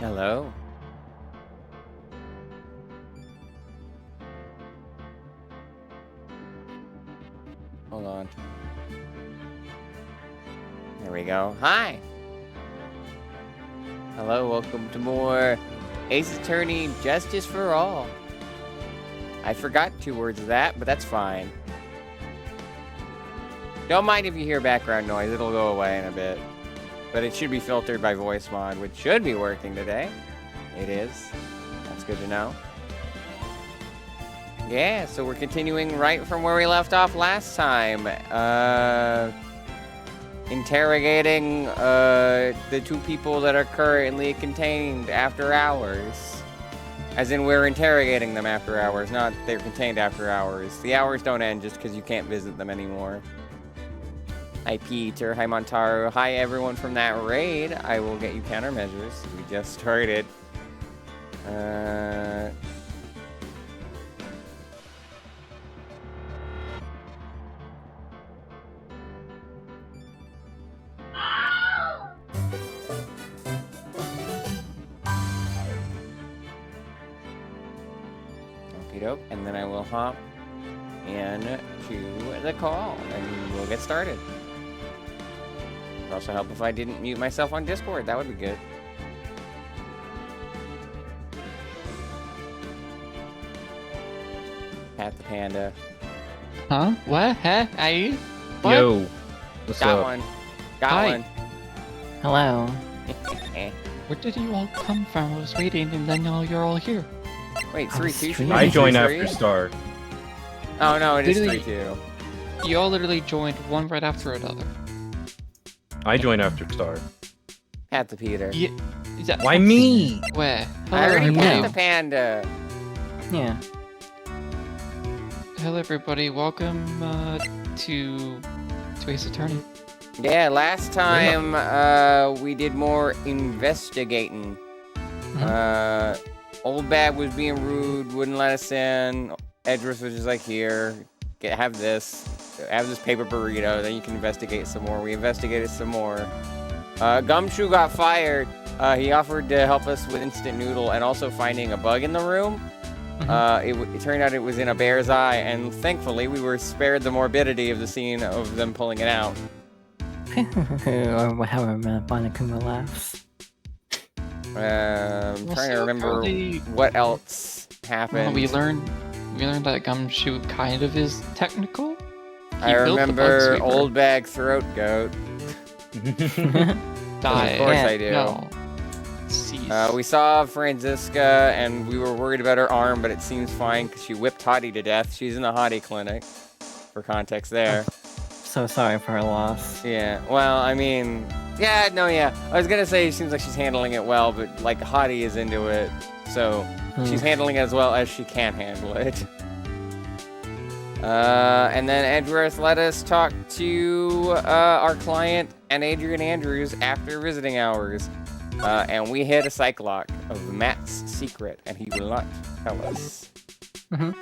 Hello. Hold on. There we go. Hi. Hello, welcome to more Ace Attorney Justice for All. I forgot 2 words of that, but that's fine. Don't mind if you hear background noise, it'll go away in a bit. But it should be filtered by voice mod, which should be working today. It is. That's good to know. Yeah, so we're continuing right from where we left off last time. Interrogating the 2 people that are currently contained after hours. As in, we're interrogating them after hours, not they're contained after hours. The hours don't end just because you can't visit them anymore. Hi, Peter. Hi, Montaro. Hi, everyone from that raid. I will get you countermeasures. We just started. Okey-doke. And then I will hop into the call, and we'll get started. It'd also help if I didn't mute myself on Discord. That would be good. Pat the panda. Huh? What? Huh? Are you? What? Yo, what's Got up? one. Got Hi. one. Hello. Where did you all come from? I was waiting, and then you're all here. Wait, I'm 3-2? streaming. I joined 3-3? after Star. Oh no, it is Literally- 3-2. You all literally joined one right after another. I joined after Star. Pat the Peter. Yeah. Is that Why me? Where? I already Hello. pat the panda. Yeah. Hello, everybody. Welcome to Ace Attorney. Yeah, last time we did more investigating. Old Bag was being rude, wouldn't let us in. Edris was just like, here, have this paper burrito, then you can investigate some more. We investigated some more. Gumshoe got fired. He offered to help us with instant noodle and also finding a bug in the room. It turned out it was in a bear's eye, and thankfully we were spared the morbidity of the scene of them pulling it out. Or however Monokuma laughs. I'm trying to Also, remember probably- what else happened. Well, we learned that Gumshoe kind of is technical. I built the bug remember sweeper. Old Bag Throat Goat. Die. Of course Yeah, I do. No. Cease. We saw Franziska, and we were worried about her arm, but it seems fine because she whipped Hottie to death. She's in the Hottie clinic, for context there. So sorry for her loss. Yeah, well, I mean, yeah. I was gonna say it seems like she's handling it well, but like Hottie is into it, so she's handling it as well as she can handle it. And then Edgeworth let us talk to our client and Adrian Andrews after visiting hours. And we hit a Psyche-Lock of Matt's secret, and he will not tell us. And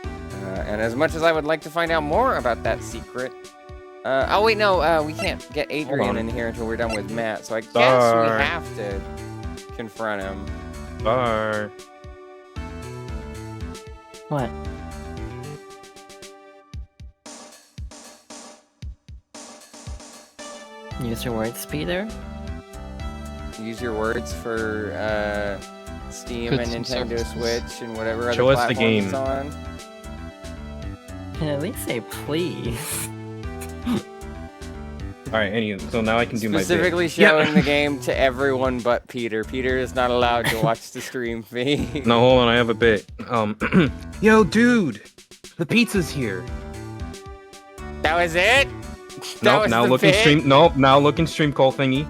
as much as I would like to find out more about that secret... oh wait, no, we can't get Adrian in here until we're done with Matt, so I guess we Sorry. have to confront him. Star. What? Use your words, Peter? Use your words for Steam Good and some Nintendo services. Switch and whatever Show other us the platform it's game. on. Can at least say please. Alright, anyway, so now I can do my bit. Specifically showing the game to everyone but Peter. Peter is not allowed to watch the stream feed. No, hold on, I have a bit. Yo, dude! The pizza's here! That was it? That Nope, was now the look in bit? stream. Nope, now look in stream call thingy.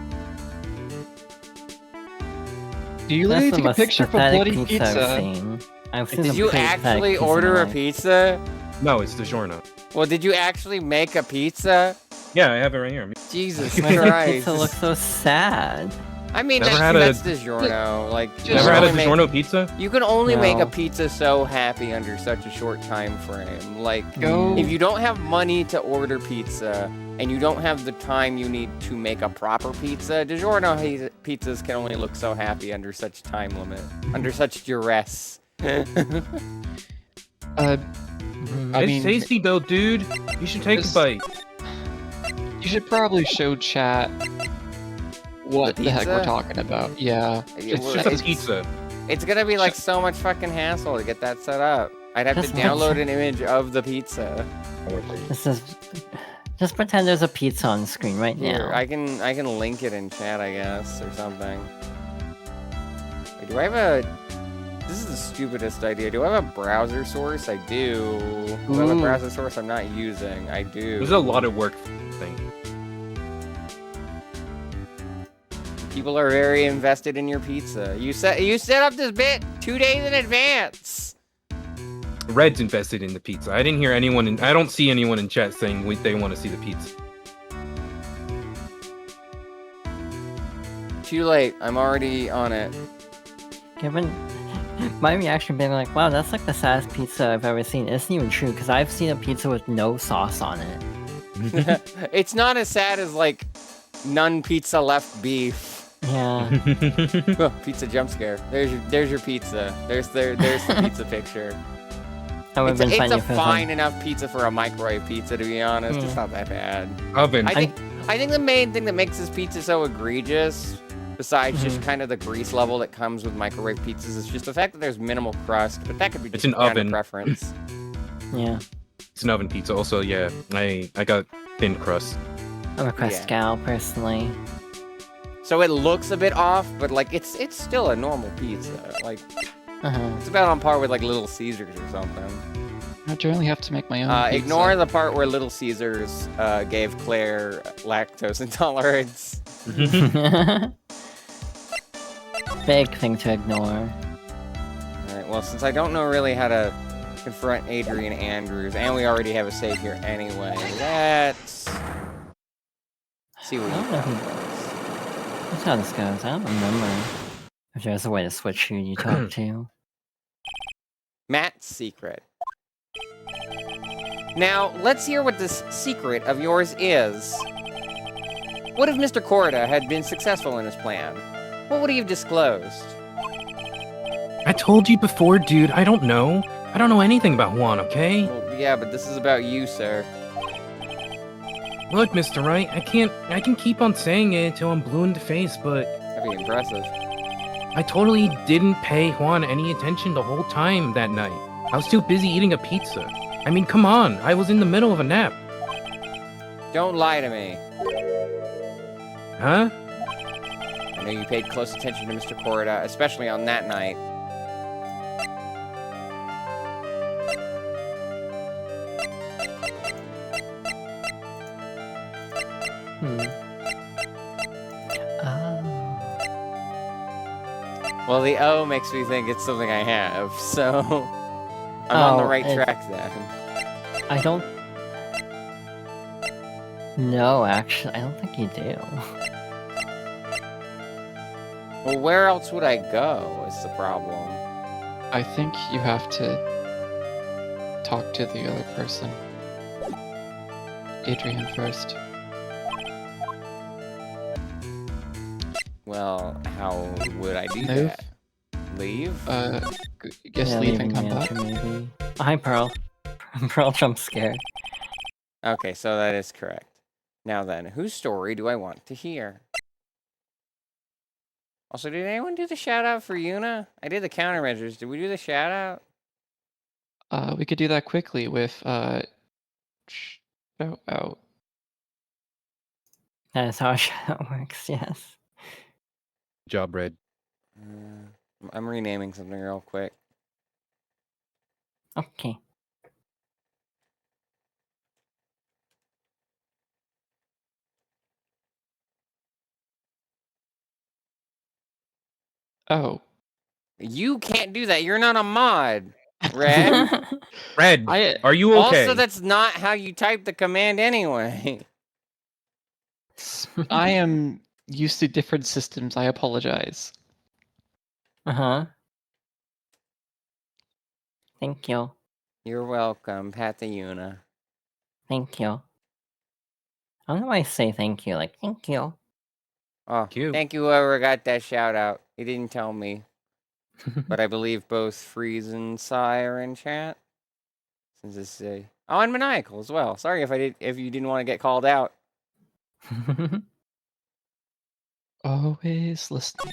Do you That's literally the take a most picture of a pathetic bloody pizza I've pizza? seen. I've seen Did some you pretty pathetic actually pizza order a in my pizza? No, it's DiGiorno. Well, did you actually make a pizza? Yeah, I have it right here. Jesus life. Why does the Christ. pizza look so sad? I mean, Never had a- that's DiGiorno. Like, you Never can had a only DiGiorno pizza? You can only make a No. pizza so happy under such a short time frame. Like, Go. if you don't have money to order pizza and you don't have the time you need to make a proper pizza, DiGiorno pizzas can only look so happy under such time limit, under such duress. I It's mean, tasty though, dude. You should take a This- bite. you should probably show chat what The the heck we're pizza? talking about. Yeah. It's Well, just a pizza. It's gonna be like so much fucking hassle to get that set up. I'd have to Just download mention- an image of the pizza. This is. Just pretend there's a pizza on the screen right Here, now. I can link it in chat, I guess, or something. Wait, do I have a? This is the stupidest idea. Do I have a browser source? I do. Do I have a Ooh. browser source I'm not using? I do. There's a lot of work thing. People are very invested in your pizza. You set up this bit 2 days in advance. Red's invested in the pizza. I didn't hear anyone I don't see anyone in chat saying they want to see the pizza. Too late. I'm already on it. Given my reaction being like, wow, that's like the saddest pizza I've ever seen. It isn't even true, because I've seen a pizza with no sauce on it. It's not as sad as like none pizza left beef. Yeah. Oh, pizza jump scare. There's your pizza. There's the pizza picture. That would have been It's funny a if it was fine like, enough pizza for a microwave pizza, to be honest. It's not that bad. Oven. I think the main thing that makes this pizza so egregious, besides just Mhm. kind of the grease level that comes with microwave pizzas, is just the fact that there's minimal crust. But that could be It's just an down to oven. preference. yeah. It's an oven pizza. Also, yeah, I got thin crust. I request Yeah. gal personally. So it looks a bit off, but like it's still a normal pizza. Like Uh-huh. it's about on par with like Little Caesars or something. I generally have to make my own. pizza. Ignore the part where Little Caesars gave Claire lactose intolerance. Big thing to ignore. Alright, well, since I don't know really how to confront Adrian Andrews, and we already have a save here anyway, let's see what I don't know That's how this goes. I don't remember if there's a way to switch who you talk to. Matt's secret. Now, let's hear what this secret of yours is. What if Mr. Corda had been successful in his plan? What would he have disclosed? I told you before, dude. I don't know. I don't know anything about Juan, okay? Well, yeah, but this is about you, sir. Look, Mr. Wright, I can keep on saying it until I'm blue in the face, but That'd be impressive. I totally didn't pay Juan any attention the whole time that night. I was too busy eating a pizza. I mean, come on, I was in the middle of a nap. Don't lie to me. Huh? I know you paid close attention to Mr. Corda, especially on that night. Hmm. Oh. Well, the O makes me think it's something I have, so I'm on the Oh, right it- track then. I don't. No, actually, I don't think you do. Well, where else would I go is the problem. I think you have to talk to the other person. Adrian first. Well, how would I do Move. that? Leave? Guess Yeah, leave and leaving come the back. answer, maybe. Hi, Pearl. Pearl jump scare. Okay, so that is correct. Now then, whose story do I want to hear? Also, did anyone do the shout out for Yuna? I did the countermeasures. Did we do the shout out? We could do that quickly with shout out. That is how a shout works, yes. Job, Red. I'm renaming something real quick. Okay. Oh, You can't do that. You're not a mod, Red. Red, I are you okay? Also, that's not how you type the command anyway. I am used to different systems. I apologize. Uh-huh. Thank you. You're welcome, Pat the Una. Thank you. I don't know why I say thank you, like, thank you. Oh, Cute. thank you whoever got that shout out. He didn't tell me, but I believe both Freeze and Psy are in chat. Since this oh, and Maniacal as well. Sorry if you didn't want to get called out. Always listening.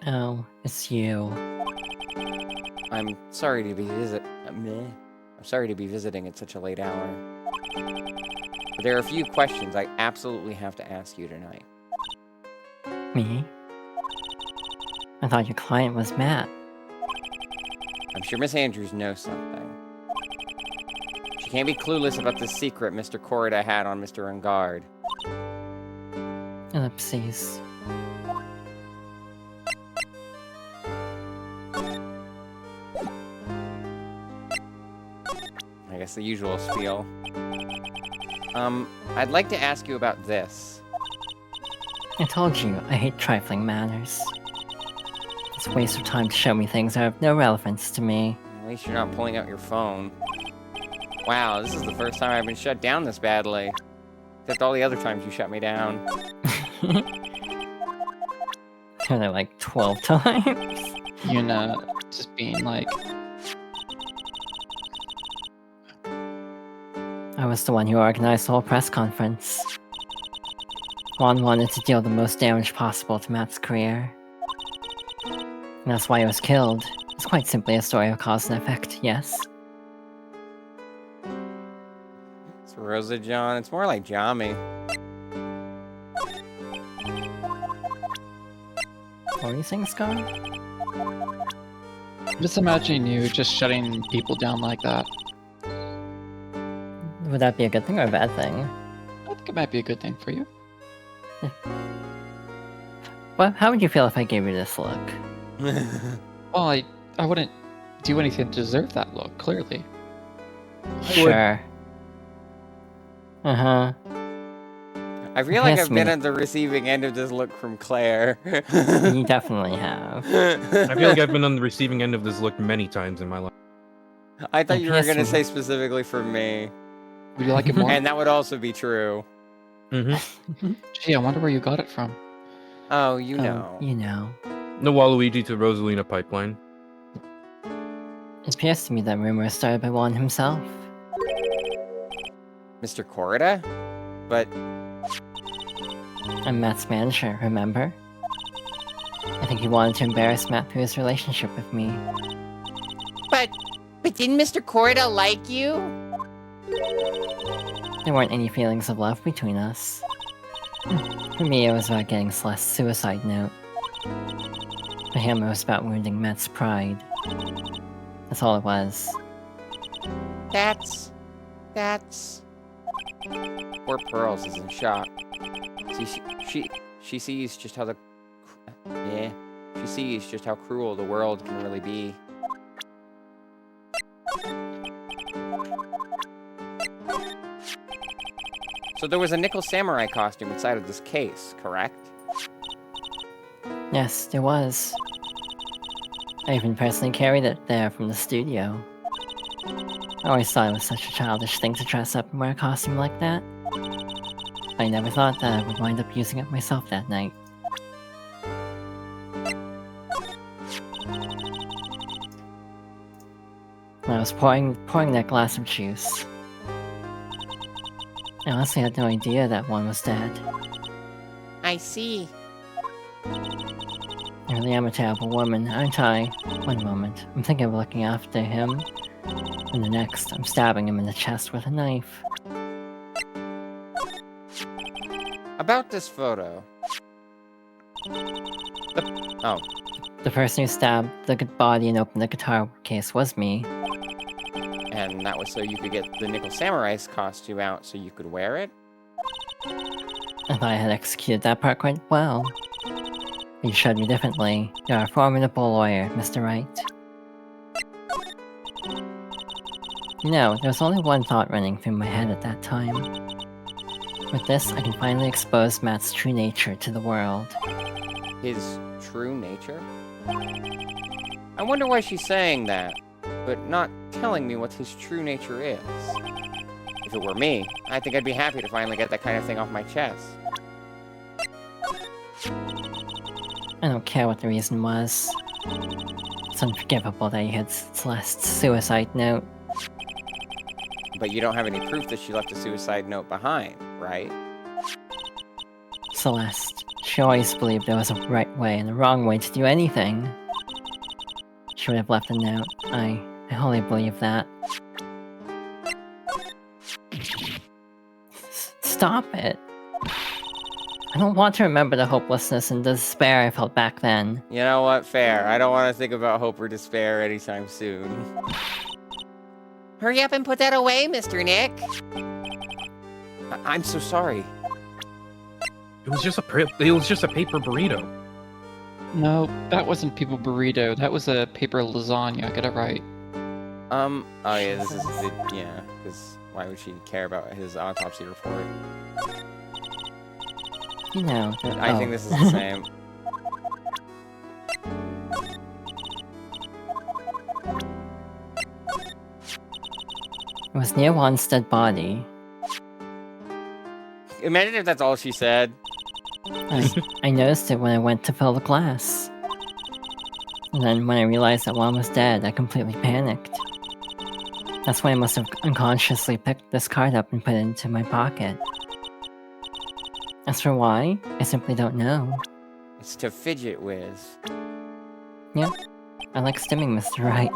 Oh, it's you. I'm sorry to be I'm sorry to be visiting at such a late hour. But there are a few questions I absolutely have to ask you tonight. Me? I thought your client was Matt. I'm sure Miss Andrews knows something. She can't be clueless about the secret Mr. Corrida had on Mr. Ungard. Ellipses. I guess the usual spiel. I'd like to ask you about this. I told you, I hate trifling matters. It's a waste of time to show me things that have no relevance to me. At least you're not pulling out your phone. Wow, this is the first time I've been shut down this badly. Except all the other times you shut me down. Are there like 12 times? Yuna just being like, I was the one who organized the whole press conference. Juan wanted to deal the most damage possible to Matt's career. And that's why he was killed. It's quite simply a story of cause and effect, yes? It's Rosa John. It's more like Jami. What were you saying, Scar? I'm just imagining you just shutting people down like that. Would that be a good thing or a bad thing? I think it might be a good thing for you. Well, how would you feel if I gave you this look? Well, I wouldn't do anything to deserve that look, clearly. Sure. Uh-huh. I feel like Yes, I've been me. at the receiving end of this look from Claire. You definitely have. I feel like I've been on the receiving end of this look many times in my life. I thought you were Yes, going to me. say specifically for me. Would you like it more? And that would also be true. Mm-hmm. Gee, I wonder where you got it from. Oh, you Oh, know. you know. The Waluigi to Rosalina pipeline. It appears to me that rumor was started by Juan himself. Mr. Corrida? But I'm Matt's manager, remember? I think he wanted to embarrass Matt through his relationship with me. But didn't Mr. Corrida like you? There weren't any feelings of love between us. For me, it was about getting Celeste's suicide note. For him, it was about wounding Matt's pride. That's all it was. That's... Poor Pearls is in shock. See, she sees just how she sees just how cruel the world can really be. So there was a Nickel Samurai costume inside of this case, correct? Yes, there was. I even personally carried it there from the studio. I always thought it was such a childish thing to dress up and wear a costume like that. I never thought that I would wind up using it myself that night. When I was pouring that glass of juice, I honestly had no idea that one was dead. I see. I really am a terrible woman, aren't I? One moment, I'm thinking of looking after him, and the next, I'm stabbing him in the chest with a knife. About this photo. The person who stabbed the body and opened the guitar case was me. And that was so you could get the Nickel Samurai's costume out so you could wear it? I thought I had executed that part quite well. But you showed me differently. You're a formidable lawyer, Mr. Wright. You know, there was only one thought running through my head at that time. With this, I can finally expose Matt's true nature to the world. His true nature? I wonder why she's saying that, but not telling me what his true nature is. If it were me, I think I'd be happy to finally get that kind of thing off my chest. I don't care what the reason was. It's unforgivable that he hid Celeste's suicide note. But you don't have any proof that she left a suicide note behind, right? Celeste. She always believed there was a right way and a wrong way to do anything. She would have left a note. I wholly believe that. Stop it. I don't want to remember the hopelessness and despair I felt back then. You know what? Fair. I don't want to think about hope or despair anytime soon. Hurry up and put that away, Mr. Nick! I'm so sorry. It was just a paper burrito. No, that wasn't paper burrito. That was a paper lasagna. Get it right. Oh yeah, this is the, yeah, because why would she care about his autopsy report? You know, I think this is the same. It was near Juan's dead body. Imagine if that's all she said. I noticed it when I went to fill the glass. And then when I realized that Juan was dead, I completely panicked. That's why I must have unconsciously picked this card up and put it into my pocket. As for why, I simply don't know. It's to fidget with. Yeah, I like stimming, Mr. Wright.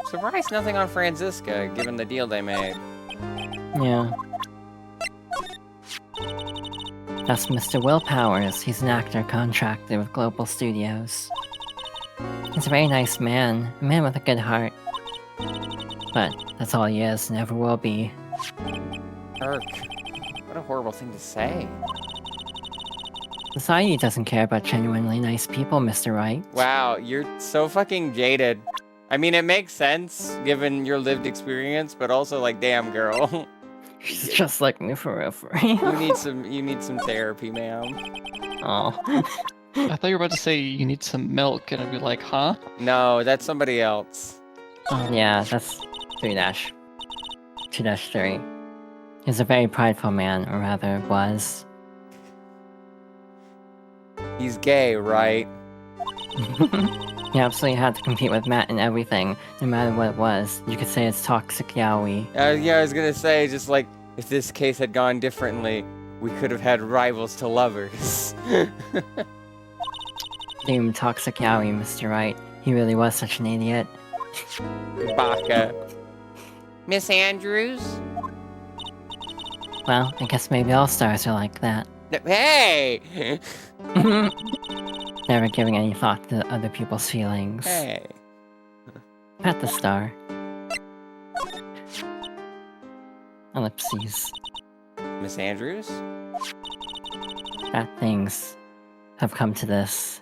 Surprised nothing on Franziska, given the deal they made. Yeah. That's Mr. Will Powers. He's an actor contracted with Global Studios. He's a very nice man, a man with a good heart. But that's all he is, and never will be. Irk. What a horrible thing to say. Society doesn't care about genuinely nice people, Mr. Wright. Wow, you're so fucking jaded. I mean, it makes sense, given your lived experience, but also, like, damn, girl. She's just like me for real, for you real. need some therapy, ma'am. Oh. I thought you were about to say you need some milk, and I'd be like, huh? No, that's somebody else. Yeah, that's 2-3. He's a very prideful man, or rather, was. He's gay, right? He absolutely had to compete with Matt in everything, no matter what it was. You could say it's toxic yaoi. Yeah, I was gonna say, just like, if this case had gone differently, we could have had rivals to lovers. Damn toxic yaoi, Mr. Wright. He really was such an idiot. Baka. Miss Andrews? Well, I guess maybe all stars are like that. Hey! Never giving any thought to other people's feelings. Hey. Pat the star. Ellipses. Miss Andrews? Bad things have come to this.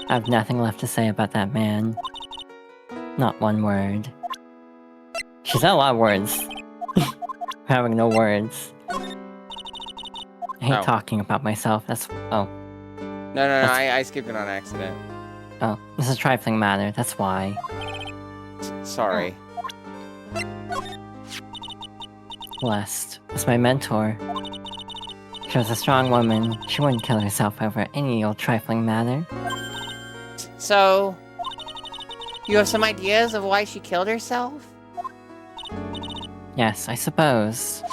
I have nothing left to say about that man. Not one word. She said a lot of words. Having no words. I hate talking about myself. That's... Oh. No, I skipped it on accident. Oh, this is a trifling matter. That's why. Sorry. Celeste was my mentor. She was a strong woman. She wouldn't kill herself over any old trifling matter. So, you have some ideas of why she killed herself? Yes, I suppose.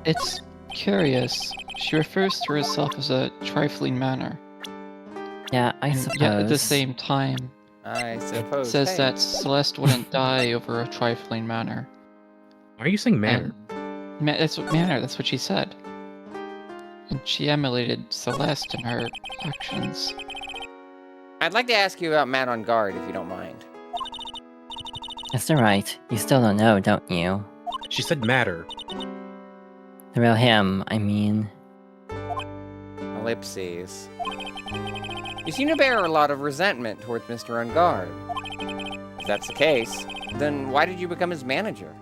It's curious. She refers to herself as a trifling manner. Yeah, I And suppose. yet at the same time, I suppose. says hey. that Celeste wouldn't die over a trifling manner. Why are you saying manner? That's what she said. And she emulated Celeste in her actions. I'd like to ask you about Matt on Guard, if you don't mind. Mr. Wright, you still don't know, don't you? She said matter. The real him, I mean. Ellipses. You seem to bear a lot of resentment towards Mr. Ungard. If that's the case, then why did you become his manager?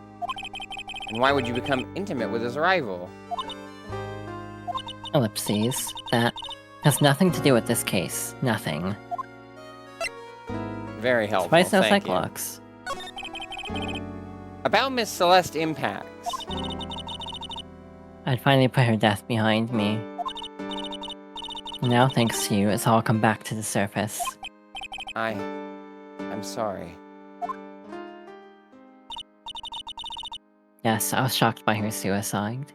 And why would you become intimate with his rival? Ellipses. That has nothing to do with this case. Nothing. Very helpful, Spice no thank you. Psyche-Locks. About Miss Celeste Impacts. I'd finally put her death behind me. And now, thanks to you, it's all come back to the surface. I'm sorry. Yes, I was shocked by her suicide.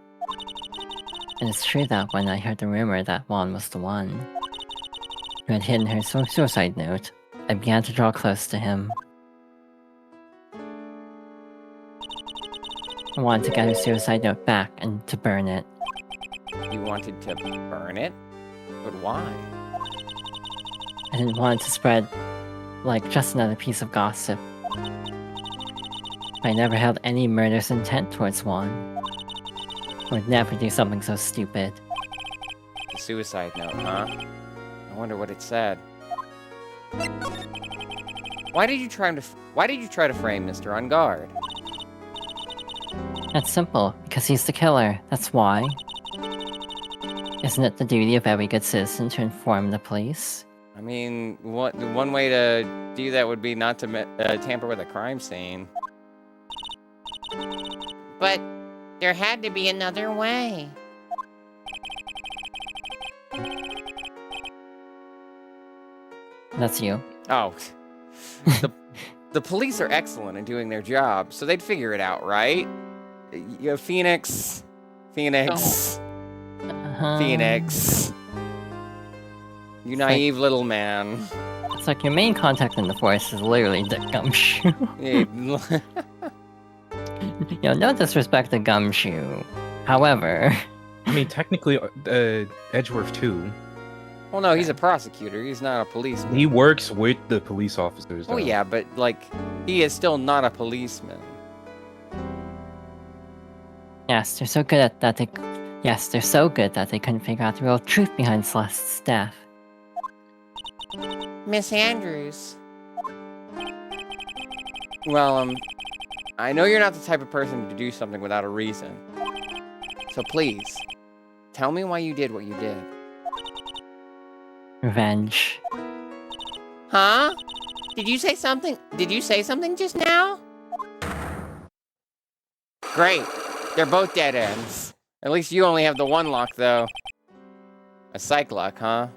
And it's true that when I heard the rumor that Juan was the one who had hidden her suicide note, I began to draw close to him. I wanted to get her suicide note back and to burn it. You wanted to burn it? But why? I didn't want it to spread like just another piece of gossip. I never held any murderous intent towards Juan. Would never do something so stupid. The suicide note, huh? I wonder what it said. Why did you try to frame Mr. Ungard? That's simple, because he's the killer, that's why. Isn't it the duty of every good citizen to inform the police? I mean, one way to do that would be not to tamper with a crime scene. But there had to be another way. That's you. Oh. The police are excellent in doing their job, so they'd figure it out, right? You know, Phoenix. Phoenix. You naive little man. It's like your main contact in the forest is literally the Gumshoe. No disrespect to Gumshoe. However... I mean, technically, Edgeworth too. Well, no, he's a prosecutor. He's not a policeman. He works with the police officers. Oh though. yeah, but like, he is still not a policeman. Yes, they're so good at that they... Yes, they're so good that they couldn't figure out the real truth behind Celeste's death. Miss Andrews. Well, I know you're not the type of person to do something without a reason. So please, tell me why you did what you did. Revenge. Huh? Did you say something? Did you say something just now? Great. They're both dead ends. At least you only have the one lock, though. A Psyche-Lock, huh?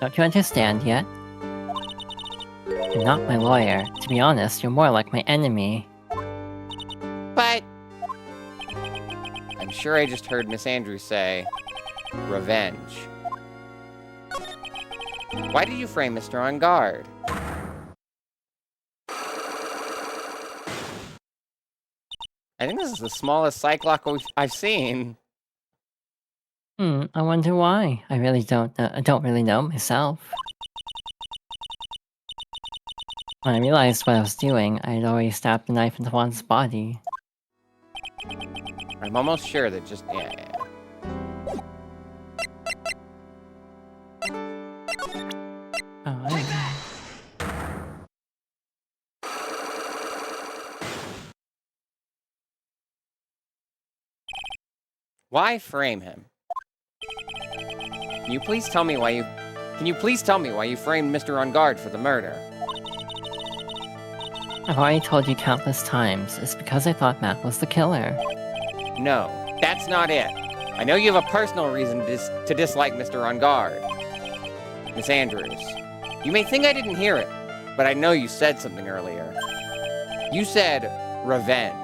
Don't you understand yet? You're not my lawyer. To be honest, you're more like my enemy. But... I'm sure I just heard Miss Andrews say... revenge. Why did you frame Mr. Ungard? I think this is the smallest Psyche-Lock I've seen. I wonder why. I don't really know myself. When I realized what I was doing, I had already stabbed the knife into Juan's body. I'm almost sure that just... yeah. Oh, Why frame him? Can you please tell me why you framed Mr. Ungard for the murder? I've already told you countless times. It's because I thought Matt was the killer. No, that's not it. I know you have a personal reason to dislike Mr. Ungard. Miss Andrews, you may think I didn't hear it, but I know you said something earlier. You said revenge.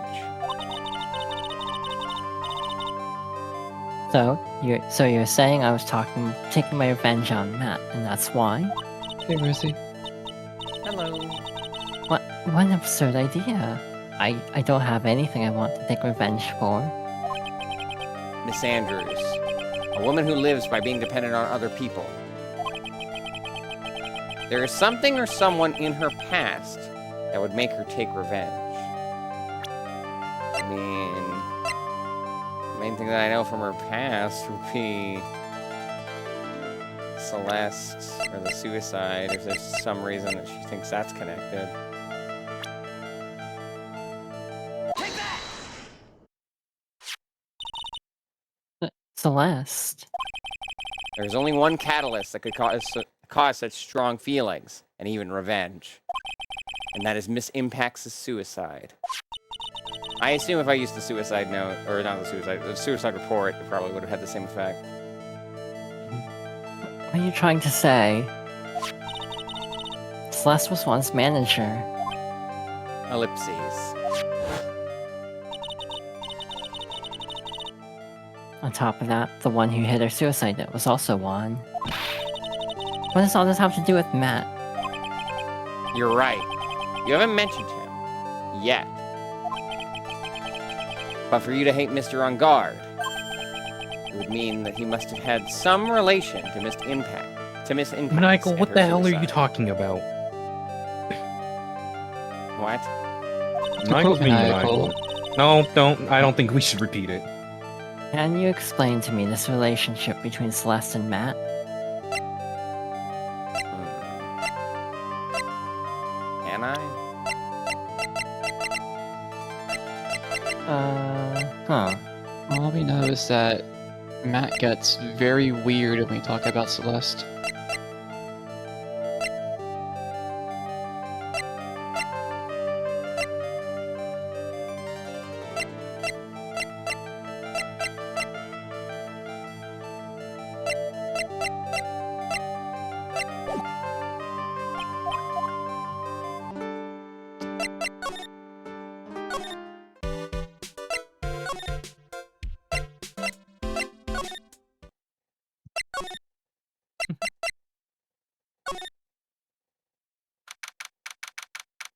So you're saying I was taking my revenge on Matt, and that's why? Hey, Rosie. Hello. What an absurd idea. I don't have anything I want to take revenge for. Miss Andrews, a woman who lives by being dependent on other people. There is something or someone in her past that would make her take revenge. I mean, Main thing that I know from her past would be Celeste or the suicide, if there's some reason that she thinks that's connected. Celeste. There's only one catalyst that could cause such strong feelings, and even revenge. And that is Miss Impact's suicide. I assume if I used the suicide note, or not the suicide report, it probably would have had the same effect. What are you trying to say? Celeste was once manager. Ellipses. On top of that, the one who hit her suicide note was also one. What does all this have to do with Matt? You're right. You haven't mentioned him. Yet. But for you to hate Mr. On Guard, it would mean that he must have had some relation to Miss Impact. Maniacal, what the hell are you talking about? What? Maniacal's being Maniacal. maniacal. No, don't. I don't think we should repeat it. Can you explain to me this relationship between Celeste and Matt? Can I? Huh. All we know is that Matt gets very weird when we talk about Celeste.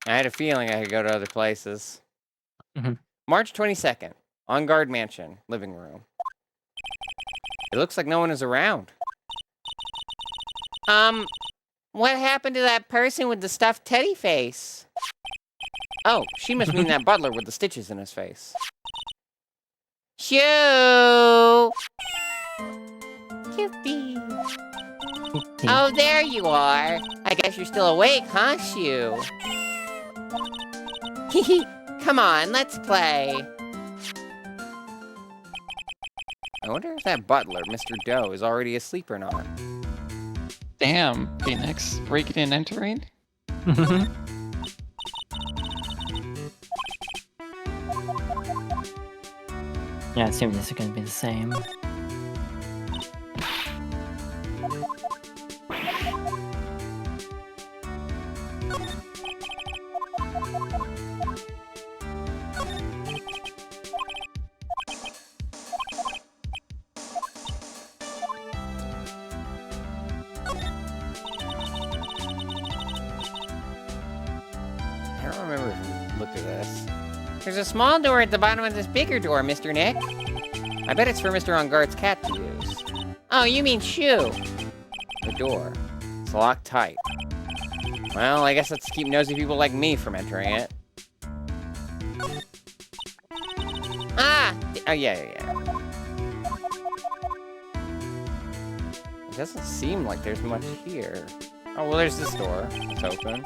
I had a feeling I could go to other places. Mhm. March 22nd. On Guard Mansion. Living room. It looks like no one is around. What happened to that person with the stuffed teddy face? Oh, she must mean that butler with the stitches in his face. Shoo! Cutie. Oh, there you are. I guess you're still awake, huh, Shoo? Come on, let's play. I wonder if that butler, Mr. Doe, is already asleep or not. Damn, Phoenix. Breaking and entering? Yeah, I assume this is gonna be the same. I don't remember if we looked at this. There's a small door at the bottom of this bigger door, Mr. Nick. I bet it's for Mr. On Guard's cat to use. Oh, you mean Shoo. The door. It's locked tight. Well, I guess that's to keep nosy people like me from entering it. Ah! Oh, yeah. It doesn't seem like there's much here. Oh, well, there's this door. It's open.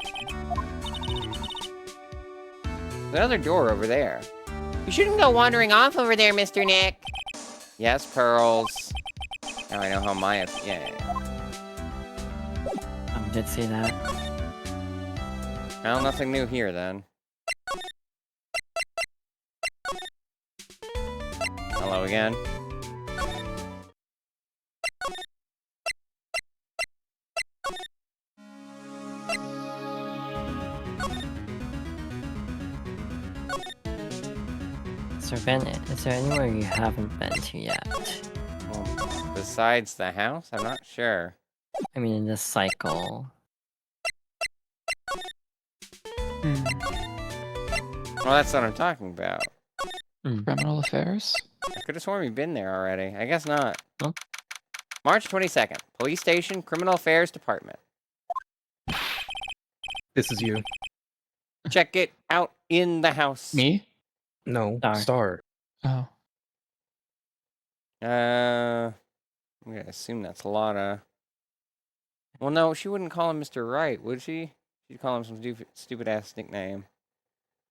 There's another door over there. You shouldn't go wandering off over there, Mr. Nick. Yes, Pearls. Now I know how Maya... Yeah. I did see that. Well, nothing new here, then. Hello again. Sir Bennett, is there anywhere you haven't been to yet? Well, besides the house? I'm not sure. I mean, in this cycle. Hmm. Well, that's what I'm talking about. Criminal affairs? I could have sworn we've been there already. I guess not. Huh? March 22nd. Police Station, Criminal Affairs Department. This is you. Check it out in the house. Me? No, Star. Star. Oh. I'm gonna assume that's Lotta. Well, no, she wouldn't call him Mr. Wright, would she? She'd call him some stupid ass nickname.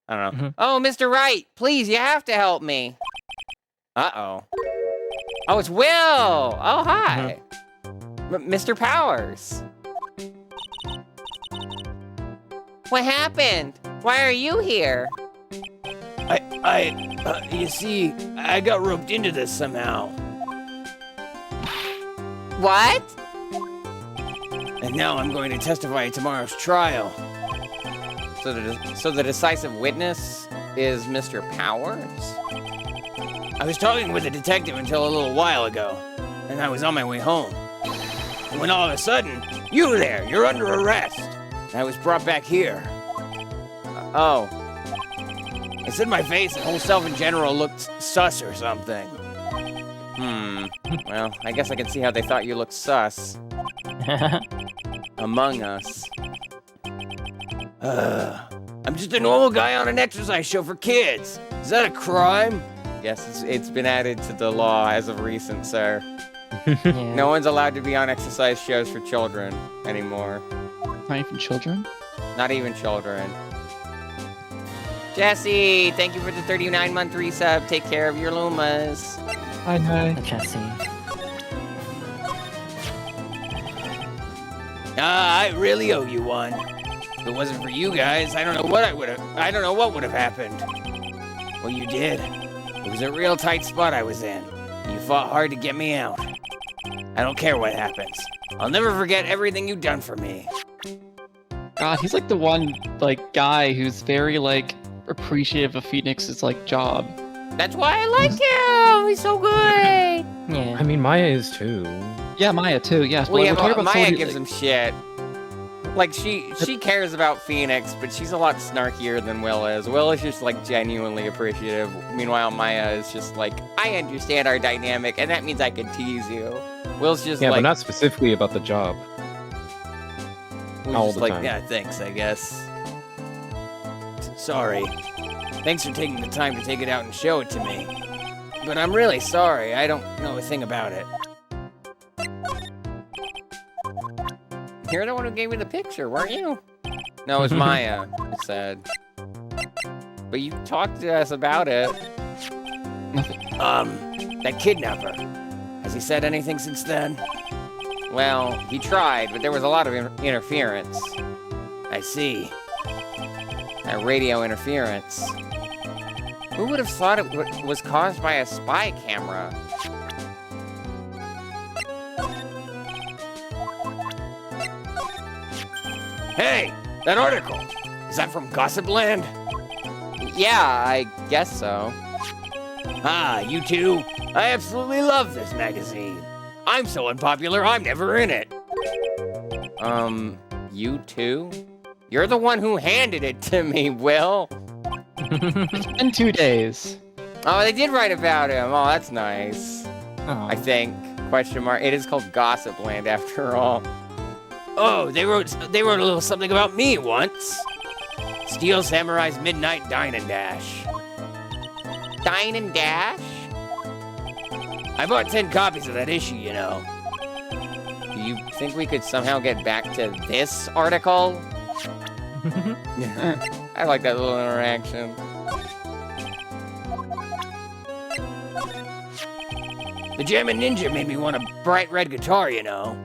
I don't know. Oh, Mr. Wright, please, you have to help me. Uh-oh. Oh, it's Will. Oh, hi. Mr. Powers. What happened? Why are you here? You see, I got roped into this somehow. What? And now I'm going to testify at tomorrow's trial. So the decisive witness is Mr. Powers? I was talking with a detective until a little while ago, and I was on my way home. And when all of a sudden, you there, you're under arrest. And I was brought back here. Oh. It said my face and whole self in general looked sus or something. Well, I guess I can see how they thought you looked sus. Among Us. I'm just a normal guy on an exercise show for kids. Is that a crime? Yes, it's been added to the law as of recent, sir. Yeah. No one's allowed to be on exercise shows for children anymore. Not even children? Not even children. Jesse, thank you for the 39-month resub. Take care of your Lumas. Hi. Jesse. I really owe you one. If it wasn't for you guys, I don't know what would have happened. Well, you did. It was a real tight spot I was in. You fought hard to get me out. I don't care what happens. I'll never forget everything you've done for me. God, he's like the one, like, guy who's very, like, appreciative of Phoenix's, like, job. That's why I like him. He's so good. Yeah. I mean, Maya is too. Yeah, Maya too, yes. Well, But yeah, we're talking about Maya somebody, gives him shit. Like, she cares about Phoenix, but she's a lot snarkier than Will is. Will is just, like, genuinely appreciative. Meanwhile, Maya is just like, I understand our dynamic, and that means I can tease you. Will's just Yeah, like... but not specifically about the job. Will's all just the like, time. yeah, thanks, I guess. Sorry. Thanks for taking the time to take it out and show it to me. But I'm really sorry. I don't know a thing about it. You're the one who gave me the picture, weren't you? No, it was Maya who said. But you talked to us about it. That kidnapper. Has he said anything since then? Well, he tried, but there was a lot of interference. I see. Radio interference. Who would have thought it was caused by a spy camera? Hey, that article! Is that from Gossip Land? Yeah, I guess so. Ah, you two? I absolutely love this magazine. I'm so unpopular, I'm never in it. You too? You're the one who handed it to me, Will. It's been 2 days. Oh, they did write about him. Oh, that's nice. Oh. I think. Question mark. It is called Gossip Land after all. Oh, they wrote a little something about me once. Steel Samurai's Midnight Dine and Dash. Dine and Dash? I bought 10 copies of that issue, you know. Do you think we could somehow get back to this article? I like that little interaction. The Jammin' Ninja made me want a bright red guitar, you know.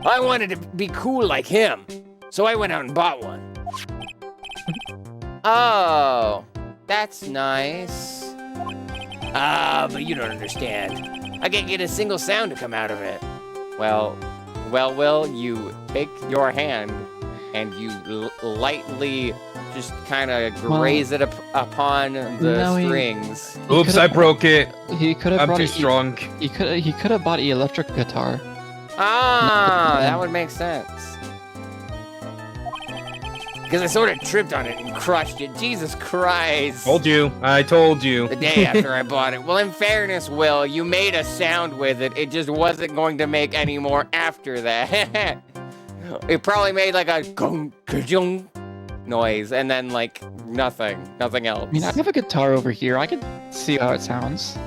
I wanted to be cool like him, so I went out and bought one. Oh, that's nice. But you don't understand. I can't get a single sound to come out of it. Well, Will, you take your hand and you lightly just kind of graze it upon the strings. Oops, I broke it. He could have I'm brought too strong. He could have bought an electric guitar. Ah, that would make sense. Because I sort of tripped on it and crushed it. Jesus Christ. Told you. I told you. The day after I bought it. Well, in fairness, Will, you made a sound with it. It just wasn't going to make any more after that. It probably made like a gong, ka-jung noise and then like nothing else. I mean, I have a guitar over here. I can see how it sounds.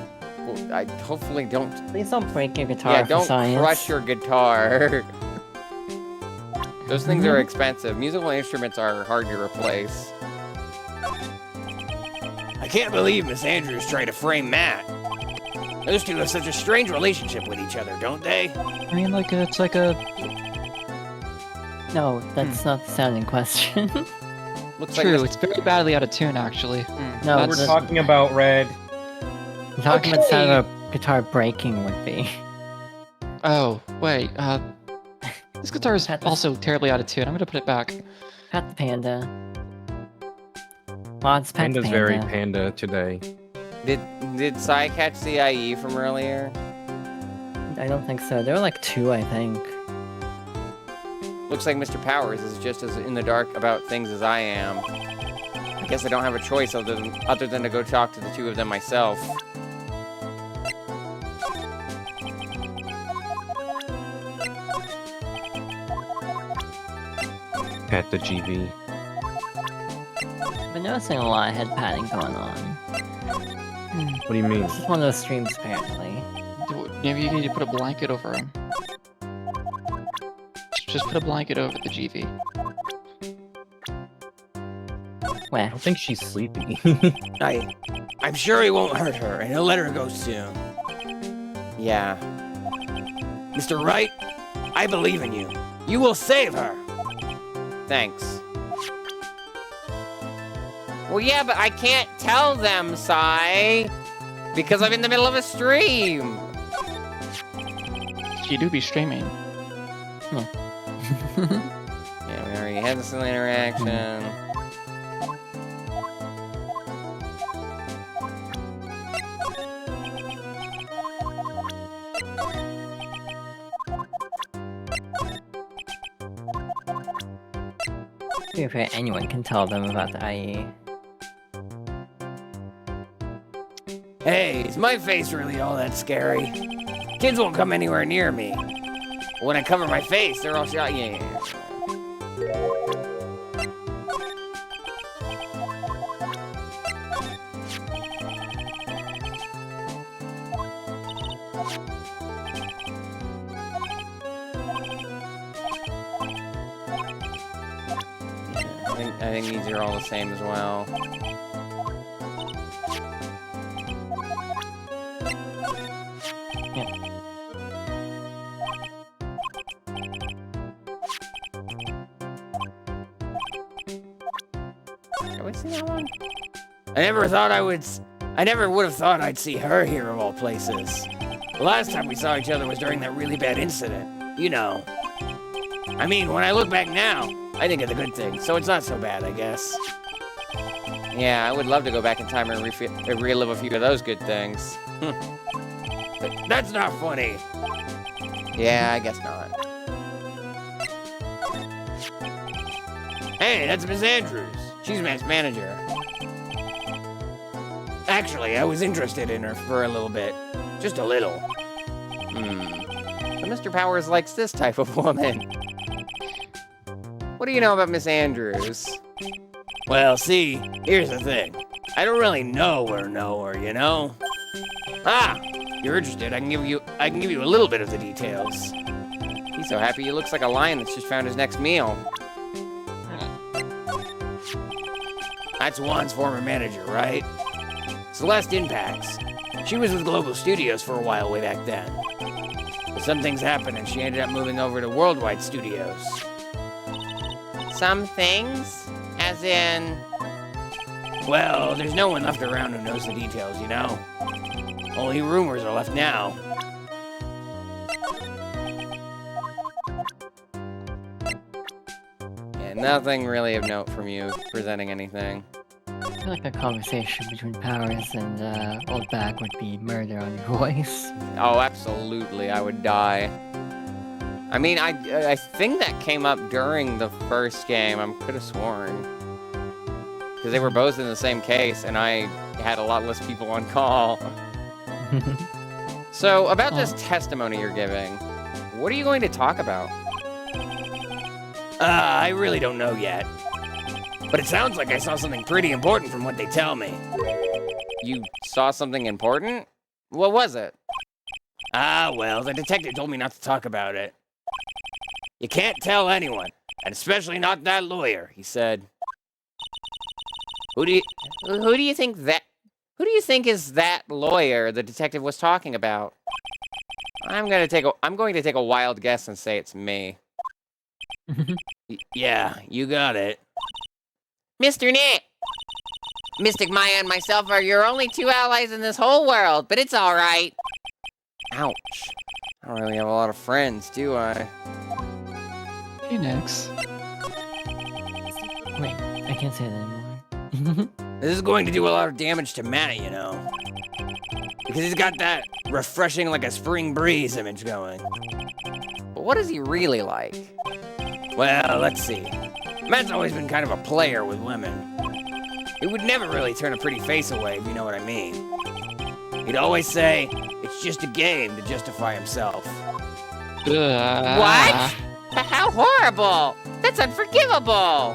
I hopefully don't. Please don't break your guitar Yeah, for don't science. crush your guitar. Those things are expensive. Musical instruments are hard to replace. I can't believe Miss Andrews tried to frame Matt. Those two have such a strange relationship with each other, don't they? I mean, like, it's like a... No, that's not the sounding question. Looks True, like it's very badly out of tune, actually. No, That's- We're talking about Red. I'm talking about the sound Okay. of a guitar breaking would be. Oh, wait, this guitar is Pat this- also terribly out of tune. I'm gonna put it back. Pat the panda. Mods, pet the Panda's panda. very panda today. Did Psy catch the IE from earlier? I don't think so. There were like 2, I think. Looks like Mr. Powers is just as in the dark about things as I am. I guess I don't have a choice other than to go talk to the two of them myself. At the GV. I've been noticing a lot of head patting going on. What do you mean? This is one of those streams, apparently. Maybe you need to put a blanket over him. Just put a blanket over the GV. Where? I don't think she's sleepy. I'm sure he won't hurt her, and he'll let her go soon. Yeah. Mr. Wright, I believe in you. You will save her. Thanks. Well, yeah, but I can't tell them, Sai, because I'm in the middle of a stream. You do be streaming. Yeah, we already had this little interaction. To be fair, anyone can tell them about the IE. Hey, is my face really all that scary? Kids won't come anywhere near me. When I cover my face, they're all shot. Yeah. I think these are all the same as well. Have we seen that one? I never would have thought I'd see her here of all places. The last time we saw each other was during that really bad incident. You know. I mean, when I look back now, I think it's a good thing, so it's not so bad, I guess. Yeah, I would love to go back in time and relive a few of those good things. But that's not funny. Yeah, I guess not. Hey, that's Miss Andrews. She's Matt's manager. Actually, I was interested in her for a little bit. Just a little. So Mr. Powers likes this type of woman. What do you know about Miss Andrews? Well, see, here's the thing. I don't really know her, you know? Ah, you're interested. I can give you a little bit of the details. He's so happy he looks like a lion that's just found his next meal. That's Juan's former manager, right? Celeste Impacts. She was with Global Studios for a while way back then. But some things happened and she ended up moving over to Worldwide Studios. Some things? As in... Well, there's no one left around who knows the details, you know? Only rumors are left now. Yeah, nothing really of note from you presenting anything. I feel like a conversation between Powers and Old Back would be murder on your voice. Oh, absolutely, I would die. I mean, I think that came up during the first game, I could have sworn. Because they were both in the same case, and I had a lot less people on call. So, about this testimony you're giving, what are you going to talk about? I really don't know yet. But it sounds like I saw something pretty important from what they tell me. You saw something important? What was it? Ah, well, the detective told me not to talk about it. You can't tell anyone, and especially not that lawyer, he said. Who do you think is that lawyer the detective was talking about? I'm going to take a wild guess and say it's me. Yeah, you got it. Mr. Nick! Mystic Maya and myself are your only two allies in this whole world, but it's alright. Ouch. I don't really have a lot of friends, do I? Phoenix. Wait, I can't say that anymore. This is going to do a lot of damage to Matt, you know. Because he's got that refreshing like a spring breeze image going. But what is he really like? Well, let's see. Matt's always been kind of a player with women. He would never really turn a pretty face away, if you know what I mean. He'd always say, it's just a game to justify himself. What? How horrible! That's unforgivable!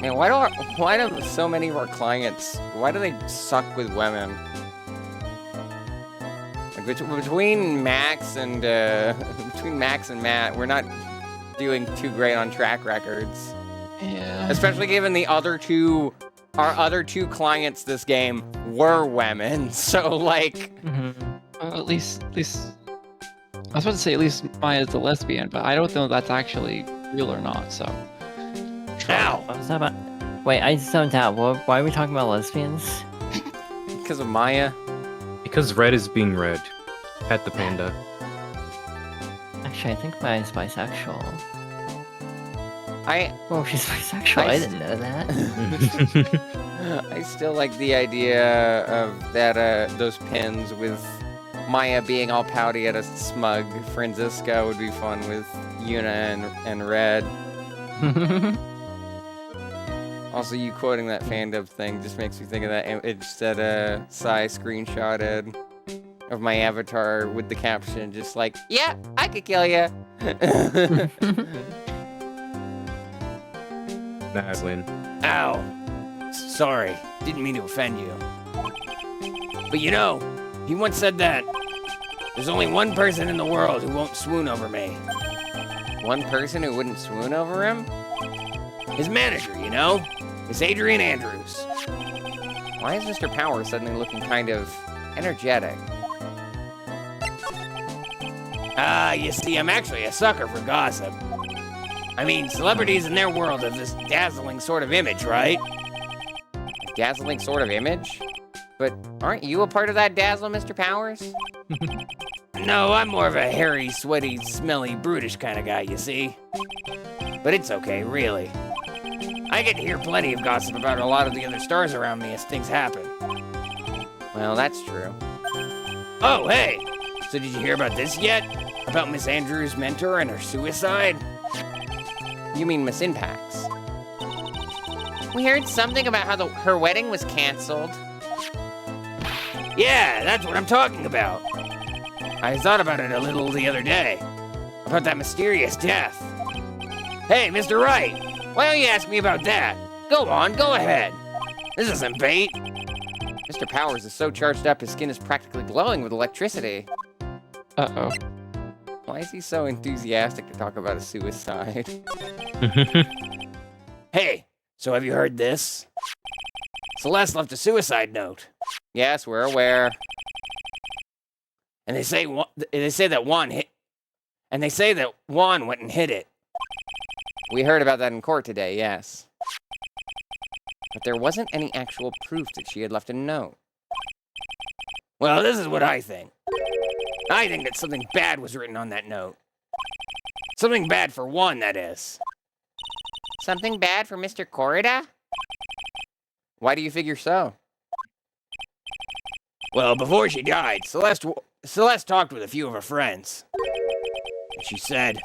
Man, why do so many of our clients, why do they suck with women? Like between Max and Matt, we're not doing too great on track records. Yeah. Especially given our other two clients this game were women. So like, Well, at least I was about to say at least Maya's a lesbian, but I don't know if that's actually real or not. So. ow, What was that about? Wait, I zoned out. Why are we talking about lesbians? because of Maya. Because red is being red. Pet the panda. Actually, I think Maya's bisexual. I Oh, she's bisexual. I didn't know that. I still like the idea of that those pins with Maya being all pouty at a smug Francisco would be fun with Yuna and Red. Also, you quoting that fandub thing just makes me think of that image that Psy screenshotted of my avatar with the caption just like, yeah, I could kill you. Madeline. Ow. Sorry. Didn't mean to offend you. But you know, he once said that there's only one person in the world who won't swoon over me. One person who wouldn't swoon over him? His manager, you know? It's Adrian Andrews. Why is Mr. Power suddenly looking kind of energetic? You see, I'm actually a sucker for gossip. I mean, celebrities in their world have this dazzling sort of image, right? Dazzling sort of image? But aren't you a part of that dazzle, Mr. Powers? No, I'm more of a hairy, sweaty, smelly, brutish kind of guy, you see? But it's okay, really. I get to hear plenty of gossip about a lot of the other stars around me as things happen. Well, that's true. Oh, hey! So did you hear about this yet? About Miss Andrews' mentor and her suicide? You mean Miss Impax? We heard something about how her wedding was canceled. Yeah, that's what I'm talking about. I thought about it a little the other day. About that mysterious death. Hey, Mr. Wright, why don't you ask me about that? Go on, go ahead. This isn't bait. Mr. Powers is so charged up his skin is practically glowing with electricity. Uh-oh. Why is he so enthusiastic to talk about a suicide? Hey, so have you heard this? Celeste left a suicide note. Yes, we're aware. And they say that Juan went and hid it. We heard about that in court today, yes. But there wasn't any actual proof that she had left a note. Well, this is what I think. I think that something bad was written on that note. Something bad for Juan, that is. Something bad for Mr. Corrida? Why do you figure so? Well, before she died, Celeste talked with a few of her friends. And she said,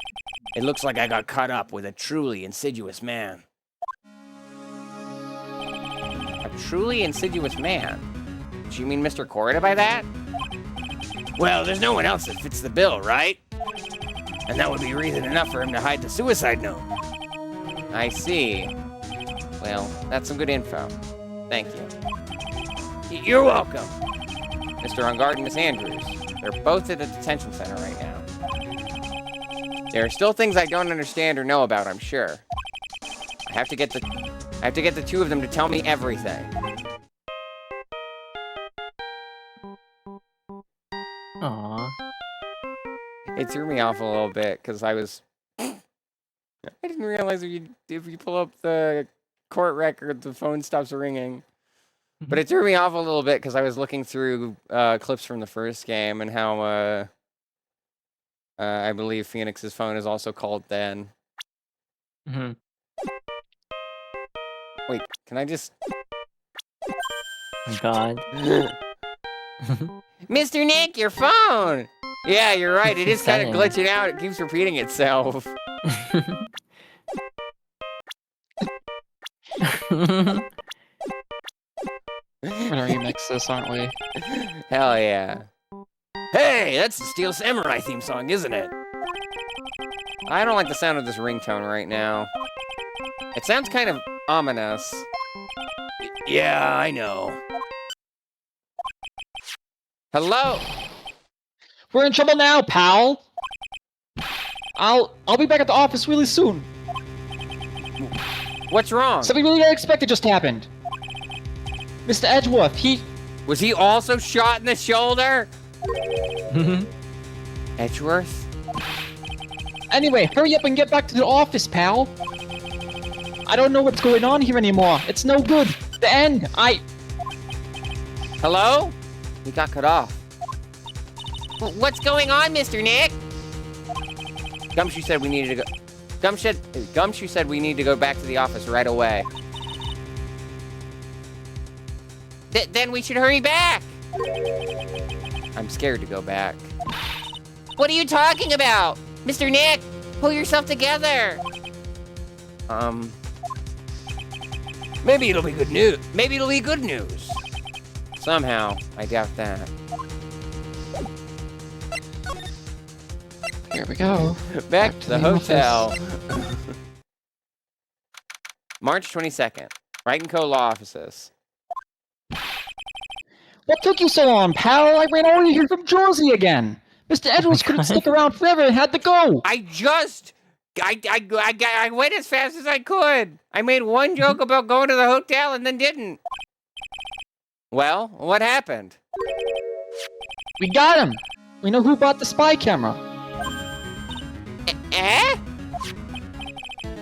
it looks like I got caught up with a truly insidious man. A truly insidious man? Do you mean Mr. Corrida by that? Well, there's no one else that fits the bill, right? And that would be reason enough for him to hide the suicide note. I see. Well, that's some good info. Thank you. You're welcome. Mr. On Guard and Miss Andrews. They're both at the detention center right now. There are still things I don't understand or know about, I'm sure. I have to get the two of them to tell me everything. Aww. It threw me off a little bit because I didn't realize if you pull up the court record, the phone stops ringing. But it threw me off a little bit because I was looking through clips from the first game and how I believe Phoenix's phone is also called Dan. Mm-hmm. Wait, can I just... Oh God. Mr. Nick, your phone! Yeah, you're right. It is kind of Setting. glitching out. It keeps repeating itself. We're gonna remix this, aren't we? Hell yeah. Hey, that's the Steel Samurai theme song, isn't it? I don't like the sound of this ringtone right now. It sounds kind of ominous. Yeah, I know. Hello? We're in trouble now, pal! I'll be back at the office really soon. What's wrong? Something really unexpected just happened. Mr. Edgeworth, Was he also shot in the shoulder? Edgeworth? Anyway, hurry up and get back to the office, pal. I don't know what's going on here anymore. It's no good. The end. Hello? He got cut off. What's going on, Mr. Nick? Gumshoe said we needed to go... Gumshoe said we need to go back to the office right away. Then we should hurry back! I'm scared to go back. What are you talking about? Mr. Nick, pull yourself together! Maybe it'll be good news. Maybe it'll be good news. Somehow, I doubt that. Here we go. Back to the hotel. office. March 22nd. Wright & Co. Law Offices. What took you so long, pal? I ran over here from Jersey again. Mr. Edwards couldn't God. stick around forever and had to go. I went as fast as I could. I made one joke about going to the hotel and then didn't. Well, what happened? We got him. We know who bought the spy camera. Eh?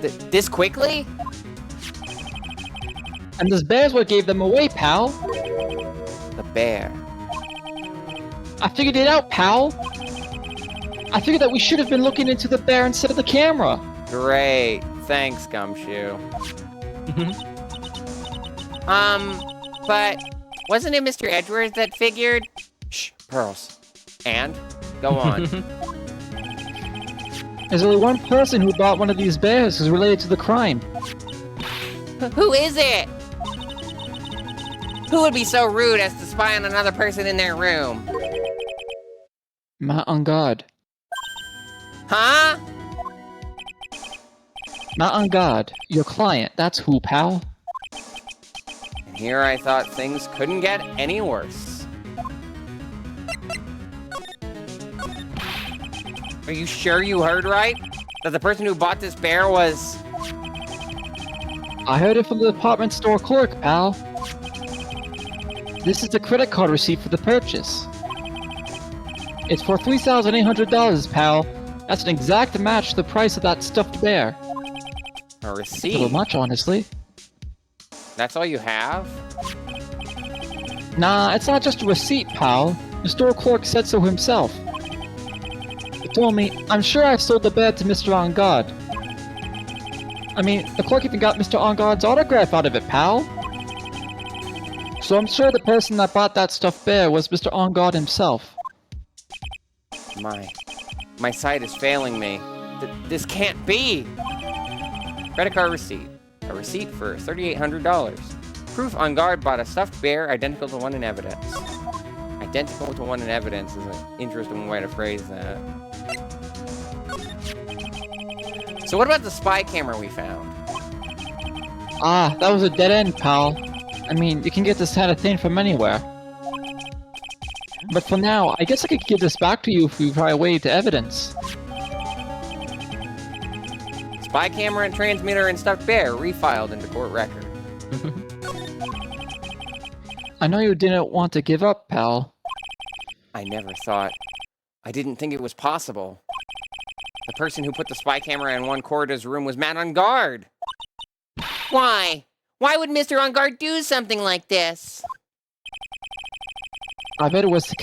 This quickly? And this bear's what gave them away, pal. The bear. I figured it out, pal. I figured that we should have been looking into the bear instead of the camera. Great. Thanks, Gumshoe. But wasn't it Mr. Edwards that figured? Shh, Pearls. And? Go on. There's only one person who bought one of these bears who's related to the crime. Who is it? Who would be so rude as to spy on another person in their room? Matt on guard. Huh? Matt on guard. Your client. That's who, pal. And here I thought things couldn't get any worse. Are you sure you heard right? That the person who bought this bear was... I heard it from the department store clerk, pal. This is the credit card receipt for the purchase. It's for $3,800, pal. That's an exact match to the price of that stuffed bear. A A receipt? little much, honestly. That's all you have? Nah, it's not just a receipt, pal. The store clerk said so himself. He told me, I'm sure I sold the bear to Mr. On Guard. I mean, the clerk even got Mr. On Guard's autograph out of it, pal. So I'm sure the person that bought that stuffed bear was Mr. On Guard himself. My sight is failing me. This can't be! Credit card receipt. A receipt for $3,800. Proof On Guard bought a stuffed bear identical to one in evidence. Identical to one in evidence is an interesting way to phrase that. So what about the spy camera we found? Ah, that was a dead end, pal. I mean, you can get this kind of thing from anywhere. But for now, I guess I could give this back to you if we try away to evidence. Spy camera and transmitter and stuffed bear refiled into court record. I know you didn't want to give up, pal. I never thought. I didn't think it was possible. The person who put the spy camera in one corridor's room was Matt on guard. Why? Why would Mr. On Guard do something like this? I bet it was to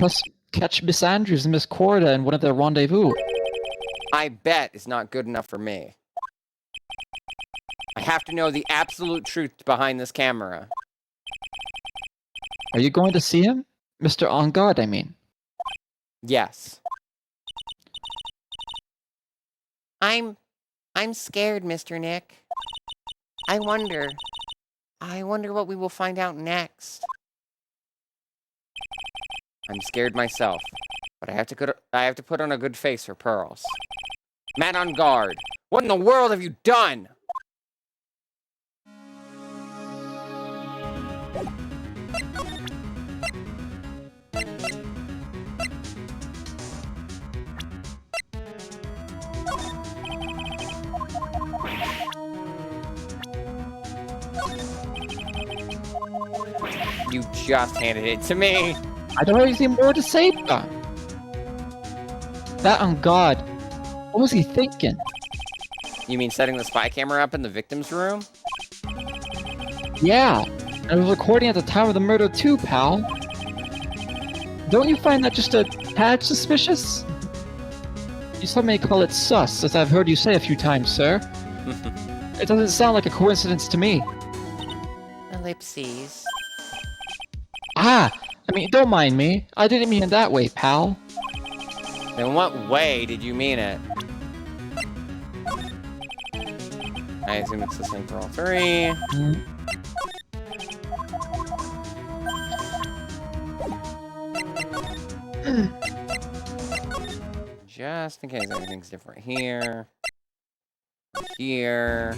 catch Miss Andrews and Miss Corda in one of their rendezvous. I bet it's not good enough for me. I have to know the absolute truth behind this camera. Are you going to see him? Mr. On Guard, I mean. Yes. I'm scared, Mr. Nick. I wonder what we will find out next. I'm scared myself, but I have to put on a good face for Pearls. Matt on Guard, what in the world have you done? You just handed it to me. I don't have anything more to say, Don. That On Guard. What was he thinking? You mean setting the spy camera up in the victim's room? Yeah, and it was recording at the time of the murder too, pal. Don't you find that just a tad suspicious? Some may call it sus, as I've heard you say a few times, sir. It doesn't sound like a coincidence to me. Ellipses. Ah, I mean, don't mind me. I didn't mean it that way, pal. In what way did you mean it? I assume it's the same for all three. Just in case anything's different here. Here.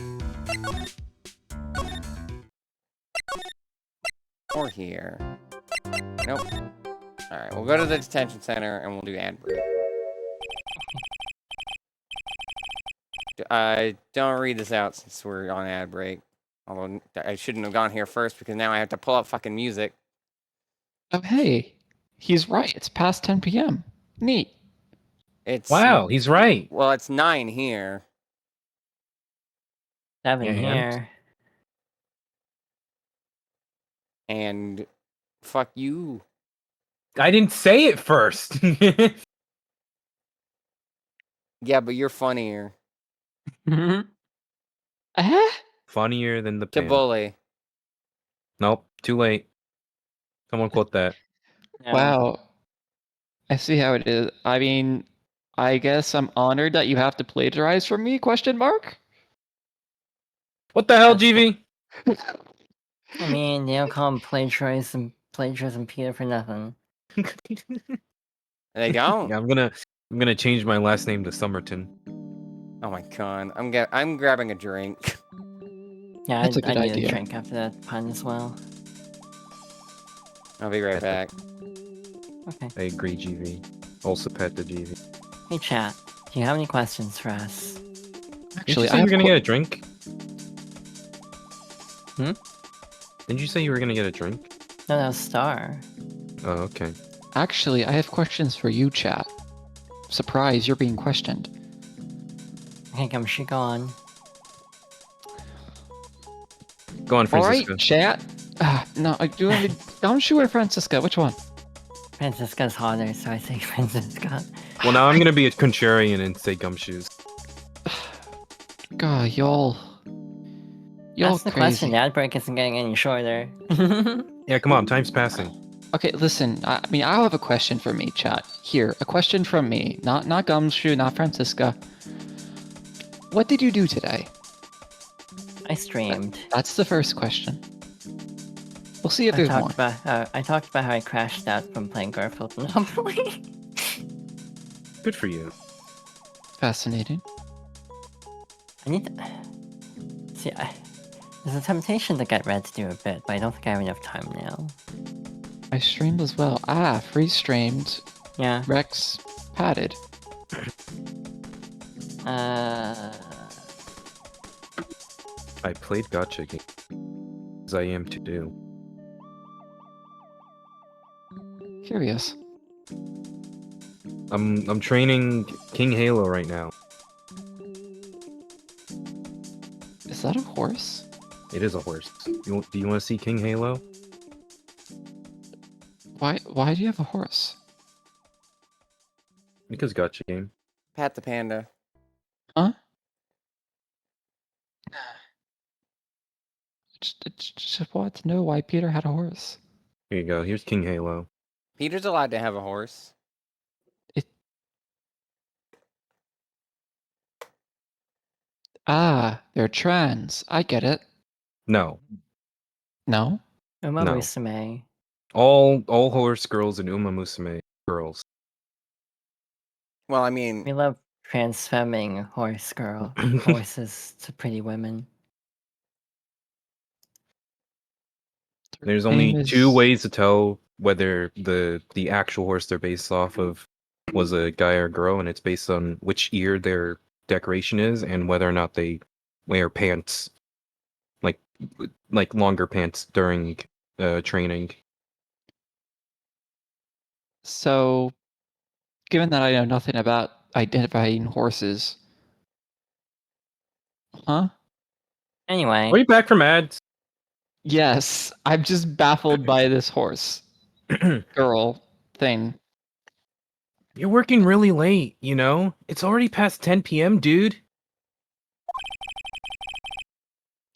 Or here. Nope. Alright, we'll go to the detention center and we'll do ad break. Don't read this out since we're on ad break. Although I shouldn't have gone here first because now I have to pull up fucking music. Oh, hey. He's right. It's past 10 p.m. Neat. It's Wow, he's right. Well, it's 9 here. 7 Yeah, here. And fuck you. I didn't say it first. Yeah, but you're funnier. Funnier than the To pan. bully. Nope, too late. Someone quote that. No. Wow. I see how it is. I mean, I guess I'm honored that you have to plagiarize from me, question mark? What the hell, That's GV? I mean, they don't call him plagiarism Peter for nothing. They don't. Yeah, I'm gonna change my last name to Summerton. Oh my god. I'm grabbing a drink. Yeah, That's a I good need idea. a drink after that pun as well. I'll be right back. Okay. I agree, GV. Also pet the GV. Hey chat, do you have any questions for us? Didn't Actually, you say I you have were gonna get a drink? Hmm? Didn't you say you were gonna get a drink? No, that was Star. Oh, okay. Actually, I have questions for you, chat. Surprise, you're being questioned. Okay, Gumshoe, go on. Go on, Francisco. Alright, chat. No, do you want me Gumshoe or Francisca? Which one? Francisca's hotter, so I say Francisca. Well, now I'm gonna be a contrarian and say gumshoes. God, y'all That's the crazy. question. The ad break isn't getting any shorter. Yeah, come on, time's passing. Okay, listen. I mean, I'll have a question for me, chat. Here, a question from me. Not Gumshoe, not Francisca. What did you do today? I streamed. That's the first question. We'll see if there's more. I talked about how I crashed out from playing Garfield Monopoly. Good for you. Fascinating. I need to... See, there's a temptation to get Red to do a bit, but I don't think I have enough time now. I streamed as well. Ah, free streamed. Yeah. Rex padded. I played Gotcha game. As I am to do. Curious. I'm training King Halo right now. Is that a horse? It is a horse. Do you want to see King Halo? Why do you have a horse? Because Gotcha game. Pat the panda. Huh? Just wanted to know why Peter had a horse. Here you go. Here's King Halo. Peter's allowed to have a horse. Ah, they're trans. I get it. No. No? Uma No. Musume. All horse girls and Uma Musume girls. Well, I We mean, love transfemming horses to pretty women. There's Their only name two is- ways to tell whether the actual horse they're based off of was a guy or a girl, and it's based on which ear their decoration is and whether or not they wear pants, like longer pants during training. So, given that I know nothing about identifying horses. Huh? Anyway, Are you back from ads? Yes, I'm just baffled by this horse girl thing. You're working really late, you know? It's already past 10 p.m., dude.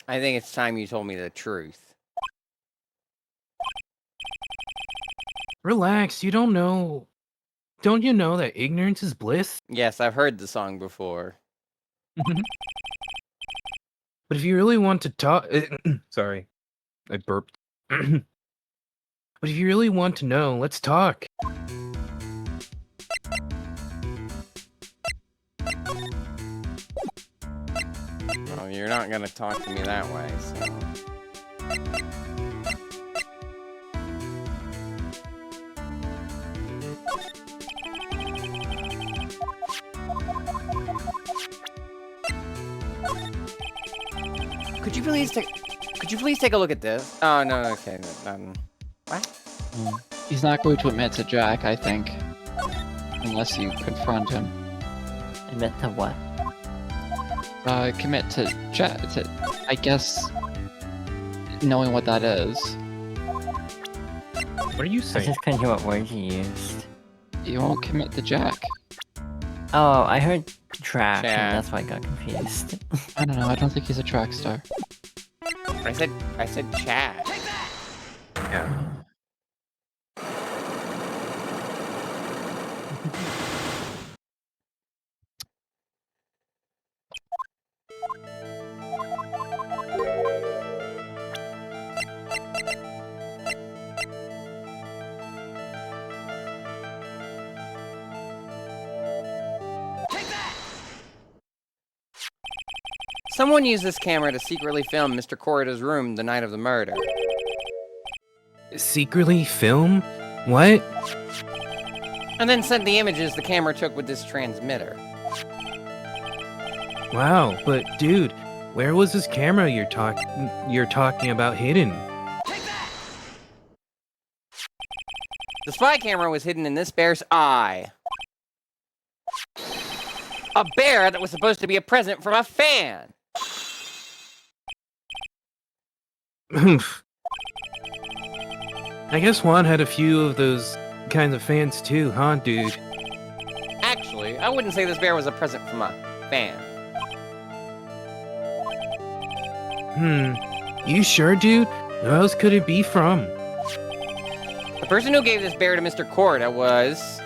I think it's time you told me the truth. Relax, you don't know. Don't you know that ignorance is bliss? Yes, I've heard the song before. But if you really want to talk... Sorry, I burped. But if you really want to know, let's talk. Well, you're not gonna talk to me that way, so... Could you please take a look at this? Oh, no, okay. What? He's not going to admit to Jack, I think. Unless you confront him. admit to what? Commit to Jack, I guess, knowing what that is. What are you I saying? just couldn't hear what word you used. You won't commit to Jack. Oh, I heard track, Track. and that's why I got confused. I don't know, I don't think he's a track star. I said chat. Yeah. Someone used this camera to secretly film Mr. Corrida's room the night of the murder. Secretly film? What? And then sent the images the camera took with this transmitter. Wow, but dude, where was this camera you're talking about hidden? The spy camera was hidden in this bear's eye. A bear that was supposed to be a present from a fan. I guess Juan had a few of those kinds of fans too, huh, dude? Actually, I wouldn't say this bear was a present from a fan. You sure, dude? Who else could it be from? The person who gave this bear to Mr. Corrida was...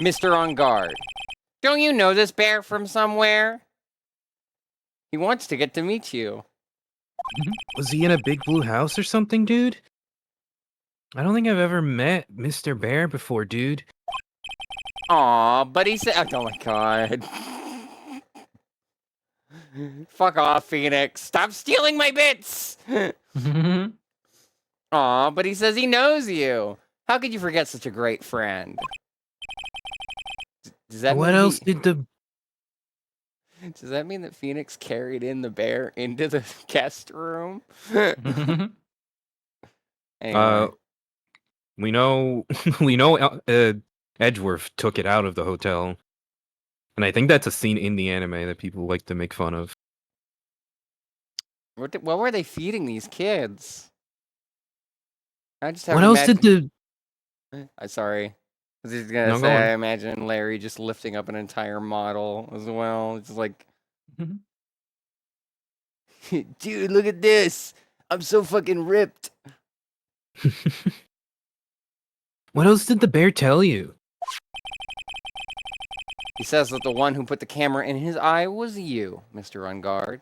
Mr. On Guard. Don't you know this bear from somewhere? He wants to get to meet you. Was he in a big blue house or something, dude? I don't think I've ever met Mr. Bear before, dude. Aw, but he said... Oh my god. Fuck off, Phoenix. Stop stealing my bits! Aw, but he says he knows you. How could you forget such a great friend? Does that What mean else did the Does that mean that Phoenix carried in the bear into the guest room? Anyway. we know we know Edgeworth took it out of the hotel. And I think that's a scene in the anime that people like to make fun of. What were they feeding these kids? I just have What else did the sorry. I was just gonna No, go say on. I imagine Larry just lifting up an entire model as well. It's like dude, look at this. I'm so fucking ripped. What else did the bear tell you? He says that the one who put the camera in his eye was you, Mr. On Guard.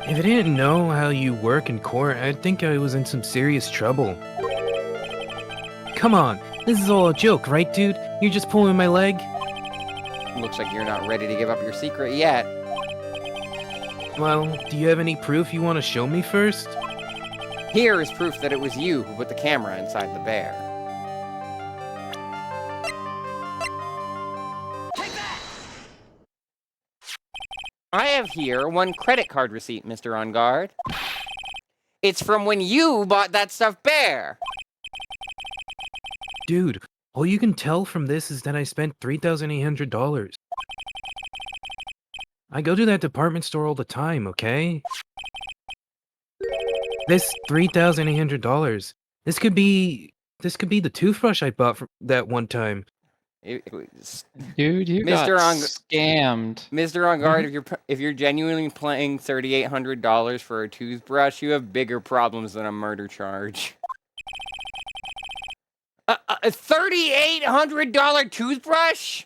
If I didn't know how you work in court, I'd think I was in some serious trouble. Come on, this is all a joke, right, dude? You're just pulling my leg? Looks like you're not ready to give up your secret yet. Well, do you have any proof you want to show me first? Here is proof that it was you who put the camera inside the bear. I have here one credit card receipt, Mr. On Guard. It's from when you bought that stuffed bear. Dude, all you can tell from this is that I spent $3,800. I go to that department store all the time, okay? This $3,800. This could be the toothbrush I bought from that one time. Dude, you got Mr. scammed. Mr. On Guard, if you're genuinely paying $3,800 for a toothbrush, you have bigger problems than a murder charge. A $3,800 toothbrush?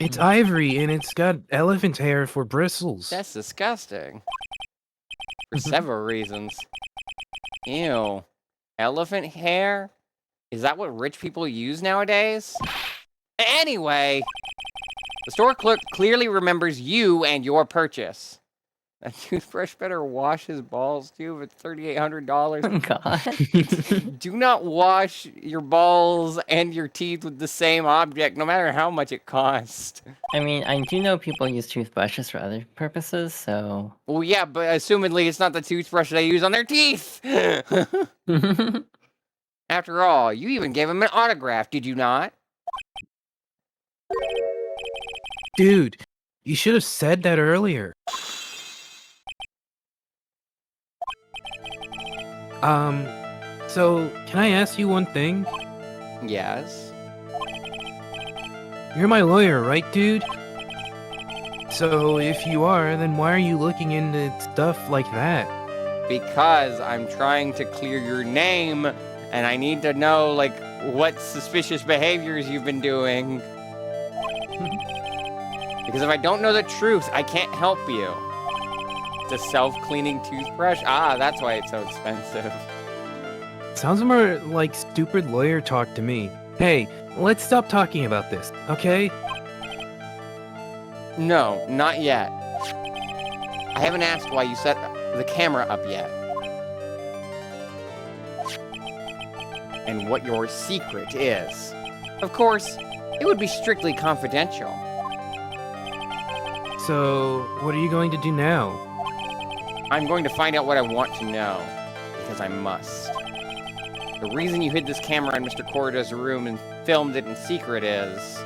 It's ivory and it's got elephant hair for bristles. That's disgusting. For several reasons. Ew. Elephant hair? Is that what rich people use nowadays? Anyway, the store clerk clearly remembers you and your purchase. That toothbrush better wash his balls too if it's $3,800. God. Do not wash your balls and your teeth with the same object, no matter how much it costs. I mean, I do know people use toothbrushes for other purposes, so. Well, yeah, but assumedly it's not the toothbrush they use on their teeth. After all, you even gave him an autograph, did you not? Dude, you should have said that earlier. So, can I ask you one thing? Yes. You're my lawyer, right, dude? So, if you are, then why are you looking into stuff like that? Because I'm trying to clear your name, and I need to know, like, what suspicious behaviors you've been doing. Because if I don't know the truth, I can't help you. It's a self-cleaning toothbrush? Ah, that's why it's so expensive. Sounds more like stupid lawyer talk to me. Hey, let's stop talking about this, okay? No, not yet. I haven't asked why you set the camera up yet. And what your secret is. Of course, it would be strictly confidential. So, what are you going to do now? I'm going to find out what I want to know, because I must. The reason you hid this camera in Mr. Corrida's room and filmed it in secret is...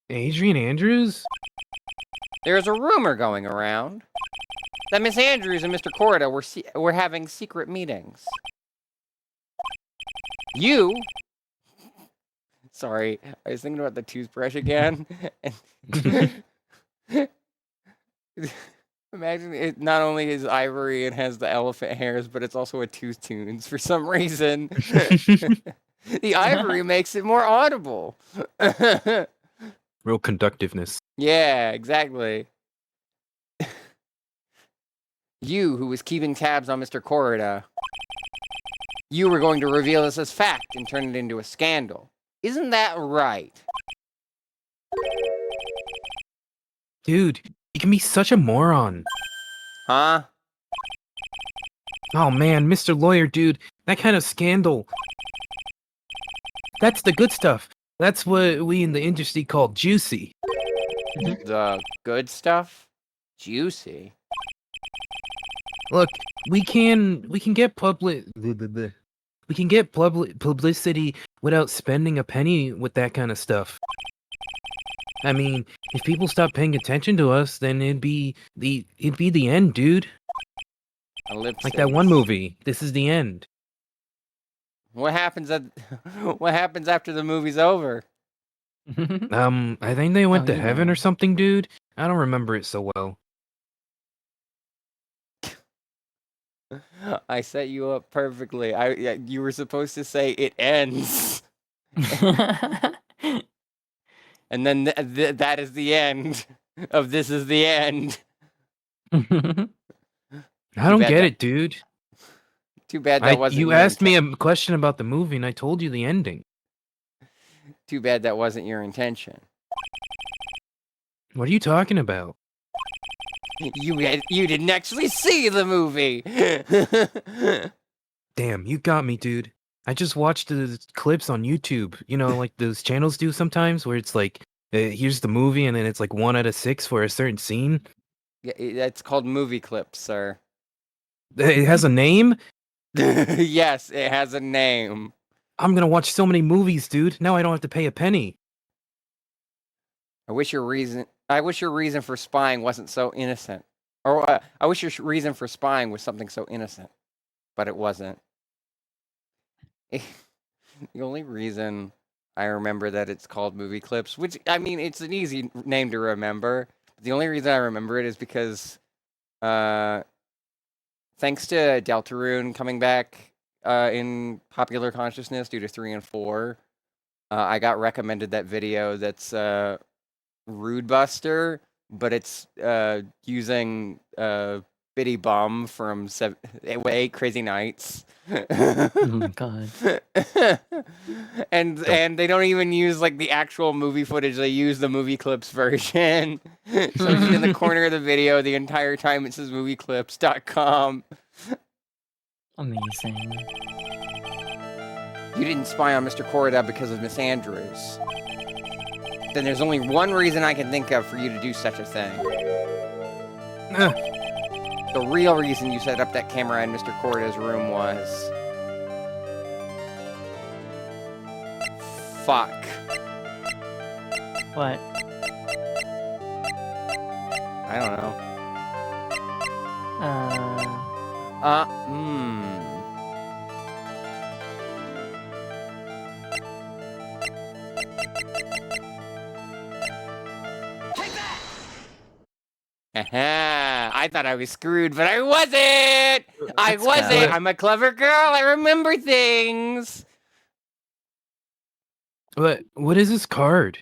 Adrian Andrews? There's a rumor going around that Miss Andrews and Mr. Corrida were having secret meetings. You... Sorry, I was thinking about the toothbrush again. Imagine it not only is ivory and has the elephant hairs, but it's also a Tooth Tunes for some reason. The ivory makes it more audible. Real conductiveness. Yeah, exactly. You, who was keeping tabs on Mr. Corrida, you were going to reveal this as fact and turn it into a scandal. Isn't that right? Dude, you can be such a moron. Huh? Oh man, Mr. Lawyer, dude, that kind of scandal. That's the good stuff. That's what we in the industry call juicy. The good stuff? Juicy. Look, we can get publicity without spending a penny with that kind of stuff. I mean, if people stop paying attention to us, then it'd be the end, dude. Like that one movie. This is the end. What happens after the movie's over? I think they went Oh, to you heaven know. or something, dude. I don't remember it so well. I set you up perfectly. You were supposed to say it ends, and then that is the end of this is the end. I don't bad get that- it, dude. Too bad that wasn't. You your asked me inten- a question about the movie, and I told you the ending. Too bad that wasn't your intention. What are you talking about? You didn't actually see the movie. Damn, you got me, dude. I just watched the clips on YouTube. You know, like those channels do sometimes, where it's like, here's the movie, and then it's like 1 out of 6 for a certain scene. Yeah, that's called movie clips, sir. It has a name. Yes, it has a name. I'm gonna watch so many movies, dude. Now I don't have to pay a penny. I wish your reason for spying wasn't so innocent. Or I wish your reason for spying was something so innocent, but it wasn't. The only reason I remember that it's called movie clips, which I mean, it's an easy name to remember. The only reason I remember it is because, thanks to Deltarune coming back in popular consciousness due to 3 and 4, I got recommended that video that's Rude Buster, but it's using Bitty Bum from 8 Crazy Nights. Oh god. and they don't even use like the actual movie footage. They use the movie clips version. So it's in the corner of the video the entire time it says movieclips.com. Amazing. You didn't spy on Mr. Corrida because of Miss Andrews. Then there's only one reason I can think of for you to do such a thing. The real reason you set up that camera in Mr. Corrida's room was... Fuck. What? I don't know. Hmm. Aha! I thought I was screwed, but I wasn't! I Let's wasn't! go. I'm a clever girl, I remember things! What is this card?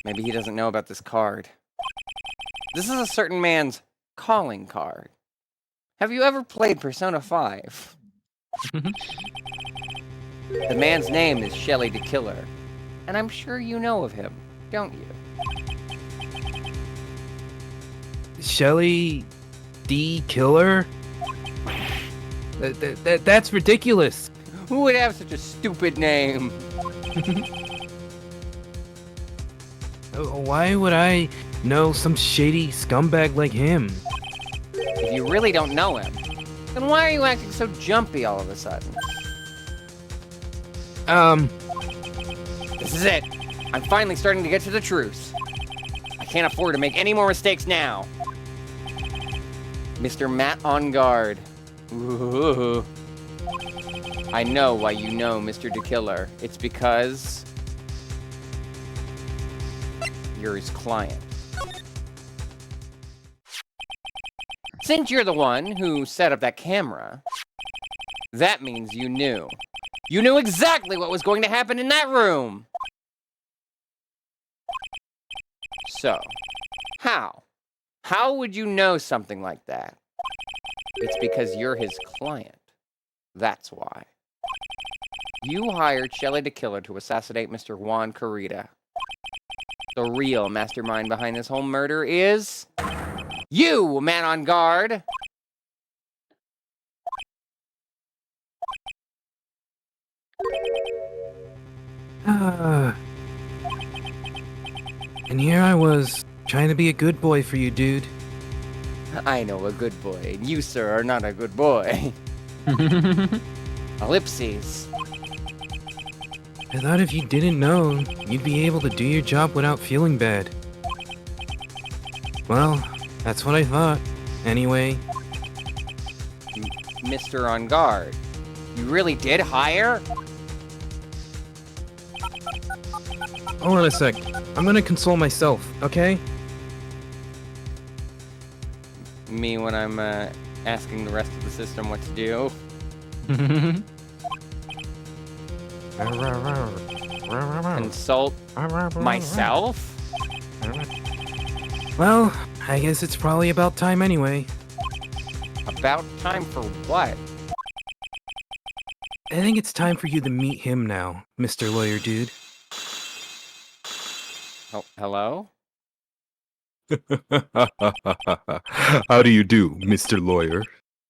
Maybe he doesn't know about this card. This is a certain man's calling card. Have you ever played Persona 5? The man's name is Shelly the Killer, and I'm sure you know of him, don't you? Shelly D. Killer? That's ridiculous. Who would have such a stupid name? Why would I know some shady scumbag like him? If you really don't know him, then why are you acting so jumpy all of a sudden? This is it. I'm finally starting to get to the truth. I can't afford to make any more mistakes now. Mr. Matt on guard. Ooh. I know why you know Mr. the Killer. It's because you're his client. Since you're the one who set up that camera, that means you knew. You knew exactly what was going to happen in that room. So, how? How would you know something like that? It's because you're his client. That's why. You hired Shelly the Killer to assassinate Mr. Juan Carita. The real mastermind behind this whole murder is... you, man on guard! And here I was, trying to be a good boy for you, dude. I know a good boy, and you, sir, are not a good boy. Ellipses. I thought if you didn't know, you'd be able to do your job without feeling bad. Well, that's what I thought. Anyway. Mr. On Guard. You really did hire? Hold on a sec. I'm gonna console myself, okay? Me when I'm asking the rest of the system what to do. Consult myself? Well, I guess it's probably about time anyway. About time for what? I think it's time for you to meet him now, Mr. Lawyer Dude. Oh, hello? How do you do, Mr. Lawyer?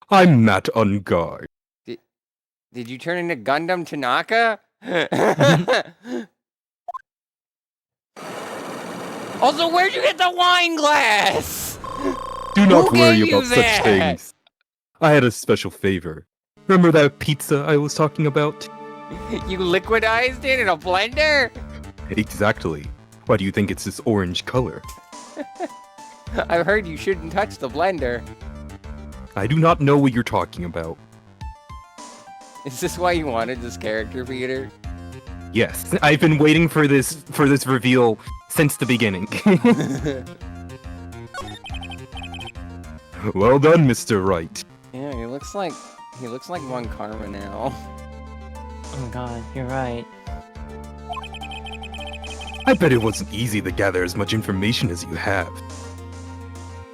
I'm Matt on guard. Did you turn into Gundam Tanaka? Also, where'd you get the wine glass? Do not Who worry gave you about such that? things. I had a special favor. Remember that pizza I was talking about? You liquidized it in a blender? Exactly. Why do you think it's this orange color? I've heard you shouldn't touch the blender. I do not know what you're talking about. Is this why you wanted this character, Peter? Yes, I've been waiting for this reveal since the beginning. Well done, Mr. Wright. Yeah, he looks like one Karma now. Oh god, you're right. I bet it wasn't easy to gather as much information as you have.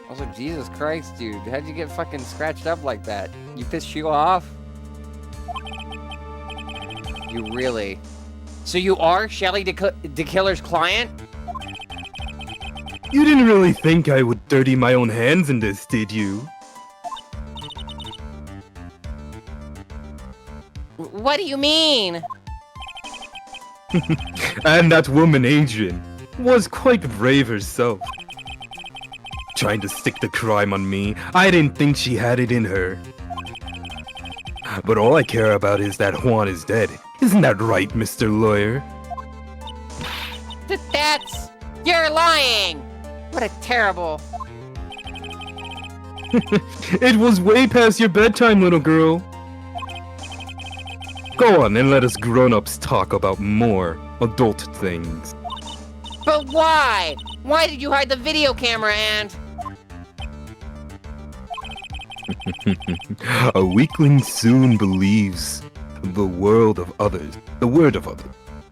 Also, Jesus Christ, dude, how'd you get fucking scratched up like that? You pissed you off? You really? So you are Shelly the Killer's client? You didn't really think I would dirty my own hands in this, did you? What do you mean? And that woman, Adrian, was quite brave herself. Trying to stick the crime on me, I didn't think she had it in her. But all I care about is that Juan is dead. Isn't that right, Mr. Lawyer? That's... You're lying! What a terrible... It was way past your bedtime, little girl. Go on and let us grown-ups talk about more adult things. But why? Why did you hide the video camera and... A weakling soon believes the word of others.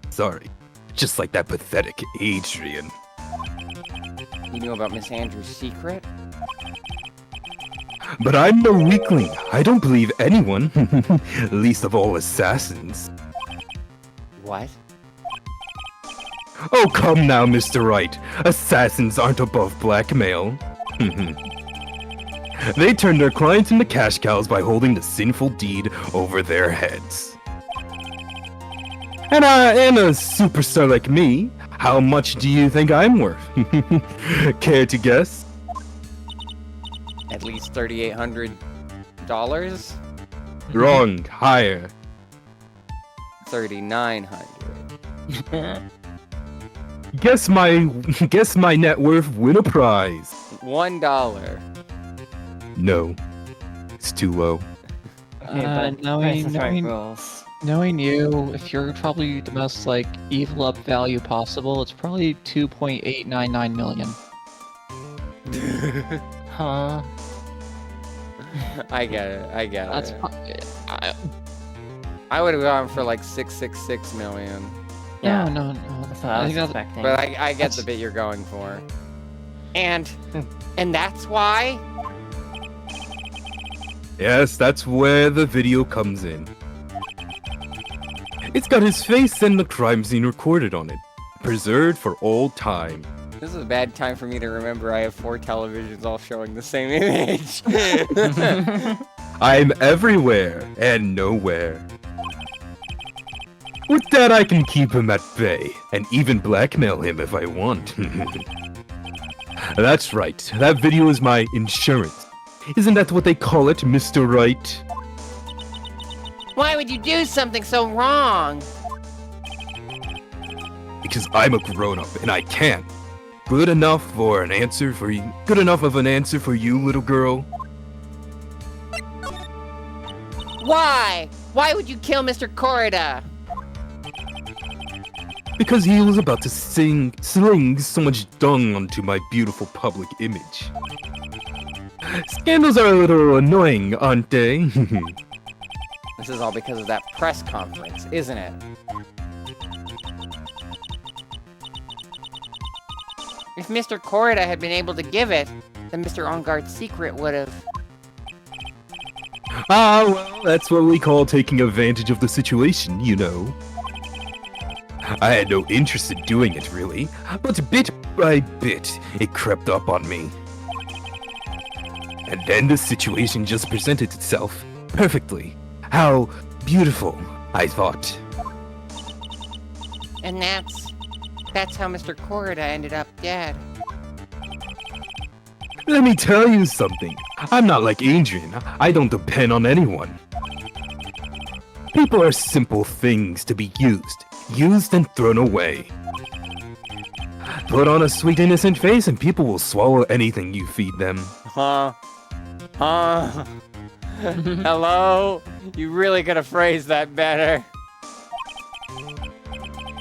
Sorry. Just like that pathetic Adrian. You knew about Miss Andrews' secret? But I'm no weakling. I don't believe anyone. Least of all assassins. What? Oh, come now, Mr. Wright. Assassins aren't above blackmail. They turn their clients into cash cows by holding the sinful deed over their heads. And a superstar like me, how much do you think I'm worth? Care to guess? At least $3,800? Wrong. Higher. 3,900. Guess my net worth. Win a prize. $1. No, it's too low. Knowing you, if you're probably the most evil up value possible, it's probably 2.899 million. Huh? I get it. That's I would have gone for like 666 million. Yeah. no. That's what I was expecting. But I get the bit you're going for. And that's why? Yes, that's where the video comes in. It's got his face and the crime scene recorded on it, preserved for all time. This is a bad time for me to remember I have 4 televisions all showing the same image. I'm everywhere and nowhere. With that, I can keep him at bay, and even blackmail him if I want. That's right, that video is my insurance. Isn't that what they call it, Mr. Wright? Why would you do something so wrong? Because I'm a grown-up, and I can. Good enough of an answer for you, little girl? Why? Why would you kill Mr. Corrida? Because he was about to sling so much dung onto my beautiful public image. Scandals are a little annoying, aren't they? This is all because of that press conference, isn't it? If Mr. Corrida had been able to give it, then Mr. On-Guard's secret would have... Ah, well, that's what we call taking advantage of the situation, you know. I had no interest in doing it, really, but bit by bit, it crept up on me. And then the situation just presented itself perfectly. How beautiful, I thought. And that's how Mr. Corrida ended up dead. Let me tell you something. I'm not like Adrian. I don't depend on anyone. People are simple things to be used and thrown away. Put on a sweet innocent face and people will swallow anything you feed them. Huh? Hello? You really could have phrased that better.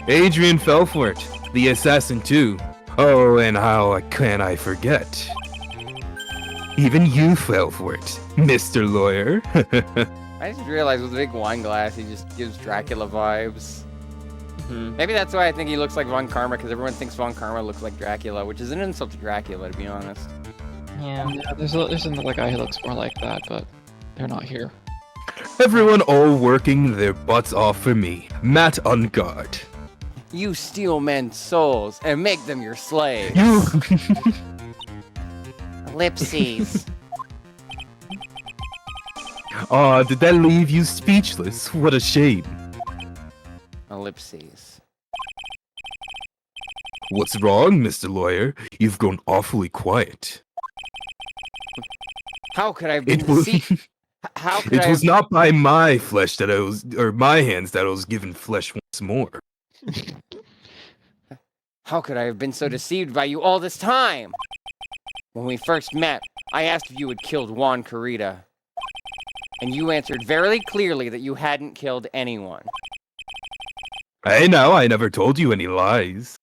Adrian fell for it. The assassin too. Oh, and how can I forget? Even you fell for it, Mr. Lawyer. I just realized with a big wine glass, he just gives Dracula vibes. Maybe that's why I think he looks like Von Karma, because everyone thinks Von Karma looks like Dracula, which is an insult to Dracula, to be honest. Yeah. Yeah, there's another guy who looks more like that, but they're not here. Everyone all working their butts off for me, Matt on guard. You steal men's souls and make them your slaves. You... Ellipses. Aw, did that leave you speechless? What a shame. Ellipses. What's wrong, Mr. Lawyer? You've grown awfully quiet. How could I have been It was, deceived? How could it I was have... not by my flesh that I was, or my hands that I was given flesh once more. How could I have been so deceived by you all this time? When we first met, I asked if you had killed Juan Corrida. And you answered very clearly that you hadn't killed anyone. Hey now, I never told you any lies.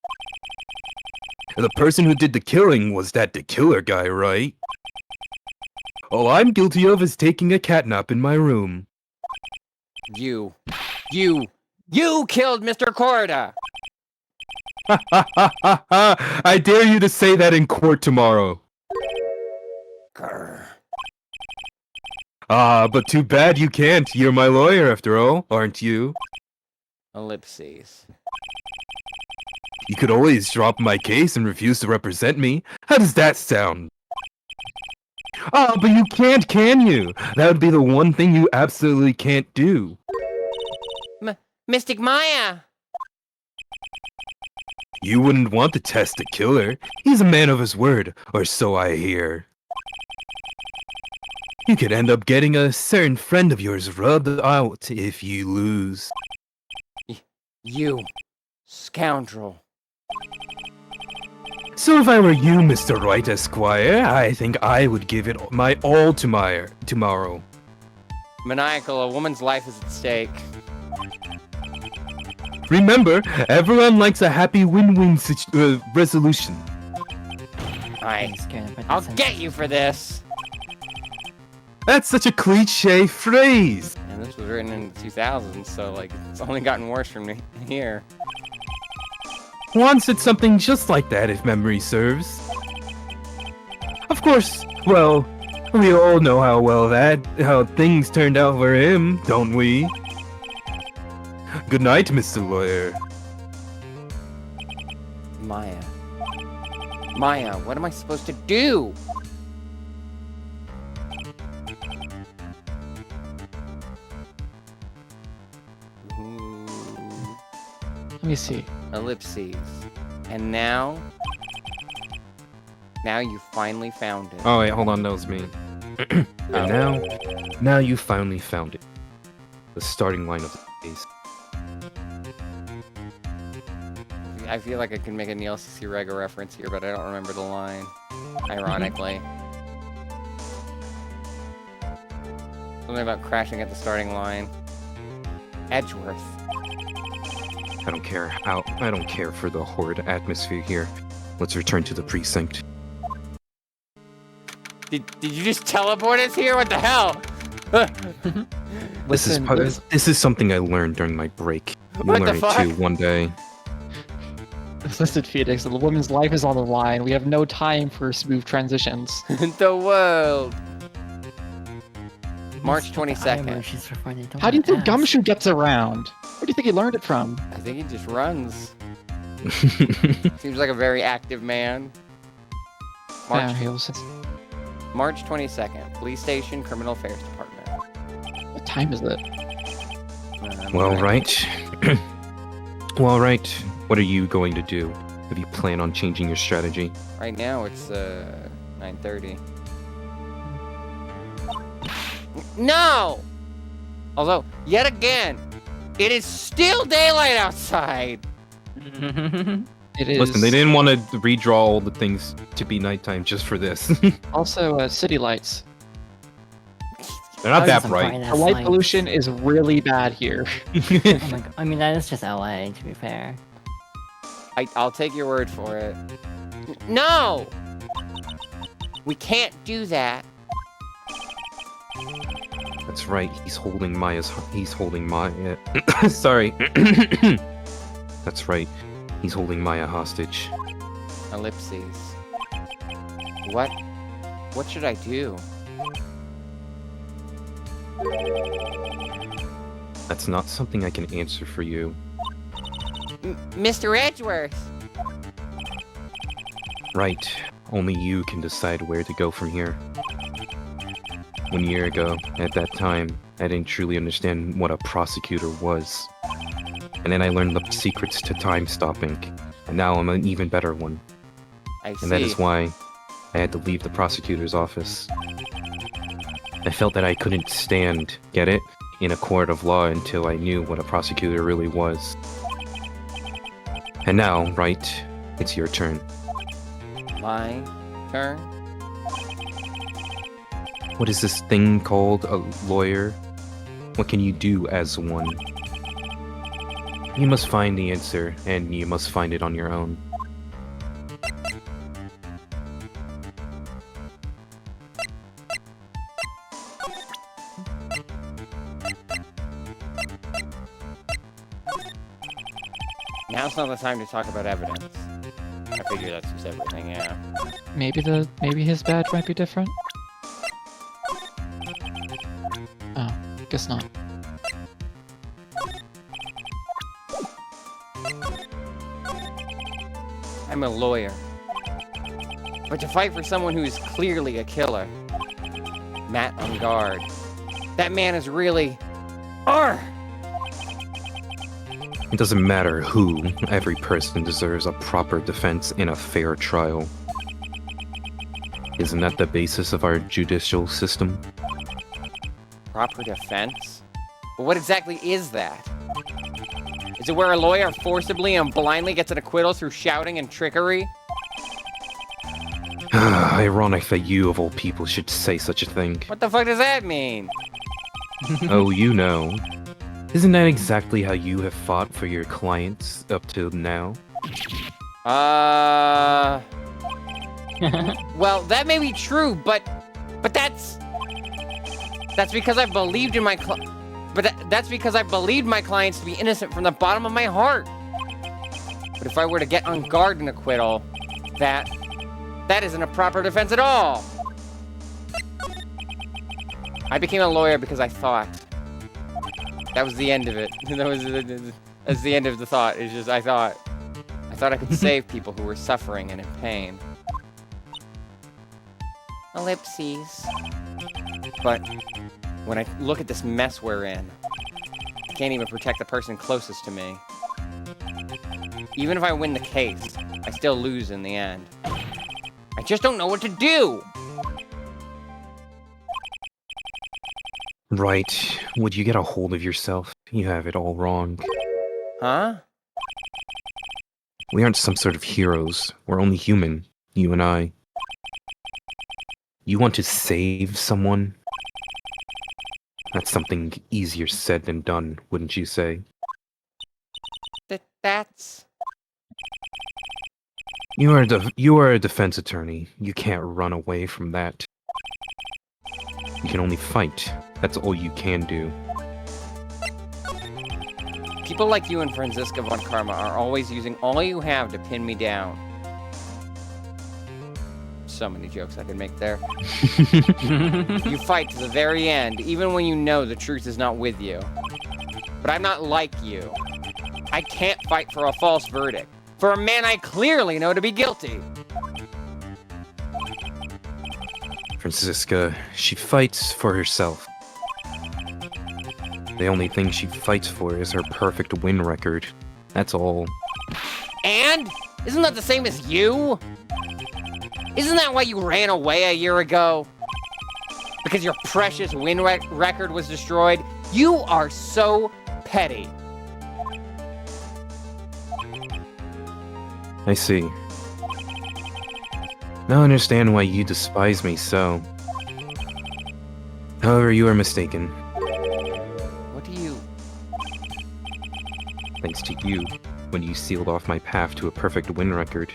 The person who did the killing was that the killer guy, right? All I'm guilty of is taking a catnap in my room. You killed Mr. Corrida! I dare you to say that in court tomorrow. Grr. But too bad you can't. You're my lawyer after all, aren't you? Ellipses. You could always drop my case and refuse to represent me. How does that sound? But you can't, can you? That would be the one thing you absolutely can't do. Mystic Maya! You wouldn't want to test a killer. He's a man of his word, or so I hear. You could end up getting a certain friend of yours rubbed out if you lose. You scoundrel. So if I were you, Mr. Wright Esquire, I think I would give it my all tomorrow. Maniacal, a woman's life is at stake. Remember, everyone likes a happy win-win resolution. I'll get you for this! That's such a cliche phrase! And this was written in the 2000s, so like, it's only gotten worse from here. Juan said something just like that, if memory serves. Of course. Well, we all know how things turned out for him, don't we? Good night, Mr. Lawyer. Maya. Maya, what am I supposed to do? Let me see. Ellipses. And now you finally found it. Oh wait, hold on, that was me. And now you finally found it. The starting line of the case. I feel like I can make a Neil C. Rega reference here, but I don't remember the line. Ironically. Something about crashing at the starting line. Edgeworth. I don't care for the horrid atmosphere here. Let's return to the precinct. Did you just teleport us here? What the hell? This is something I learned during my break. You What the learn it fuck? too one day. Listen, Phoenix, the woman's life is on the line. We have no time for smooth transitions. The world. March These 22nd. emojis for funny, don't How do you think ask. Gumshoe gets around? Where do you think he learned it from? I think he just runs. Seems like a very active man. Yeah, he was- March 22nd. Police station, Criminal Affairs Department. What time is it? Well, right. Well, right. What are you going to do? Have you planned on changing your strategy? Right now it's 9:30. No! Although, yet again, it is still daylight outside. It is. Listen, they didn't want to redraw all the things to be nighttime just for this. Also, city lights. They're not that Some bright. bright-ass The light lights. pollution is really bad here. Oh my god. I mean, that is just LA, to be fair. I'll take your word for it. No! We can't do that. That's right. He's holding Maya. Sorry. That's right. He's holding Maya hostage. Ellipses. What? What should I do? That's not something I can answer for you. Mr. Edgeworth! Right. Only you can decide where to go from here. 1 year ago, at that time, I didn't truly understand what a prosecutor was. And then I learned the secrets to time stopping, and now I'm an even better one. I see. And that is why I had to leave the prosecutor's office. I felt that I couldn't stand, get it, in a court of law until I knew what a prosecutor really was. And now, right, it's your turn. My turn? What is this thing called a lawyer? What can you do as one? You must find the answer, and you must find it on your own. Now's not the time to talk about evidence. I figure that's just everything, yeah. Maybe his badge might be different. Oh, guess not. I'm a lawyer. But to fight for someone who is clearly a killer. Matt on guard. That man is really... Arr! It doesn't matter who, every person deserves a proper defense in a fair trial. Isn't that the basis of our judicial system? Proper defense? But what exactly is that? Is it where a lawyer forcibly and blindly gets an acquittal through shouting and trickery? Ironic that you, of all people, should say such a thing. What the fuck does that mean? Oh, you know. Isn't that exactly how you have fought for your clients up till now? Well, that may be true, but that's because I believed in my that's because I believed my clients to be innocent from the bottom of my heart. But if I were to get on guard an acquittal, that That isn't a proper defense at all. I became a lawyer because I thought. That was the end of it. That's the end of the thought. It's just I thought I could save people who were suffering and in pain. Ellipses. But when I look at this mess we're in, I can't even protect the person closest to me. Even if I win the case, I still lose in the end. I just don't know what to do! Right. Would you get a hold of yourself? You have it all wrong. Huh? We aren't some sort of heroes. We're only human, you and I. You want to save someone? That's something easier said than done, wouldn't you say? That's... You are a defense attorney. You can't run away from that. You can only fight. That's all you can do. People like you and Franziska von Karma are always using all you have to pin me down. So many jokes I could make there. You fight to the very end, even when you know the truth is not with you. But I'm not like you. I can't fight for a false verdict. For a man I clearly know to be guilty. Franziska, she fights for herself. The only thing she fights for is her perfect win record. That's all. And? Isn't that the same as you? Isn't that why you ran away a year ago? Because your precious win record was destroyed? You are so petty. I see. Now I understand why you despise me so. However, you are mistaken. What do you... Thanks to you, when you sealed off my path to a perfect win record,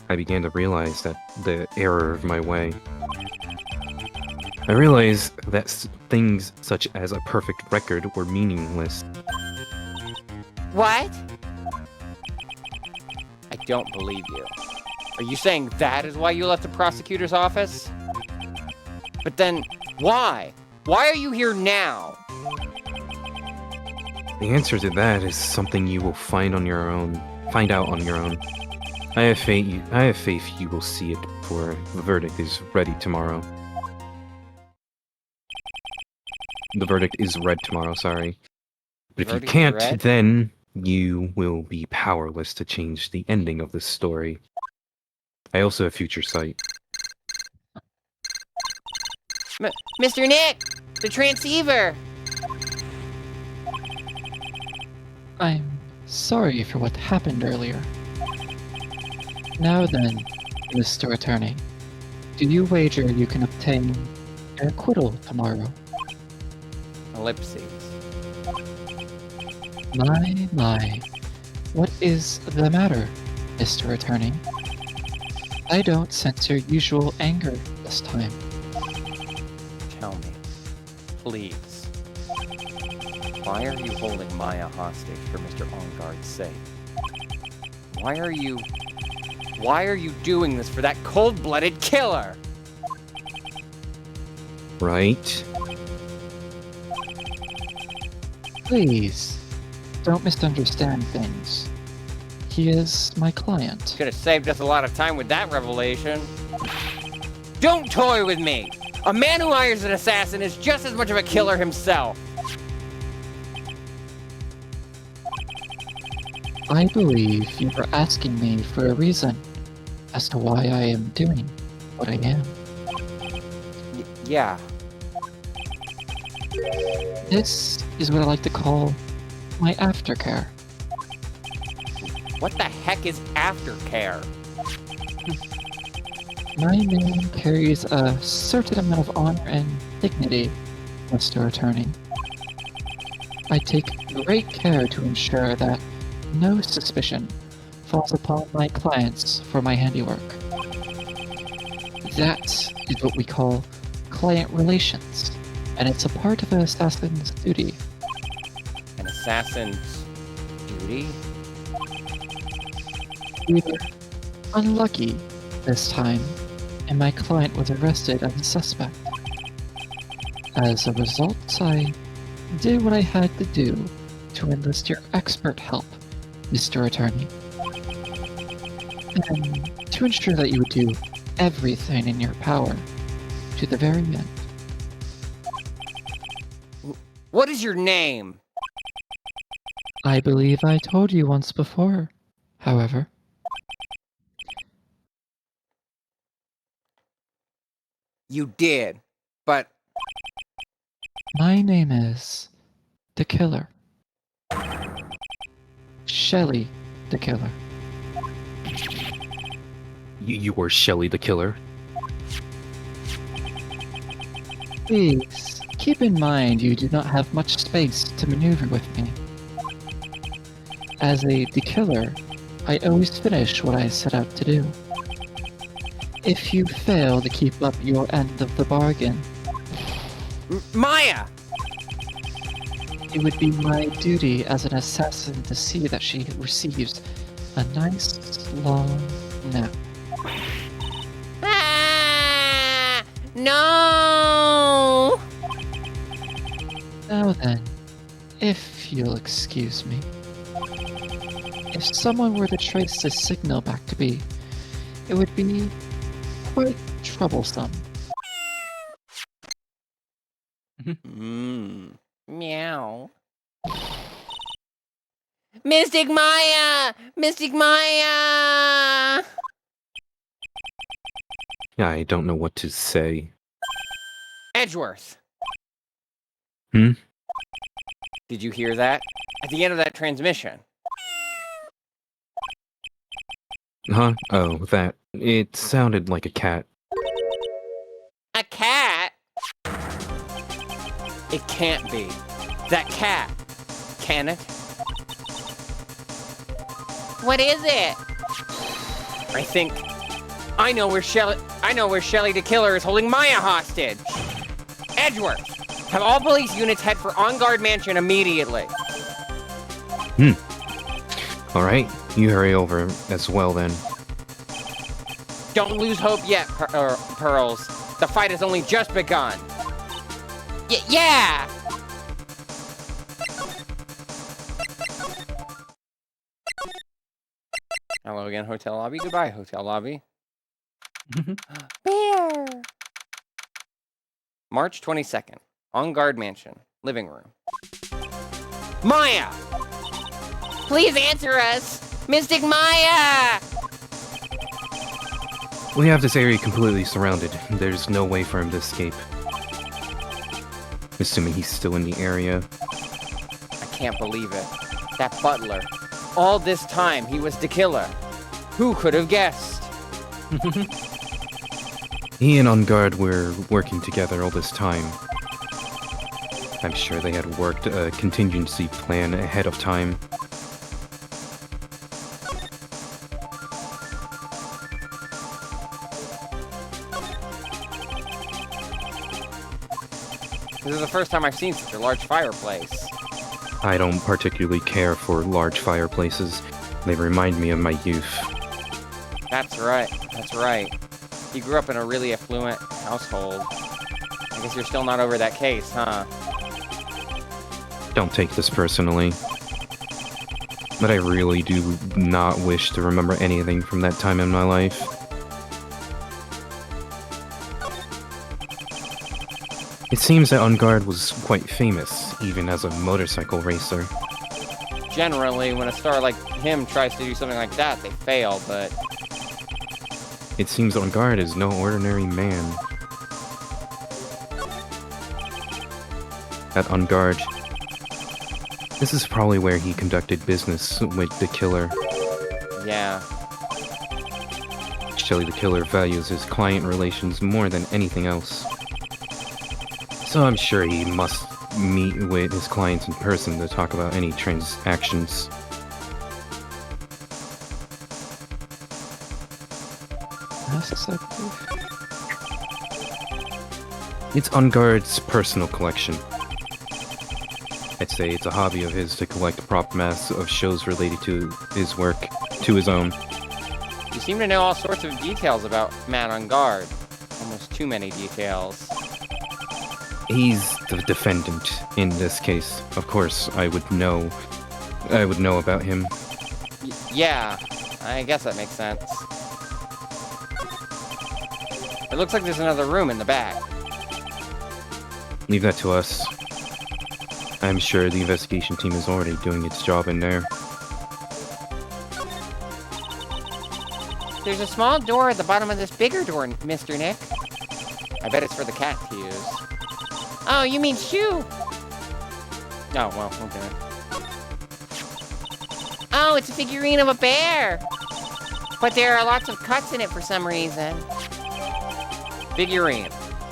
I began to realize that the error of my way. I realized that things such as a perfect record were meaningless. What? I don't believe you. Are you saying that is why you left the prosecutor's office? But then, why? Why are you here now? The answer to that is something you will find on your own. Find out on your own. I have faith you will see it before the verdict is ready tomorrow. The verdict is read tomorrow, sorry. But if you Verdict can't, read? then you will be powerless to change the ending of this story. I also have future sight. Mr. Nick! The transceiver! I'm sorry for what happened earlier. Now then, Mr. Attorney, do you wager you can obtain an acquittal tomorrow? Ellipses. My. What is the matter, Mr. Attorney? I don't sense your usual anger this time. Tell me, please. Why are you holding Maya hostage for Mr. Onguard's sake? Why are you doing this for that cold-blooded killer? Right? Please, don't misunderstand things. He is my client. Could have saved us a lot of time with that revelation. Don't toy with me! A man who hires an assassin is just as much of a killer himself. I believe you were asking me for a reason as to why I am doing what I am. Yeah. This is what I like to call my aftercare. What the heck is aftercare? My name carries a certain amount of honor and dignity, Mr. Attorney. I take great care to ensure that no suspicion falls upon my clients for my handiwork. That is what we call client relations, and it's a part of an assassin's duty. An assassin's duty? Either unlucky this time, and my client was arrested as a suspect. As a result, I did what I had to do to enlist your expert help, Mr. Attorney. And to ensure that you would do everything in your power to the very end. What is your name? I believe I told you once before, however. You did, but My name is the Killer. Shelly the Killer. You were Shelly the Killer. Please, keep in mind you do not have much space to maneuver with me. As the Killer, I always finish what I set out to do. If you fail to keep up your end of the bargain, Maya! it would be my duty as an assassin to see that she receives a nice long nap. Ah, no! Now then, if you'll excuse me. If someone were to trace this signal back to me, it would be quite troublesome. Meow. Mystic Maya! Mystic Maya! I don't know what to say. Edgeworth. Hmm? Did you hear that? At the end of that transmission. Huh? Oh, that. It sounded like a cat. A cat? It can't be. That cat. Can it? What is it? I know where Shelly the Killer is holding Maya hostage. Edgeworth, have all police units head for On Guard Mansion immediately. Alright, you hurry over as well then. Don't lose hope yet, Pearls. The fight has only just begun. Yeah! Hello again, hotel lobby. Goodbye, hotel lobby. Bear! March 22nd. On Guard Mansion. Living room. Maya! Please answer us! Mystic Maya! We have this area completely surrounded. There's no way for him to escape. Assuming he's still in the area. I can't believe it. That butler. All this time, he was the killer. Who could have guessed? He and On Guard were working together all this time. I'm sure they had worked a contingency plan ahead of time. This is the first time I've seen such a large fireplace. I don't particularly care for large fireplaces. They remind me of my youth. That's right. That's right. You grew up in a really affluent household. I guess you're still not over that case, huh? Don't take this personally. But I really do not wish to remember anything from that time in my life. It seems that On Guard was quite famous, even as a motorcycle racer. Generally, when a star like him tries to do something like that, they fail, but... It seems On Guard is no ordinary man. At On Guard, this is probably where he conducted business with the killer. Yeah. Shelly the Killer values his client relations more than anything else. So I'm sure he must meet with his clients in person to talk about any transactions. Masks, I believe. It's On Guard's personal collection. I'd say it's a hobby of his to collect prop masks of shows related to his work, to his own. You seem to know all sorts of details about Man on Guard. Almost too many details. He's the defendant in this case. Of course, I would know about him. Yeah, I guess that makes sense. It looks like there's another room in the back. Leave that to us. I'm sure the investigation team is already doing its job in there. There's a small door at the bottom of this bigger door, Mr. Nick. I bet it's for the cat to use. Oh, you mean shoe? Oh, well, okay. Oh, it's a figurine of a bear! But there are lots of cuts in it for some reason. Figurine.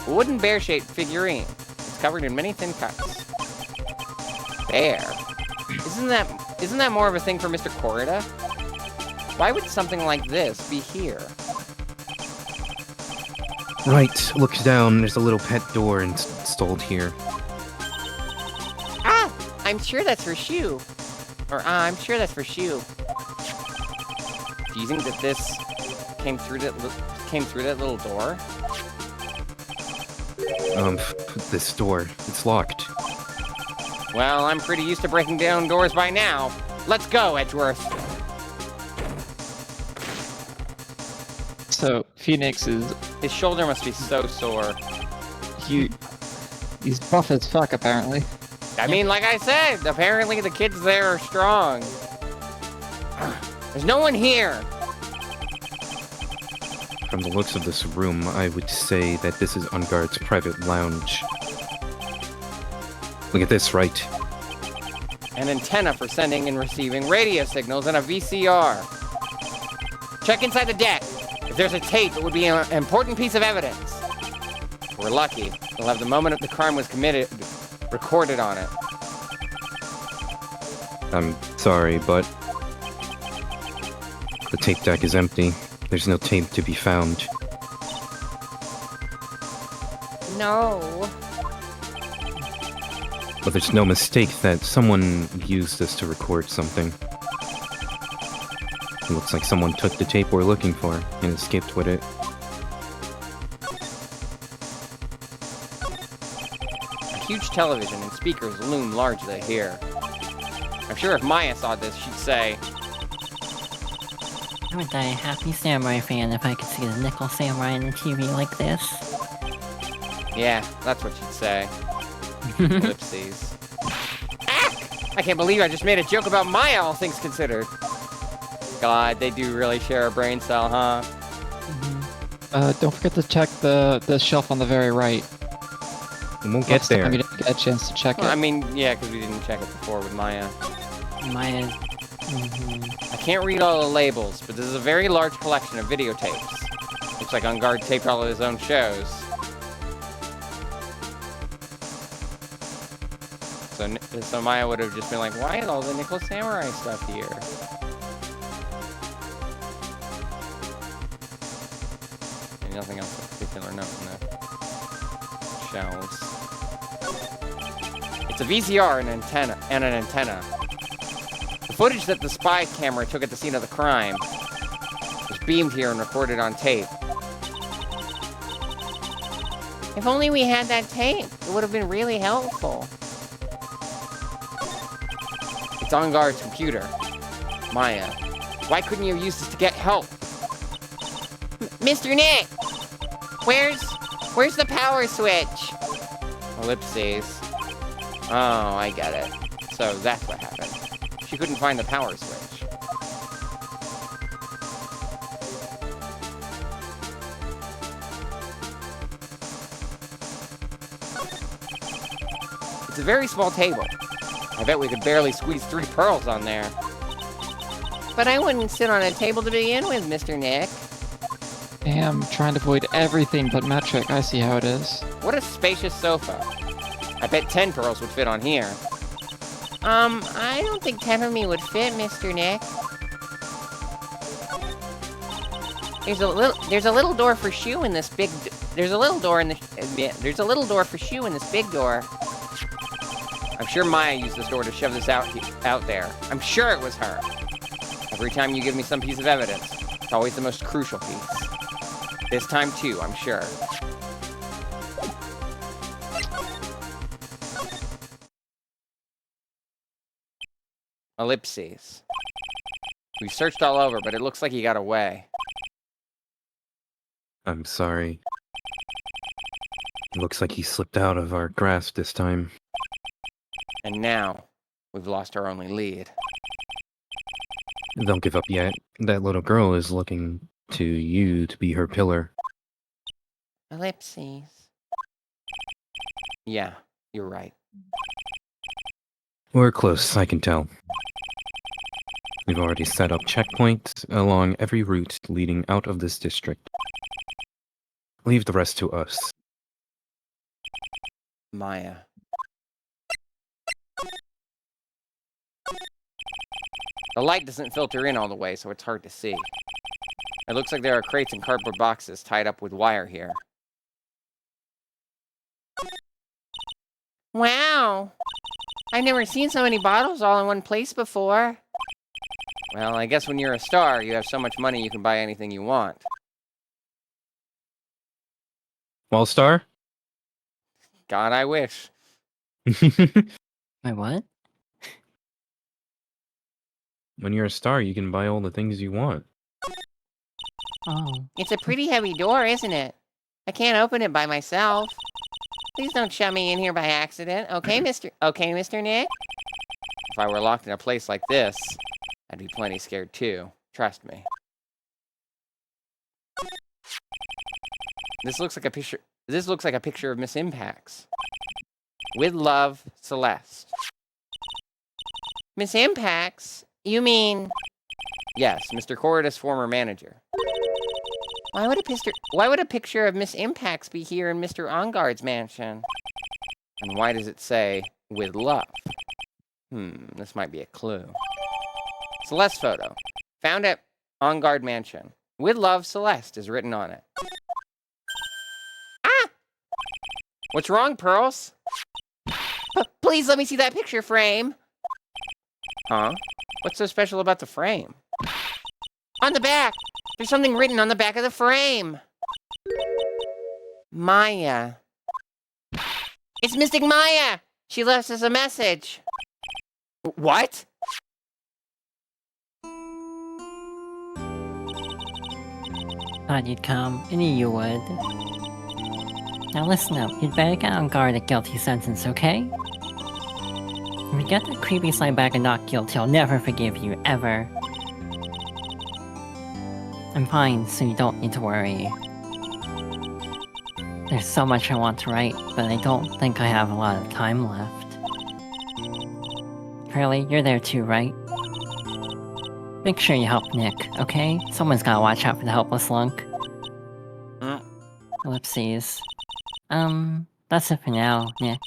A wooden bear-shaped figurine. It's covered in many thin cuts. Bear. Isn't that more of a thing for Mr. Corrida? Why would something like this be here? Right, look down. There's a little pet door installed here. Ah! I'm sure that's for Shoe. I'm sure that's for Shoe. Do you think that this came through that little door? This door. It's locked. Well, I'm pretty used to breaking down doors by now. Let's go, Edgeworth. So Phoenix is His shoulder must be so sore. he's buff as fuck apparently. I mean, like I said, apparently the kids there are strong. There's no one here. From the looks of this room, I would say that this is On Guard's private lounge. Look at this, right? An antenna for sending and receiving radio signals and a VCR. Check inside the deck. If there's a tape, it would be an important piece of evidence. If we're lucky, we'll have the moment the crime was committed recorded on it. I'm sorry, but the tape deck is empty. There's no tape to be found. No. But there's no mistake that someone used this to record something. It looks like someone took the tape we're looking for and escaped with it. A huge television and speakers loom largely here. I'm sure if Maya saw this, she'd say, I would die a happy samurai fan if I could see the nickel samurai on the TV like this. yeah, that's what she'd say. Ellipses. Ah! I can't believe I just made a joke about Maya, all things considered. God, they do really share a brain cell, huh? Don't forget to check the shelf on the very right. We won't get Last time there. we didn't get a chance to check Well, I it. mean, yeah, because we didn't check it before with Maya. Maya. I can't read all the labels, but this is a very large collection of videotapes. Looks like On Guard taped all of his own shows. So Maya would have just been like, why is all the Nickel Samurai stuff here? And nothing else of particular note in the shelves. It's a VCR and an antenna. The footage that the spy camera took at the scene of the crime was beamed here and recorded on tape. If only we had that tape, it would have been really helpful. It's On Guard's computer. Maya, why couldn't you use this to get help? Mr. Nick! Where's the power switch? Ellipses. Oh, I get it. So that's what happened. She couldn't find the power switch. It's a very small table. I bet we could barely squeeze 3 pearls on there. But I wouldn't sit on a table to begin with, Mr. Nick. I'm trying to avoid everything but metric. I see how it is. What a spacious sofa. I bet 10 pearls would fit on here. I don't think 10 of me would fit, Mr. Nick. There's a little door for Shoe in this big... There's a little door for Shoe in this big door. I'm sure Maya used this door to shove this out there. I'm sure it was her. Every time you give me some piece of evidence, It's always the most crucial piece. This time too, I'm sure. Ellipses. We've searched all over, but it looks like he got away. I'm sorry. It looks like he slipped out of our grasp this time. And now, we've lost our only lead. Don't give up yet. That little girl is looking to you to be her pillar. Ellipses. Yeah, you're right. We're close, I can tell. We've already set up checkpoints along every route leading out of this district. Leave the rest to us. Maya. The light doesn't filter in all the way, so it's hard to see. It looks like there are crates and cardboard boxes tied up with wire here. Wow! I've never seen so many bottles all in one place before. Well, I guess when you're a star, you have so much money you can buy anything you want. Wallstar? God, I wish. Wait, what? When you're a star, you can buy all the things you want. Oh. It's a pretty heavy door, isn't it? I can't open it by myself. Please don't shove me in here by accident, okay, Mr. Nick? If I were locked in a place like this, I'd be plenty scared too. Trust me. This looks like a picture of Miss Impax. With love, Celeste. Miss Impax? You mean... Yes, Mr. Corridus' former manager. Why would a picture of Miss Impax be here in Mr. Onguard's mansion? And why does it say, with love? This might be a clue. Celeste photo. Found at Onguard Mansion. With love, Celeste is written on it. Ah! What's wrong, Pearls? Please let me see that picture frame. Huh? What's so special about the frame? On the back! There's something written on the back of the frame. Maya. It's Mystic Maya! She left us a message. What? Thought you'd come. I knew you would. Now listen up. You'd better get on guard at guilty sentence, okay? If you get that creepy slime bag and not guilty, I'll never forgive you, ever. I'm fine, so you don't need to worry. There's so much I want to write, but I don't think I have a lot of time left. Curly, you're there too, right? Make sure you help Nick, okay? Someone's gotta watch out for the helpless lunk. Ellipses. That's it for now, Nick.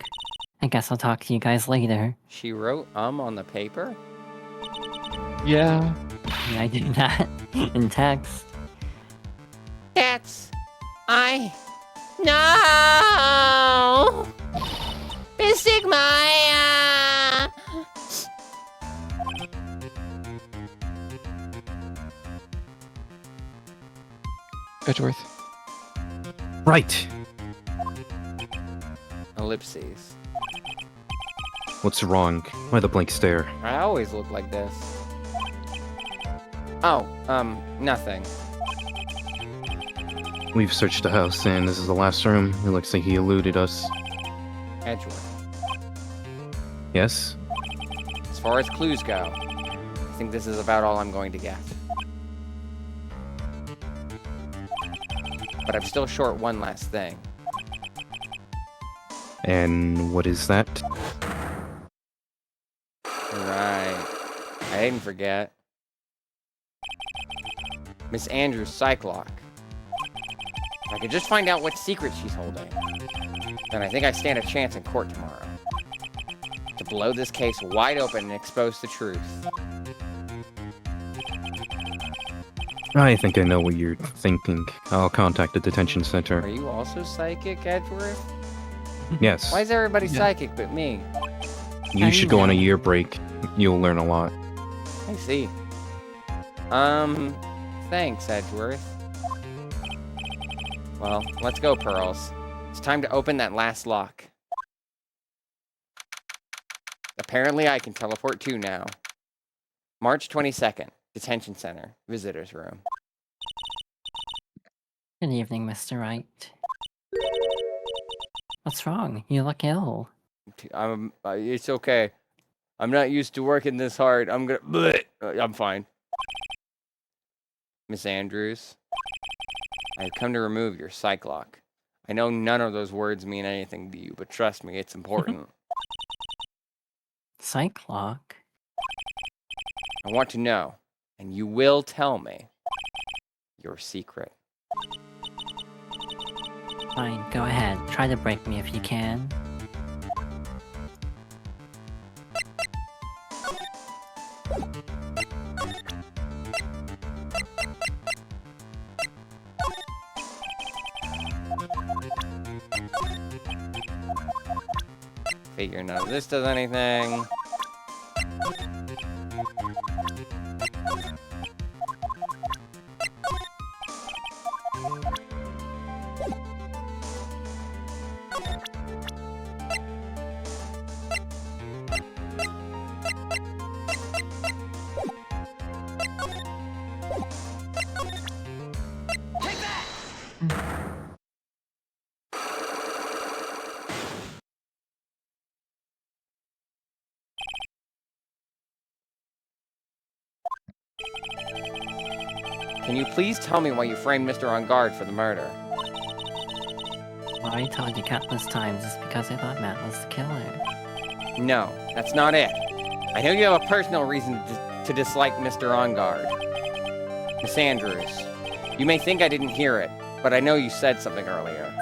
I guess I'll talk to you guys later. She wrote on the paper? Yeah. Yeah, I did that in text. No! Mystic Maya! Edgeworth. Right! Ellipses. What's wrong? Why the blank stare? I always look like this. Oh, nothing. We've searched the house, and this is the last room. It looks like he eluded us. Edgeworth. Yes? As far as clues go, I think this is about all I'm going to get. But I'm still short one last thing. And what is that? Right. I didn't forget. Miss Andrews' Psyche-Lock. If I could just find out what secret she's holding, then I think I stand a chance in court tomorrow. To blow this case wide open and expose the truth. I think I know what you're thinking. I'll contact the detention Are center. you also psychic, Edgeworth? Yes. Why is everybody Yeah. psychic but me? You should go on a year break. You'll learn a lot. I see. Thanks, Edgeworth. Well, let's go, Pearls. It's time to open that last lock. Apparently, I can teleport too now. March 22nd, Detention Center, Visitors Room. Good evening, Mr. Wright. What's wrong? You look ill. It's okay. I'm not used to working this hard. I'm fine. Miss Andrews, I've come to remove your Psyche-Lock. I know none of those words mean anything to you, but trust me, it's important. Psyche-Lock? I want to know, and you will tell me, your secret. Fine, go ahead. Try to break me if you can. Figure none of this does anything. Can you please tell me why you framed Mr. On Guard for the murder? What I told you countless times is because I thought Matt was the killer. No, that's not it. I know you have a personal reason to dislike Mr. On Guard. Miss Andrews, you may think I didn't hear it, but I know you said something earlier.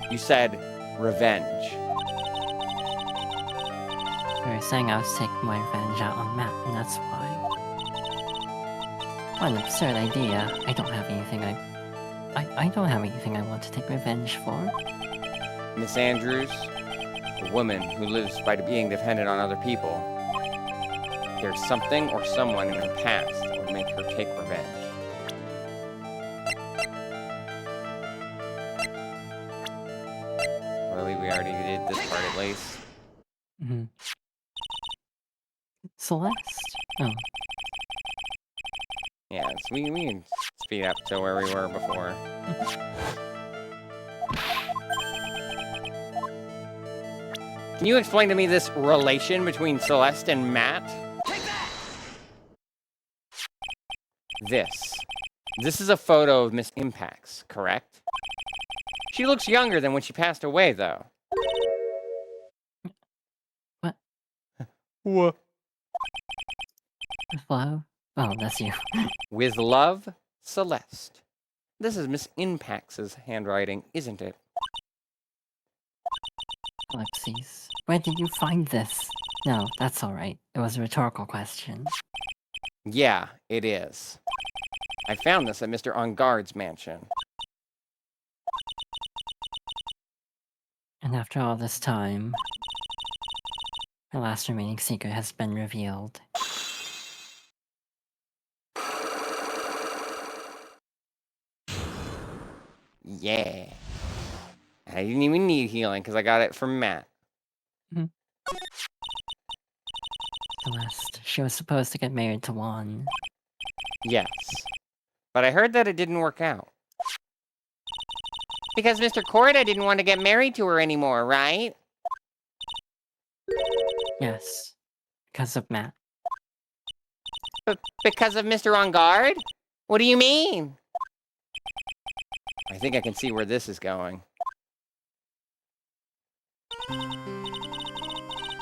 You said revenge. You were saying I was taking my revenge out on Matt, and that's why. What an absurd idea. I don't have anything I want to take revenge for. Miss Andrews, a woman who lives by being dependent on other people. There's something or someone in her past that would make her take revenge. Well, I believe we already did this part at least. Mm-hmm. Celeste? Oh. Yeah, so we can speed up to where we were before. Can you explain to me this relation between Celeste and Matt? This is a photo of Miss Impacts, correct? She looks younger than when she passed away, though. What? What? Hello? Oh, that's you. With love, Celeste. This is Miss Impacts' handwriting, isn't it? Ellipses. Where did you find this? No, that's alright. It was a rhetorical question. Yeah, it is. I found this at Mr. On Guard's mansion. And after all this time, the last remaining secret has been revealed. Yeah. I didn't even need healing because I got it from Matt. Celeste, she was supposed to get married to Juan. Yes. But I heard that it didn't work out. Because Mr. Corda didn't want to get married to her anymore, right? Yes. Because of Matt. Because of Mr. On Guard? What do you mean? I think I can see where this is going.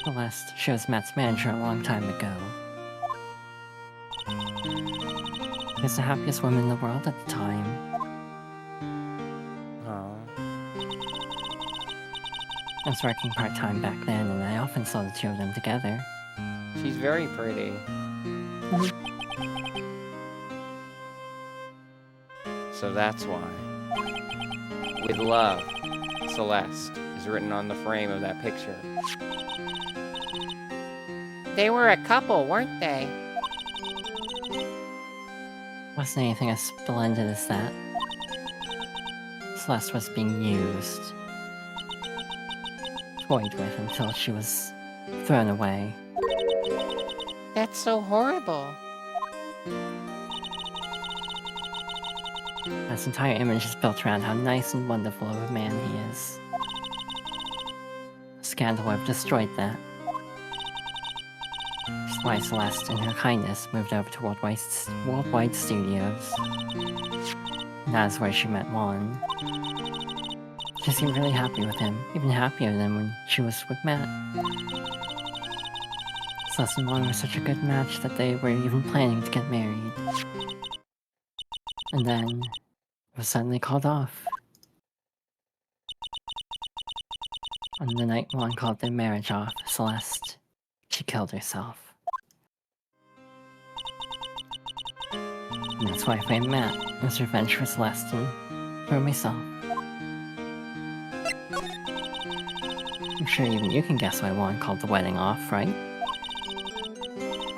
Celeste, she was Matt's manager a long time ago. He was the happiest woman in the world at the time. Oh. I was working part-time back then, and I often saw the two of them together. She's very pretty. So that's why. With love, Celeste is written on the frame of that picture. They were a couple, weren't they? Wasn't anything as splendid as that. Celeste was being used, toyed with until she was thrown away. That's so horrible. This entire image is built around how nice and wonderful of a man he is. Scandal would have destroyed that. That's why Celeste, in her kindness, moved over to Worldwide Studios. And that is where she met Juan. She seemed really happy with him, even happier than when she was with Matt. Celeste and Juan were such a good match that they were even planning to get married. And then, it was suddenly called off. On the night Juan called their marriage off, Celeste, she killed herself. And that's why I framed Matt as revenge for Celeste and for myself. I'm sure even you can guess why Juan called the wedding off, right?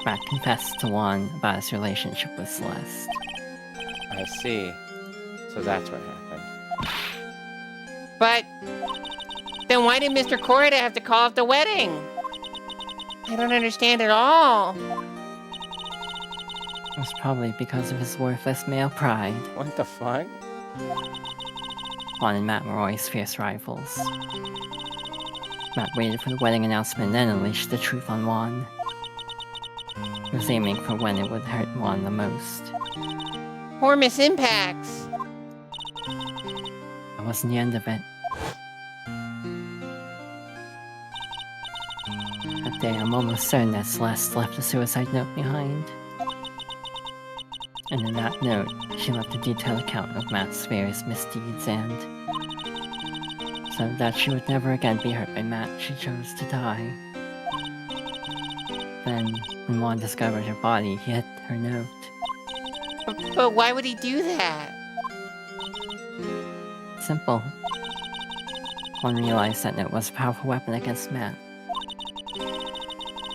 Matt confessed to Juan about his relationship with Celeste. I see. So that's what happened. But then why did Mr. Corrida have to call off the wedding? I don't understand at all. It was probably because of his worthless male pride. What the fuck? Juan and Matt were always fierce rivals. Matt waited for the wedding announcement and then unleashed the truth on Juan. He was aiming for when it would hurt Juan the most. Poor Miss Impacts. That wasn't the end of it. That day, I'm almost certain that Celeste left a suicide note behind. And in that note, she left a detailed account of Matt's various misdeeds and... so that she would never again be hurt by Matt, she chose to die. Then, when Juan discovered her body, he hid her note. But why would he do that? Simple. Juan realized that note was a powerful weapon against Matt.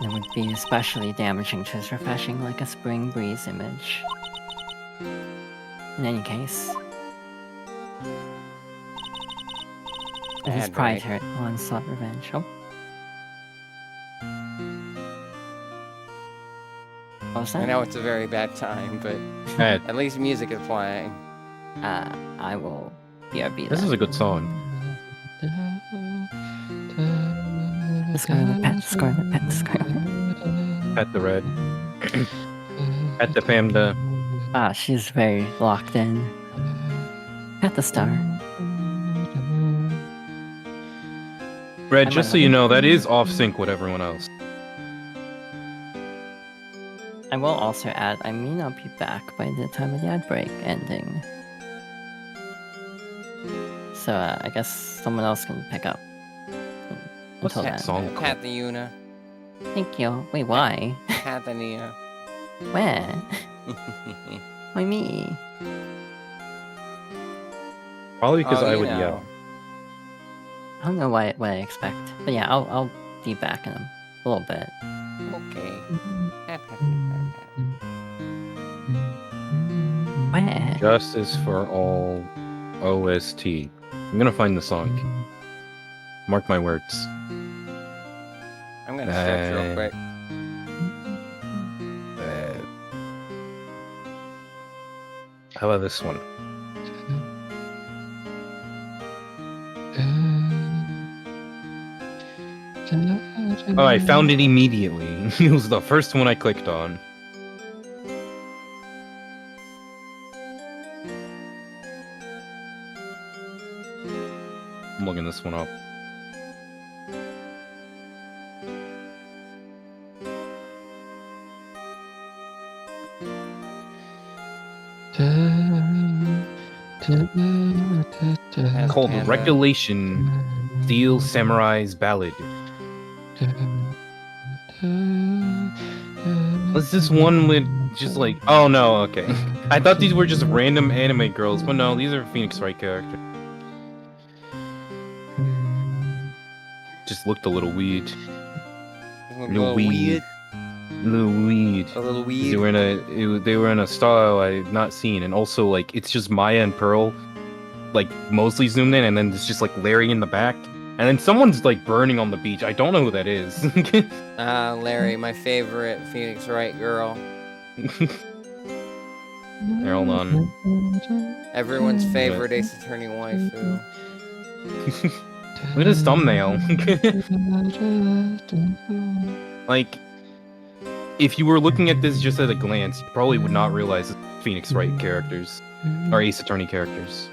And it would be especially damaging to his refreshing like a spring breeze image. In any case, with his Bad, pride right? hurt, Juan sought revenge. Oh. What was that? I know it's a very bad time, but Hey, at least music is playing. I will BRB this that. is a good song. The Scarlet Pet, Scarlet Pet, Scarlet. Pet the red. Pet the panda. Ah, she's very locked in. Pet the star. Red, I just might so you not- know, that is off sync with everyone else. I will also add, I may not be back by the time of the ad break ending. So I guess someone else can pick up. What's Until that then. song called? Kathuna. Thank you. Wait, why? Kathania. Where? Why me? Probably because Oh, I you would know. yell. I don't know what I expect. But yeah, I'll be back in a little bit. Okay. Where? Justice for All OST. I'm gonna find the song. Mark my words. I'm gonna search real quick. How about this one? Oh, I found it immediately. It was the first one I clicked on. I'm looking this one up. Called Panda. Regulation Steel Samurai's Ballad. Was this one with just like... Oh no, okay. I thought these were just random anime girls, but no, these are Phoenix Wright characters. Just looked a little weird. A Little weird. little weed. A little They weed. were in a style I had not seen, and also like it's just Maya and Pearl, like mostly zoomed in, and then there's just like Larry in the back, and then someone's like burning on the beach. I don't know who that is. Larry, my favorite Phoenix Wright girl. Here, hold on. Everyone's favorite Ace Attorney waifu. Look at his thumbnail. Like, if you were looking at this just at a glance, you probably would not realize it's Phoenix Wright characters or Ace Attorney characters.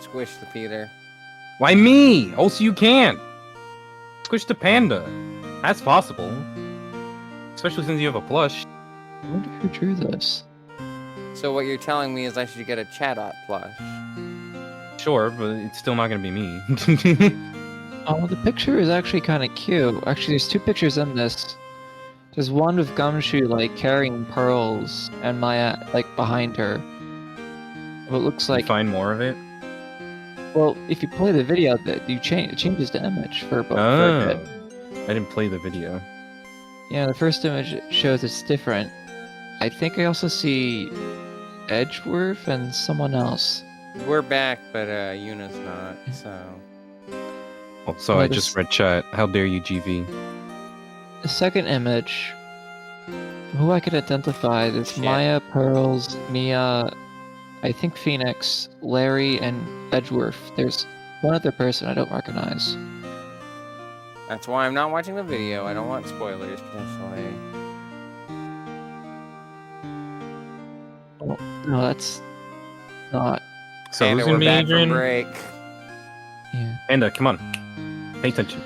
Squish the Peter. Why me? Also, you can't. Squish the panda. That's possible. Especially since you have a plush. I wonder who drew this. So what you're telling me is I should get a Chatot plush. Sure, but it's still not gonna be me. Oh, the picture is actually kind of cute. Actually, there's two pictures in this. There's one with Gumshoe like carrying pearls and Maya like behind her. What looks like. Find more of it. Well, if you play the video, that it changes the image for both. For a Oh, bit. I didn't play the video. Yeah, the first image shows it's different. I think I also see Edgeworth and someone else. We're back, but Yuna's not, so... Oh, so Oh, I this- just read chat. How dare you, GV? The second image, who I could identify, there's Shit. Maya, Pearls, Mia, I think Phoenix, Larry, and Edgeworth. There's one other person I don't recognize. That's why I'm not watching the video. I don't want spoilers, potentially. Oh, no, that's not. So Panda, who's gonna we're be back from Adrian? break. Yeah. Panda, come on. Pay attention.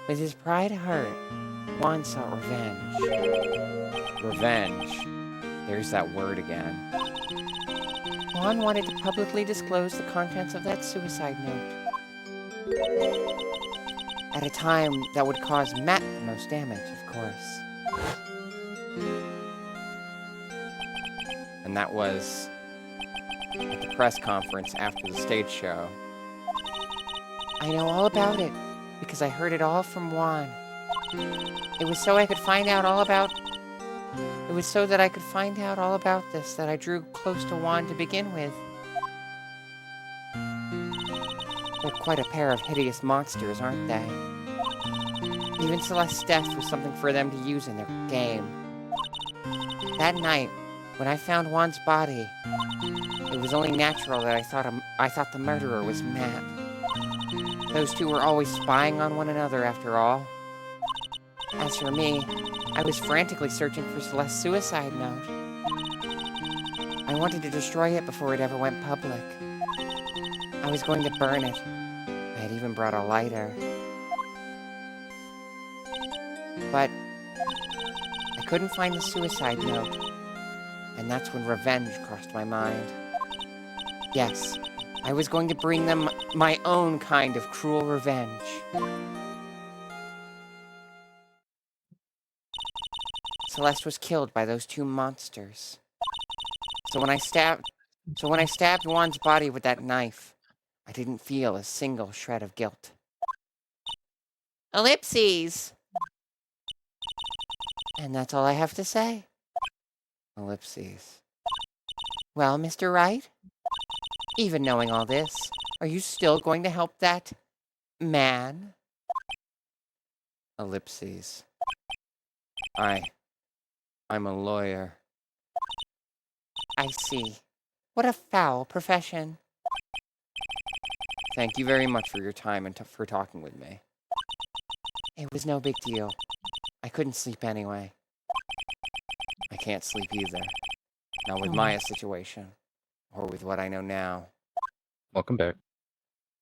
With his pride hurt, Juan sought revenge. Revenge. There's that word again. Juan wanted to publicly disclose the contents of that suicide note. At a time that would cause Matt the most damage, of course. And that was at the press conference after the stage show. I know all about it, because I heard it all from Juan. It was so I could find out all about... It was so that I could find out all about this that I drew close to Juan to begin with. They're quite a pair of hideous monsters, aren't they? Even Celeste's death was something for them to use in their game. That night, when I found Juan's body, it was only natural that I thought the murderer was Matt. Those two were always spying on one another, after all. As for me, I was frantically searching for Celeste's suicide note. I wanted to destroy it before it ever went public. I was going to burn it. I had even brought a lighter. But I couldn't find the suicide note. And that's when revenge crossed my mind. Yes, I was going to bring them my own kind of cruel revenge. Celeste was killed by those two monsters. So when I stabbed Juan's body with that knife, I didn't feel a single shred of guilt. Ellipses! And that's all I have to say. Ellipses. Well, Mr. Wright? Even knowing all this, are you still going to help that man? Ellipses. I'm a lawyer. I see. What a foul profession. Thank you very much for your time and for talking with me. It was no big deal. I couldn't sleep anyway. I can't sleep either. Not with Maya's situation. Or with what I know now. Welcome back.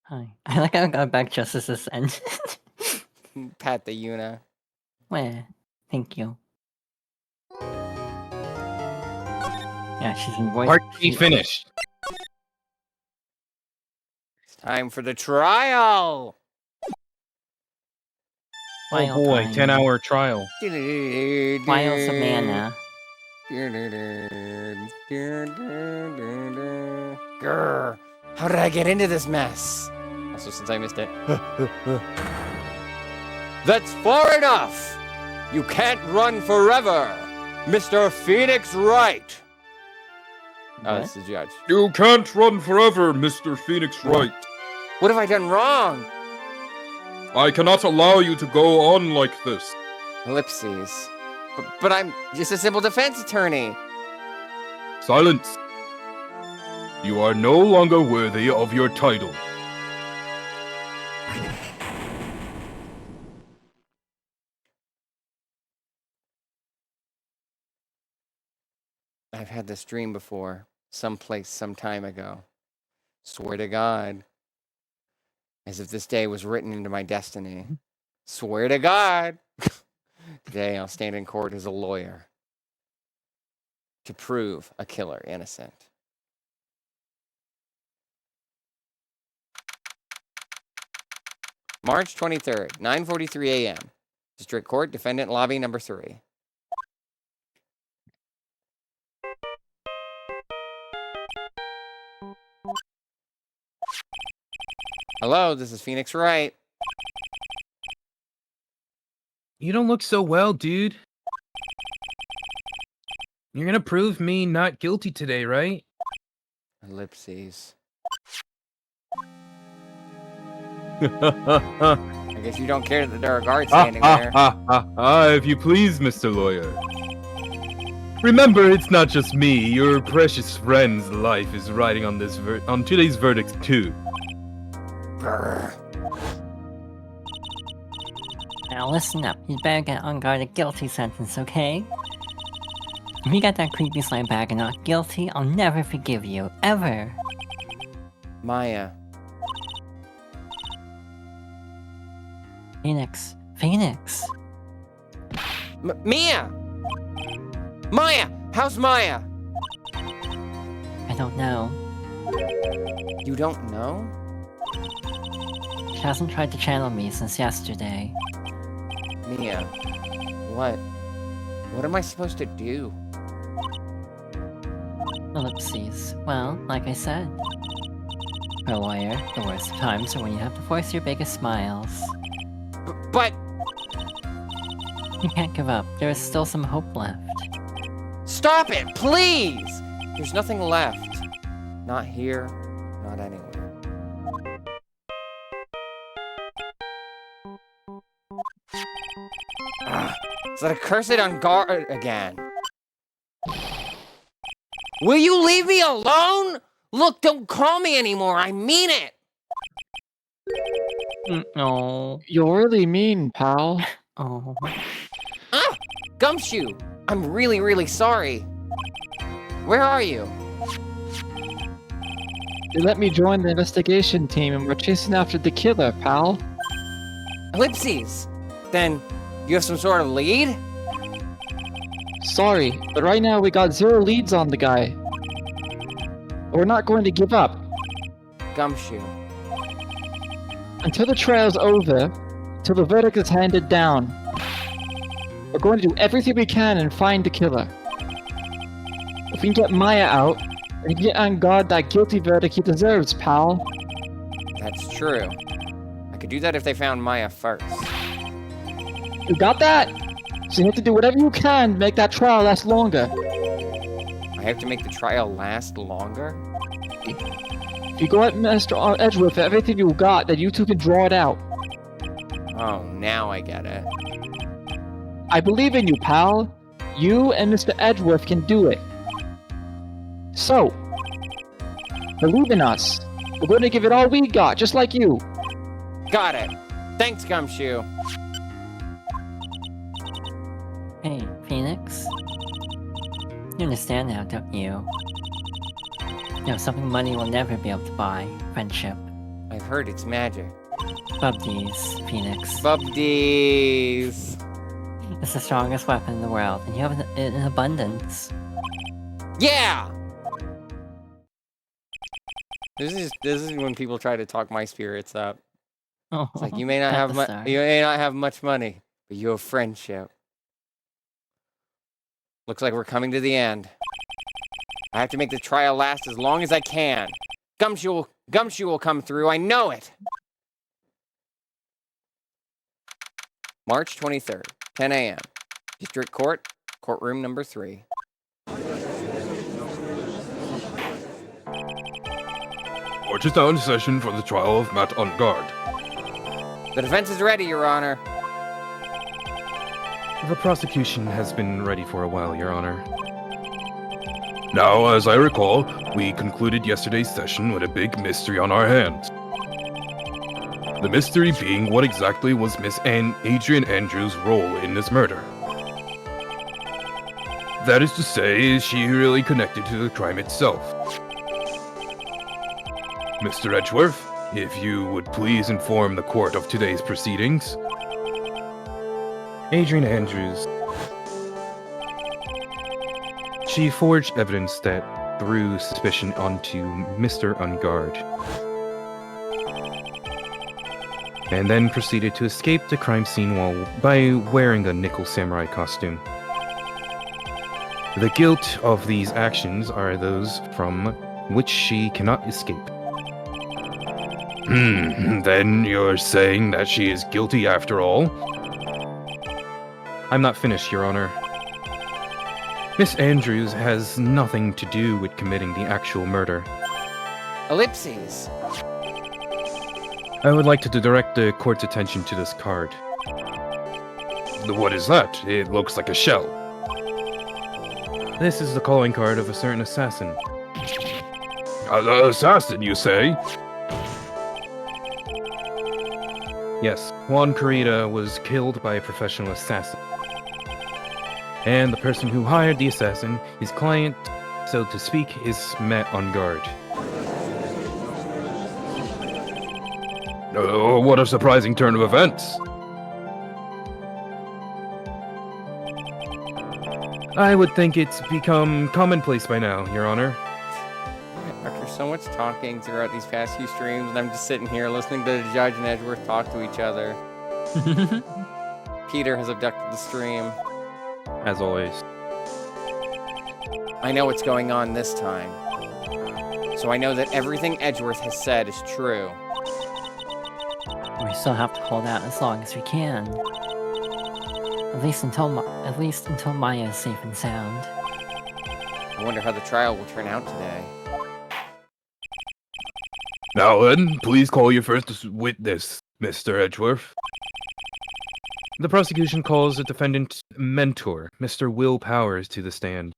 Hi. I like how I got back just as this ended. Pat the Yuna. Well, thank you. Yeah, she's in voice. Part B finished. It's time for the trial! Oh boy, 10-hour trial. Trials of Mana. Grr. How did I get into this mess? Also, since I missed it. That's far enough! You can't run forever, Mr. Phoenix Wright! Oh, What? that's the judge. You can't run forever, Mr. Phoenix Wright. What have I done wrong? I cannot allow you to go on like this. Ellipses. But I'm just a simple defense attorney. Silence. You are no longer worthy of your title. I've had this dream before, someplace, some time ago. Swear to God. As if this day was written into my destiny. Swear to God. Today I'll stand in court as a lawyer to prove a killer innocent. March 23rd, 9:43 a.m. District Court, Defendant Lobby number 3. Hello, this is Phoenix Wright. You don't look so well, dude. You're gonna prove me not guilty today, right? Ellipses. I guess you don't care that there are guards standing there. If you please, Mr. Lawyer. Remember, it's not just me. Your precious friend's life is riding on this on today's verdict too. Grr. Now listen up. You better get on guard a guilty sentence, okay? If you got that creepy slime bag and not guilty, I'll never forgive you. Ever. Maya. Phoenix. Phoenix. Mia! Maya! How's Maya? I don't know. You don't know? She hasn't tried to channel me since yesterday. Mia. What? What am I supposed to do? Ellipses. Well, like I said. For a lawyer, the worst of times are when you have to force your biggest smiles. But You can't give up. There is still some hope left. stop it, please! There's nothing left. Not here, not anywhere. Is that accursed on guard again? Will you leave me alone? Look, don't call me anymore. I mean it. No. You're really mean, pal. Oh. Ah, Gumshoe. I'm really, really sorry. Where are you? They let me join the investigation team and we're chasing after the killer, pal. Ellipses. Then you have some sort of lead? Sorry, but right now we got 0 leads on the guy. We're not going to give up. Gumshoe. Until the trial's over, till the verdict is handed down, we're going to do everything we can and find the killer. If we can get Maya out, we can get on guard that guilty verdict he deserves, pal. That's true. I could do that if they found Maya first. You got that? So you have to do whatever you can to make that trial last longer. I have to make the trial last longer? If you go at Mr. Edgeworth for everything you got, then you two can draw it out. Oh, now I get it. I believe in you, pal. You and Mr. Edgeworth can do it. So, believe in us. We're going to give it all we got, just like you. Got it. Thanks, Gumshoe. Hey, Phoenix? You understand now, don't you? You know, something money will never be able to buy. Friendship. I've heard it's magic. Bubdies, Phoenix. Bubdies. It's the strongest weapon in the world, and you have it in abundance. Yeah! This is when people try to talk my spirits up. Oh, It's like you may not at have the much start. you may not have much money, but you have friendship. Looks like we're coming to the end. I have to make the trial last as long as I can. Gumshoe will come through. I know it. March 23rd, 10 a.m. District Court, courtroom number 3. Court is now in session for the trial of Matt on guard. The defense is ready, Your Honor. The prosecution has been ready for a while, Your Honor. Now, as I recall, we concluded yesterday's session with a big mystery on our hands. The mystery being what exactly was Miss Adrian Andrews' role in this murder. That is to say, is she really connected to the crime itself? Mr. Edgeworth, if you would please inform the court of today's proceedings. Adrian Andrews. She forged evidence that threw suspicion onto Mr. Ungard, and then proceeded to escape the crime scene by wearing a nickel samurai costume. The guilt of these actions are those from which she cannot escape. Then you're saying that she is guilty after all? I'm not finished, Your Honor. Miss Andrews has nothing to do with committing the actual murder. Ellipses. I would like to direct the court's attention to this card. What is that? It looks like a shell. This is the calling card of a certain assassin. An assassin, you say? Yes, Juan Carita was killed by a professional assassin. And the person who hired the assassin, his client, so to speak, is Matt on guard. What a surprising turn of events. I would think it's become commonplace by now, Your Honor. After so much talking throughout these past few streams, and I'm just sitting here listening to the judge and Edgeworth talk to each other. Peter has abducted the stream. As always. I know what's going on this time. So I know that everything Edgeworth has said is true. We still have to hold out as long as we can. At least until Maya is safe and sound. I wonder how the trial will turn out today. Now then, please call your first witness, Mr. Edgeworth. The prosecution calls the defendant's mentor, Mr. Will Powers, to the stand.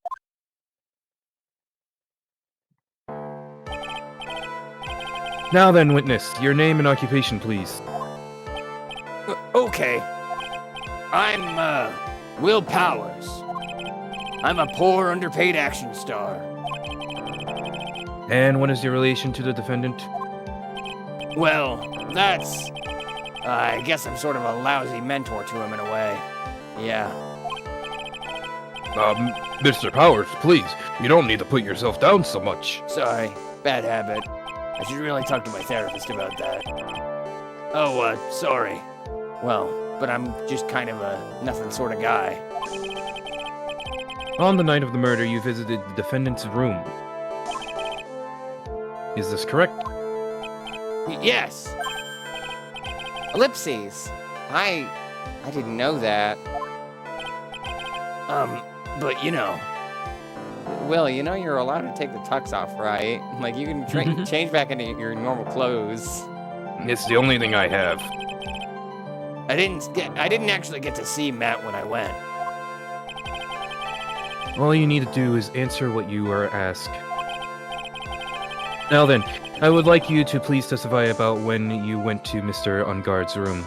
Now then, witness, your name and occupation, please. Okay. I'm, Will Powers. I'm a poor, underpaid action star. And what is your relation to the defendant? Well, that's... I guess I'm sort of a lousy mentor to him in a way. Yeah. Mr. Powers, please, you don't need to put yourself down so much. Sorry. Bad habit. I should really talk to my therapist about that. Oh, sorry. Well, but I'm just kind of a nothing sort of guy. On the night of the murder, you visited the defendant's room. Is this correct? Yes. Ellipses. I didn't know that. But you know. Will, you know you're allowed to take the tux off, right? Like you can change back into your normal clothes. It's the only thing I have. I didn't actually get to see Matt when I went. All you need to do is answer what you are asked. Now then, I would like you to please testify about when you went to Mr. Ungard's room.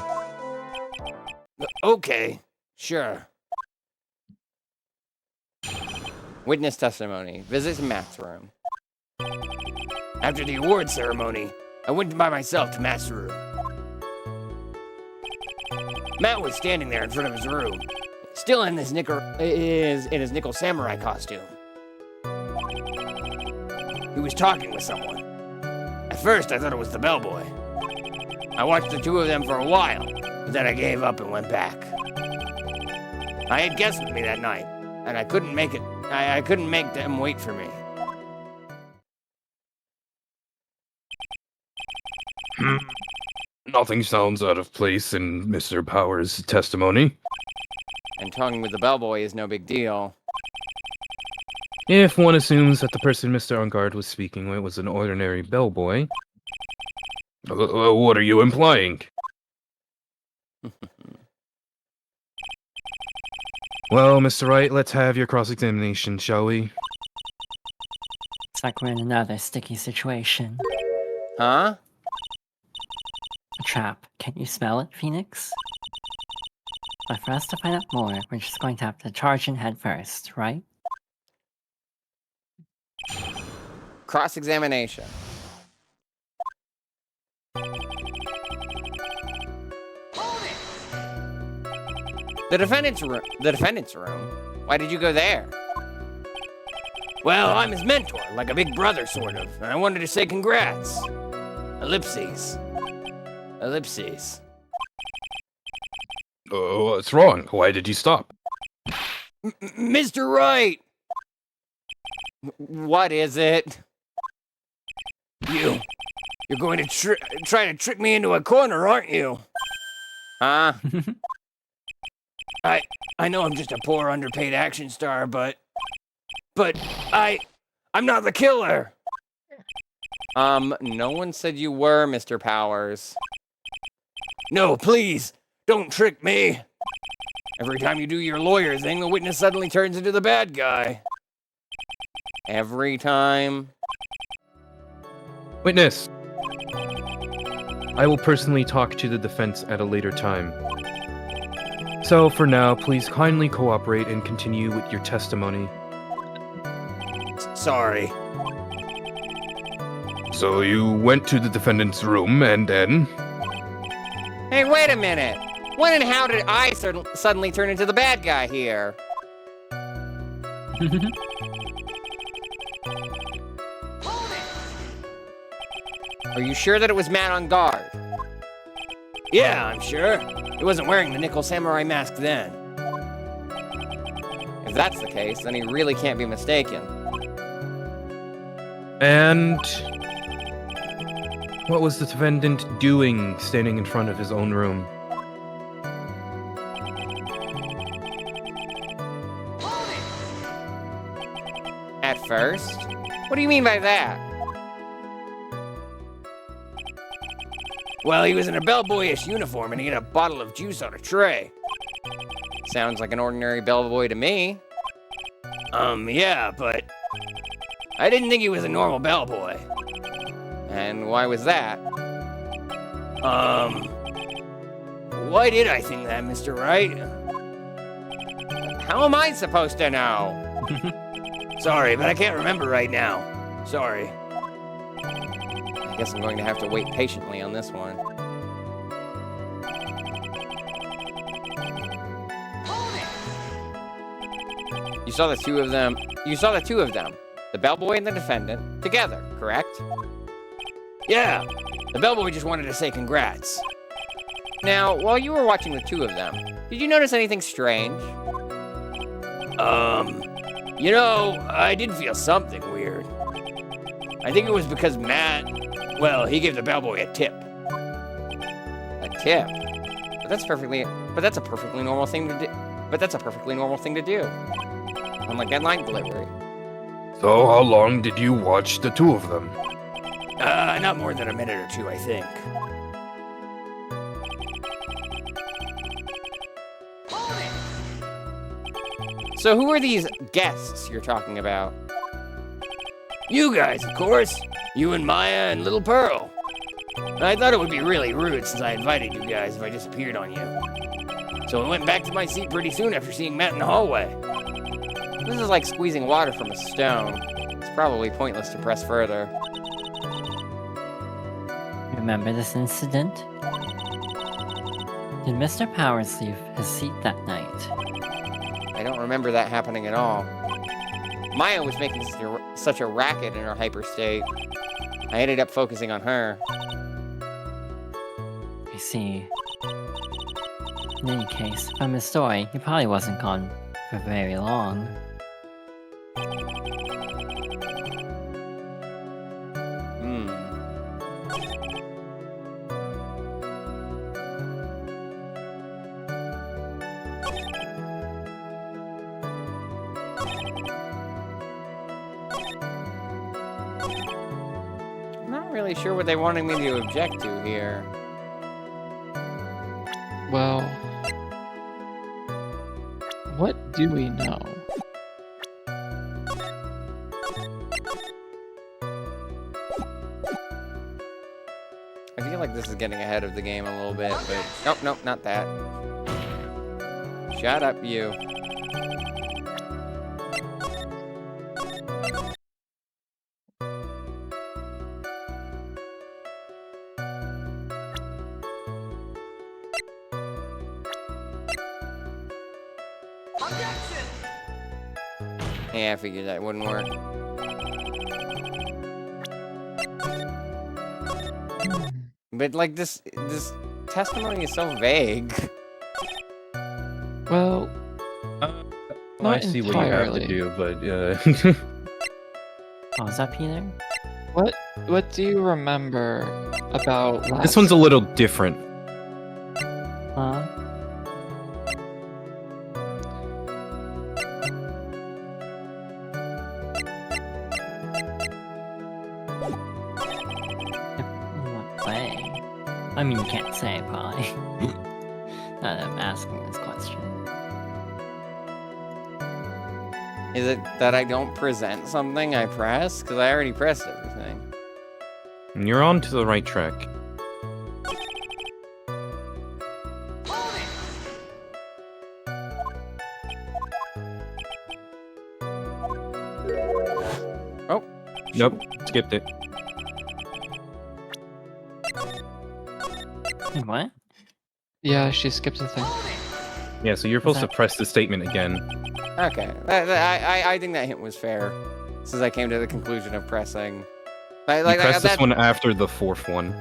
Okay, sure. Witness testimony. Visit Matt's room. After the award ceremony, I went by myself to Matt's room. Matt was standing there in front of his room, still in his nickel samurai costume. He was talking with someone. At first, I thought it was the bellboy. I watched the two of them for a while, but then I gave up and went back. I had guests with me that night, and I couldn't make it. I couldn't make them wait for me. Nothing sounds out of place in Mr. Powers' testimony. And talking with the bellboy is no big deal. If one assumes that the person Mr. Ongard was speaking with was an ordinary bellboy. What are you implying? Well, Mr. Wright, let's have your cross-examination, shall we? It's like we're in another sticky situation. Huh? A trap. Can you smell it, Phoenix? But for us to find out more, we're just going to have to charge in head first, right? Cross-examination. The defendant's room? Why did you go there? Well, I'm his mentor, like a big brother, sort of. And I wanted to say congrats. Ellipses. Ellipses. What's wrong? Why did you stop? Mr. Wright! What is it? You're going to try to trick me into a corner, aren't you? Huh? I know I'm just a poor, underpaid action star, but I'm not the killer. No one said you were, Mr. Powers. No, please, don't trick me. Every time you do your lawyer thing, the witness suddenly turns into the bad guy. Every time. Witness! I will personally talk to the defense at a later time. So, for now, please kindly cooperate and continue with your testimony. Sorry. So you went to the defendant's room and then... Hey, wait a minute. When and how did I suddenly turn into the bad guy here? Are you sure that it was Matt on guard? Yeah, I'm sure. He wasn't wearing the nickel samurai mask then. If that's the case, then he really can't be mistaken. And... what was the defendant doing standing in front of his own room? At first? What do you mean by that? Well, he was in a bellboyish uniform and he had a bottle of juice on a tray. Sounds like an ordinary bellboy to me. Yeah, but I didn't think he was a normal bellboy. And why was that? Why did I think that, Mr. Wright? How am I supposed to know? Sorry, but I can't remember right now. Sorry. I guess I'm going to have to wait patiently on this one. You saw the two of them, the bellboy and the defendant, together, correct? Yeah, the bellboy just wanted to say congrats. Now, while you were watching the two of them, did you notice anything strange? You know, I did feel something weird. I think it was because Matt, well, he gave the bellboy a tip. A tip? But that's a perfectly normal thing to do. Unlike deadline delivery. So how long did you watch the two of them? Not more than a minute or two, I think. So who are these guests you're talking about? You guys, of course. You and Maya and Little Pearl. I thought it would be really rude since I invited you guys if I disappeared on you. So I went back to my seat pretty soon after seeing Matt in the hallway. This is like squeezing water from a stone. It's probably pointless to press further. Remember this incident? Did Mr. Powers leave his seat that night? I don't remember that happening at all. Maya was making such a racket in her hyper state. I ended up focusing on her. I see. In any case, from his story, he probably wasn't gone for very long. not really sure what they wanted me to object to here. Well, what do we know? I feel like this is getting ahead of the game a little bit, but nope, nope, not that. Shut up, you. Yeah, I figured that wouldn't work. But like this testimony is so vague. Well, I not see what you have to entirely. do, but Oh, is that Peter? What do you remember about last? this one's a little different. Huh? In what way? I mean, you can't say, probably. I'm asking this question. Is it that I don't present something I press? Because I already pressed everything. You're on to the right track. Oh. Nope, skipped it. Wait, what? Yeah, she skipped the thing. Yeah, so you're supposed to press the statement again. Okay. I think that hint was fair. Since I came to the conclusion of pressing. You press this one after the fourth one.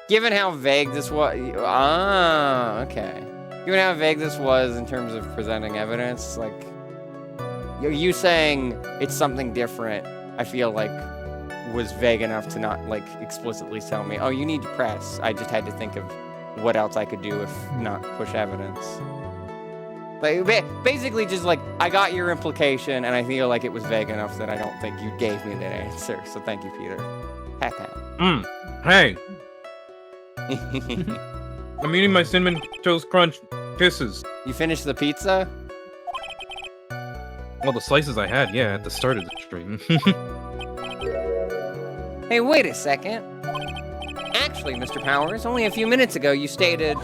Given how vague this was. Ah, okay. Given how vague this was in terms of presenting evidence, like. You saying it's something different, I feel like was vague enough to not, like, explicitly tell me, oh, you need to press. I just had to think of what else I could do if not push evidence. Like, basically just like, I got your implication, and I feel like it was vague enough that I don't think you gave me that answer. So thank you, Peter. Pat pat. Hey, I'm eating my Cinnamon Toast Crunch Kisses. You finished the pizza? Well, the slices I had, yeah, at the start of the stream. Hey, wait a second. Actually, Mr. Powers, only a few minutes ago you stated...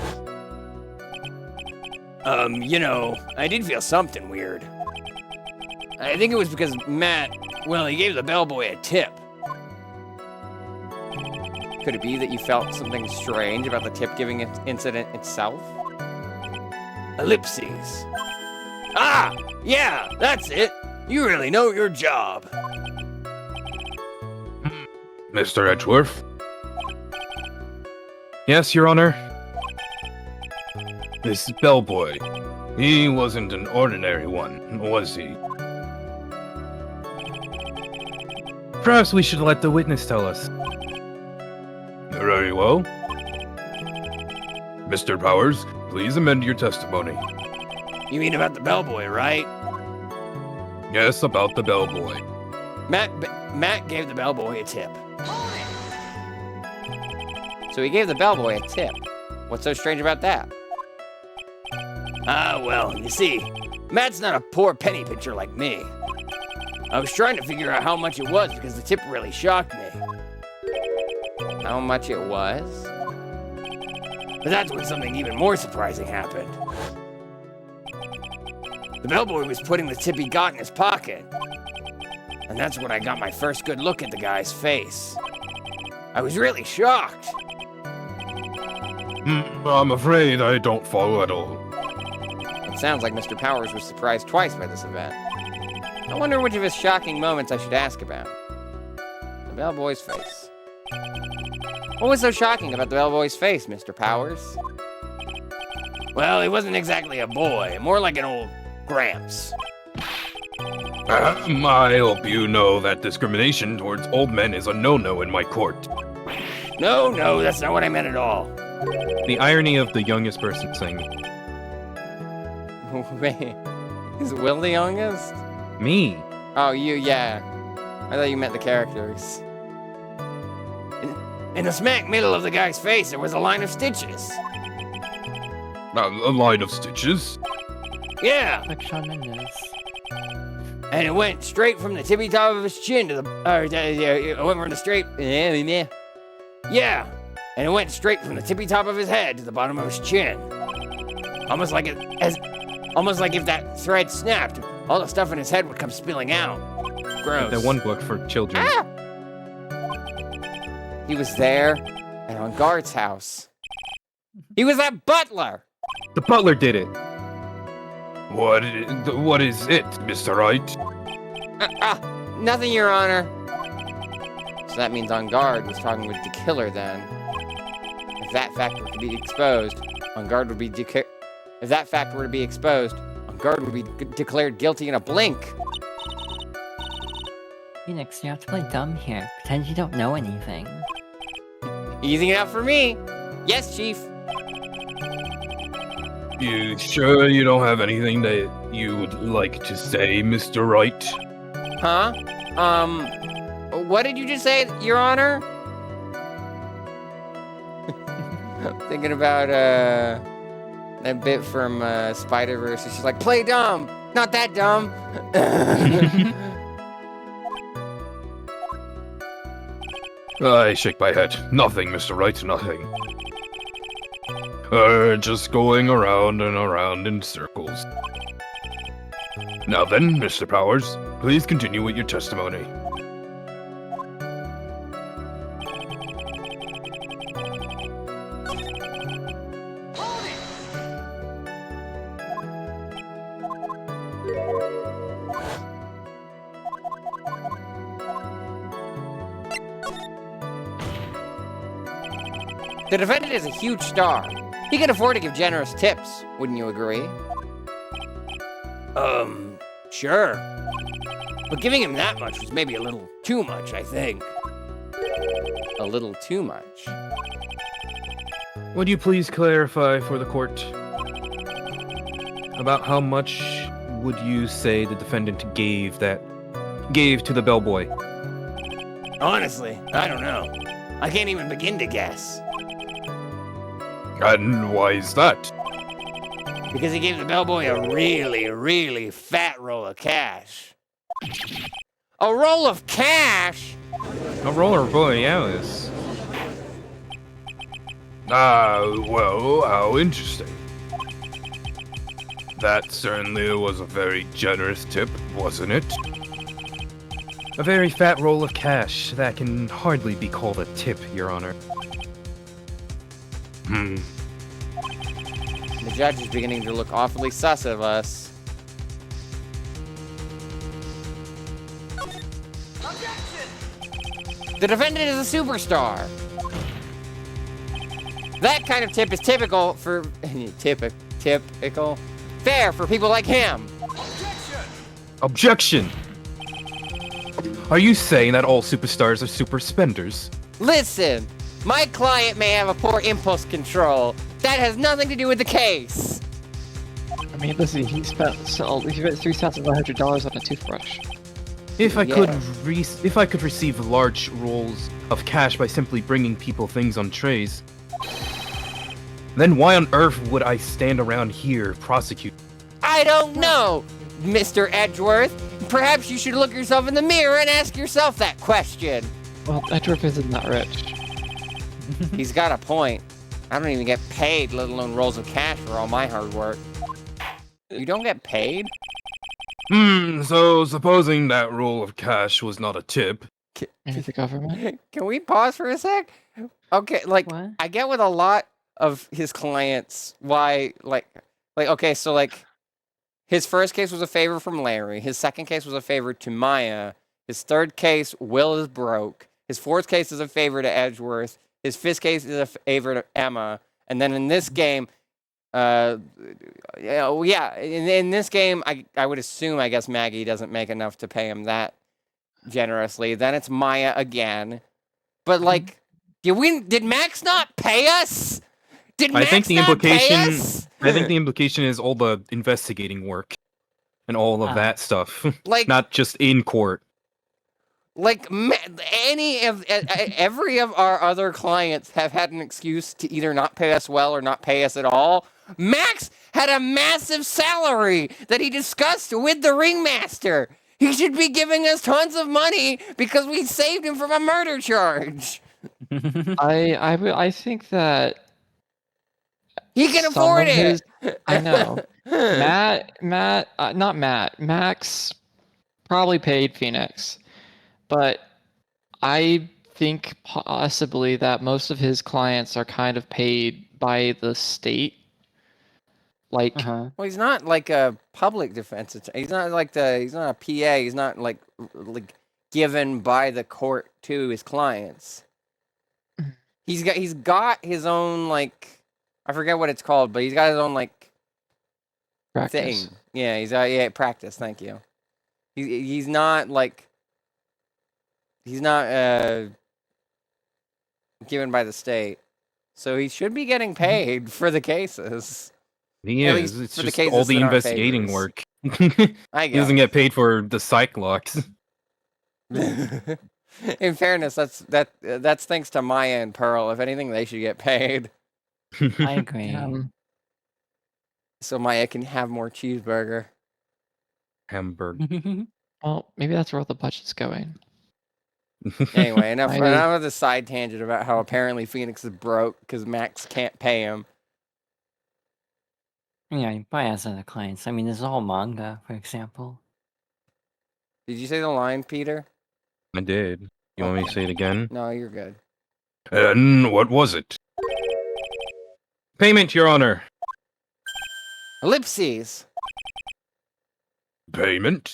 you know, I did feel something weird. I think it was because Matt, well, he gave the bellboy a tip. Could it be that you felt something strange about the tip-giving incident itself? Ellipses. Ah! Yeah, that's it! You really know your job. Mr. Edgeworth? Yes, Your Honor. This bellboy, he wasn't an ordinary one, was he? Perhaps we should let the witness tell us. Very well. Mr. Powers, please amend your testimony. You mean about the bellboy, right? Yes, about the bellboy. Matt gave the bellboy a tip. So he gave the bellboy a tip. What's so strange about that? Well, you see, Matt's not a poor penny pincher like me. I was trying to figure out how much it was because the tip really shocked me. How much it was? But that's when something even more surprising happened. The bellboy was putting the tip he got in his pocket. And that's when I got my first good look at the guy's face. I was really shocked. I'm afraid I don't follow at all. It sounds like Mr. Powers was surprised twice by this event. I wonder which of his shocking moments I should ask about. The bellboy's face. What was so shocking about the bellboy's face, Mr. Powers? Well, he wasn't exactly a boy, more like an old Gramps. I hope you know that discrimination towards old men is a no-no in my court. No, that's not what I meant at all. The irony of the youngest person saying, Wait, is Will the youngest? me. Oh, you, yeah. I thought you meant the characters. In the smack middle of the guy's face, there was a line of stitches. A line of stitches? Yeah, Like Shawn Mendes. and it went straight from the tippy top of his chin to the, it went from the straight, yeah, and it went straight from the tippy top of his head to the bottom of his chin. Almost like if that thread snapped, all the stuff in his head would come spilling out. Gross. That one book for children. Ah! He was there at On Guard's house. He was that butler. The butler did it. What is it, Mr. Wright? Nothing, Your Honor. So that means On Guard was talking with the killer then. If that fact were to be exposed, On Guard would be If that fact were to be exposed, On Guard would be declared guilty in a blink. Phoenix, you have to play dumb here. Pretend you don't know anything. Easing it up for me. Yes, Chief. You sure you don't have anything that you would like to say, Mr. Wright? Huh? What did you just say, Your Honor? Thinking about, that bit from, Spider-Verse. She's like, play dumb! Not that dumb! I shake my head. Nothing, Mr. Wright, nothing. Just going around and around in circles. Now then, Mr. Powers, please continue with your testimony. The defendant is a huge star. He can afford to give generous tips, wouldn't you agree? Sure. But giving him that much was maybe a little too much, I think. A little too much. Would you please clarify for the court about how much would you say the defendant gave to the bellboy? Honestly, I don't know. I can't even begin to guess. And why is that? Because he gave the bellboy a really, really fat roll of cash. A roll of cash? A roller borealis. Well, how interesting. That certainly was a very generous tip, wasn't it? A very fat roll of cash that can hardly be called a tip, Your Honor. The judge is beginning to look awfully sus of us. The defendant is a superstar. That kind of tip is typical for typical fair for people like him. Objection! Are you saying that all superstars are super spenders? Listen, my client may have a poor impulse control. That has nothing to do with the case. I mean, listen, he spent $3,500 on a toothbrush. If I Yeah. could receive large rolls of cash by simply bringing people things on trays, then why on earth would I stand around here prosecuting? I don't know, Mr. Edgeworth. Perhaps you should look yourself in the mirror and ask yourself that question. Well, Edgeworth isn't that rich. He's got a point. I don't even get paid, let alone rolls of cash for all my hard work. You don't get paid? So supposing that roll of cash was not a tip, Maybe the government? Can we pause for a sec? Okay, like, What? I get with a lot of his clients why, okay, so, like, his first case was a favor from Larry. His second case was a favor to Maya. His third case, Will is broke. His fourth case is a favor to Edgeworth. His fifth case is a favor to Emma. And then in this game, in this game, I would assume, I guess Maggie doesn't make enough to pay him that generously. Then it's Maya again. But, like, did Max not pay us? Did Max I think the not pay implication us? I think the implication is all the investigating work and all of that stuff. Like, Not just in court. Like every of our other clients have had an excuse to either not pay us well or not pay us at all. Max had a massive salary that he discussed with the ringmaster. He should be giving us tons of money because we saved him from a murder charge. I think that He can some afford of it. I know. Not Matt. Max probably paid Phoenix, but I think possibly that most of his clients are kind of paid by the state. Like, Uh-huh. Well, he's not like a public defense attorney. He's not like he's not a PA. He's not like given by the court to his clients. He's got his own like, I forget what it's called, but he's got his own like practice. thing. Yeah, he's practice. Thank you. He's not like, he's not given by the state, so he should be getting paid for the cases. He At is. least It's for the just cases all the in our investigating favors. work. I He doesn't guess. get paid for the Psyche-Locks. In fairness, that's thanks to Maya and Pearl. If anything, they should get paid I agree. so Maya can have more cheeseburger. Hamburg. Well, maybe that's where the budget's going. Anyway, enough I- of the side tangent about how apparently Phoenix is broke because Max can't pay him. Yeah, he probably has other clients. I mean, there's a whole manga, for example. Did you say the line, Peter? I did. You want me to say it again? No, you're good. And what was it? Payment, Your Honor. Ellipses. Payment?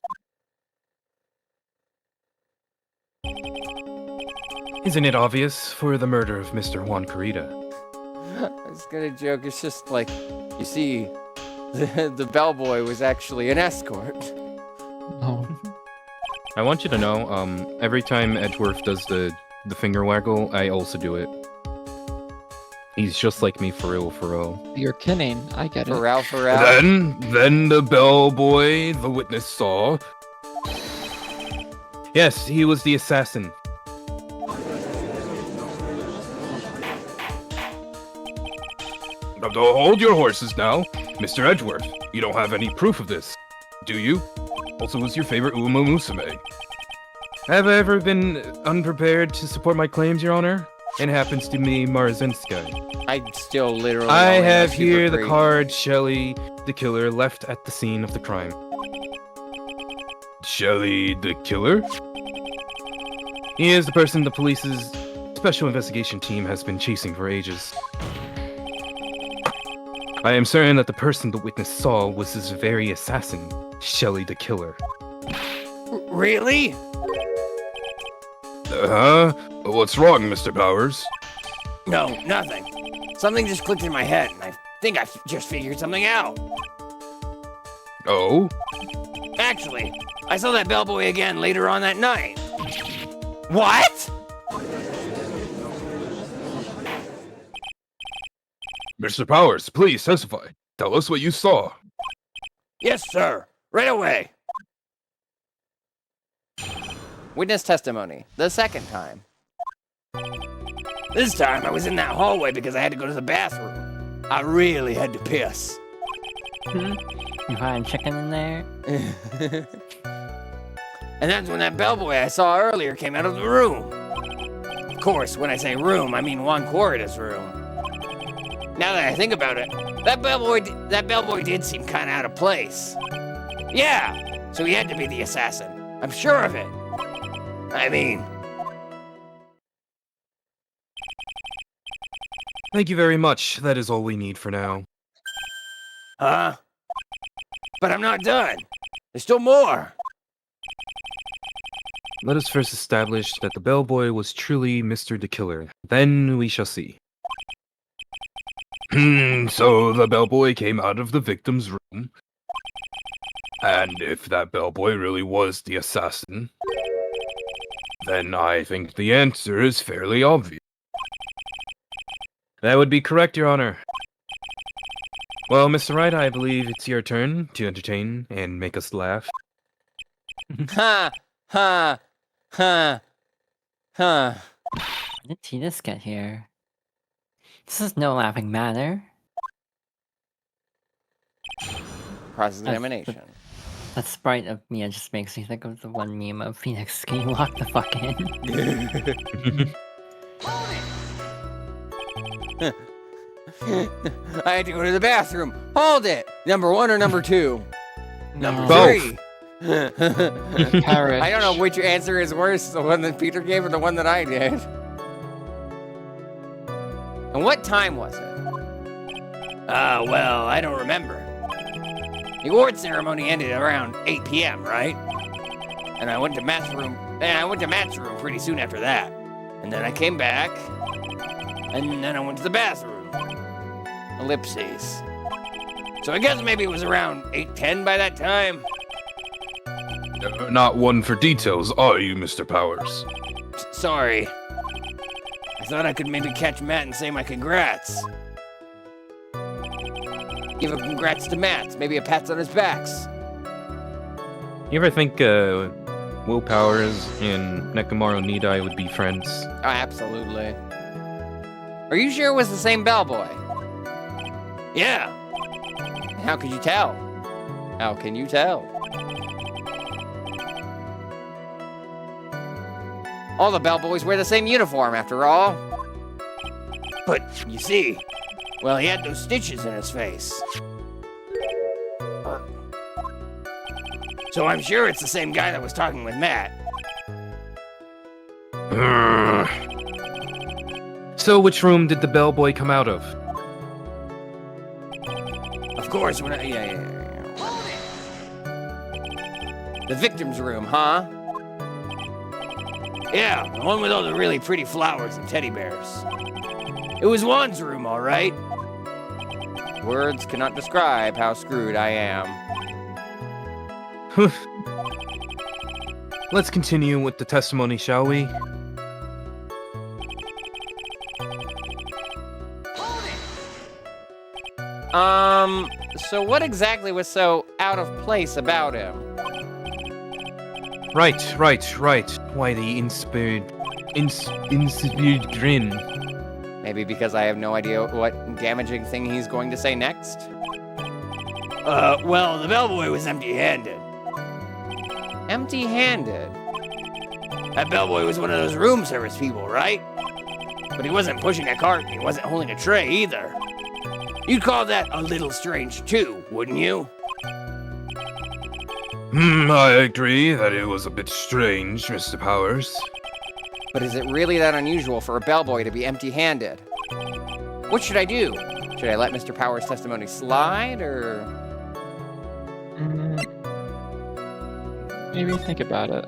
Isn't it obvious for the murder of Mr. Juan Carita? I was gonna joke. It's just like, you see, the bellboy was actually an escort. No. I want you to know, every time Edgeworth does the finger waggle, I also do it. He's just like me for real. You're kidding. I get it. Pharrell. Then the bellboy the witness saw. Yes, he was the assassin. Now, hold your horses now. Mr. Edgeworth, you don't have any proof of this, do you? Also, was your favorite Uma Musume? Have I ever been unprepared to support my claims, Your Honor? It happens to me, Marzinska. I still literally. I only have Super here the Creep. card Shelley, the killer, left at the scene of the crime. Shelley the killer? He is the person the police's special investigation team has been chasing for ages. I am certain that the person the witness saw was this very assassin, Shelley the killer. Really? What's wrong, Mr. Powers? No, nothing. Something just clicked in my head, and I think I just figured something out. Oh? Actually, I saw that bellboy again later on that night. What? Mr. Powers, please testify. Tell us what you saw. Yes, sir. Right away. Witness testimony. The second time. This time I was in that hallway because I had to go to the bathroom. I really had to piss. You find chicken in there? And that's when that bellboy I saw earlier came out of the room. Of course, when I say room, I mean Juan Corrida's room. Now that I think about it, that bellboy did seem kind of out of place. Yeah, so he had to be the assassin. I'm sure of it. I mean, Thank you very much. That is all we need for now. huh? But I'm not done. There's still more. Let us first establish that the bellboy was truly Mr. the Killer. Then we shall see. So the bellboy came out of the victim's room. And if that bellboy really was the assassin, then I think the answer is fairly obvious. That would be correct, Your Honor. Well, Mr. Wright, I believe it's your turn to entertain and make us laugh. Ha! Ha! Huh. Huh. When did Titus get here? This is no laughing matter. Cross-examination. That sprite of Mia just makes me think of the one meme of Phoenix getting locked the fuck in. I had to go to the bathroom. Hold it! Number 1 or number 2? Number Both. 3. Carriage. I don't know which answer is worse, the one that Peter gave or the one that I did. And what time was it? Well, I don't remember. The award ceremony ended around 8 p.m., right? And I went to Matt's room. And I went to Matt's room pretty soon after that. And then I came back. And then I went to the bathroom. Ellipses. So I guess maybe it was around 8:10 by that time. Not one for details, are you, Mr. Powers? Sorry. I thought I could maybe catch Matt and say my congrats. Give a congrats to Matt. Maybe a pat on his backs. You ever think Will Powers and Nekomaru Nidai would be friends? Oh, absolutely. Are you sure it was the same bellboy? Yeah. How could you tell? How can you tell? All the bellboys wear the same uniform, after all. But, you see, well, he had those stitches in his face. So I'm sure it's the same guy that was talking with Matt. So which room did the bellboy come out of? Of course, when yeah. The victim's room, huh? Yeah, the one with all the really pretty flowers and teddy bears. It was Juan's room, all right. Words cannot describe how screwed I am. Let's continue with the testimony, shall we? So what exactly was so out of place about him? Right. Why the inspired grin? Maybe because I have no idea what damaging thing he's going to say next? Well, the bellboy was empty-handed. Empty-handed? That bellboy was one of those room service people, right? But he wasn't pushing a cart and he wasn't holding a tray either. You'd call that a little strange too, wouldn't you? I agree that it was a bit strange, Mr. Powers. But is it really that unusual for a bellboy to be empty-handed? What should I do? Should I let Mr. Powers' testimony slide, or...? Maybe think about it.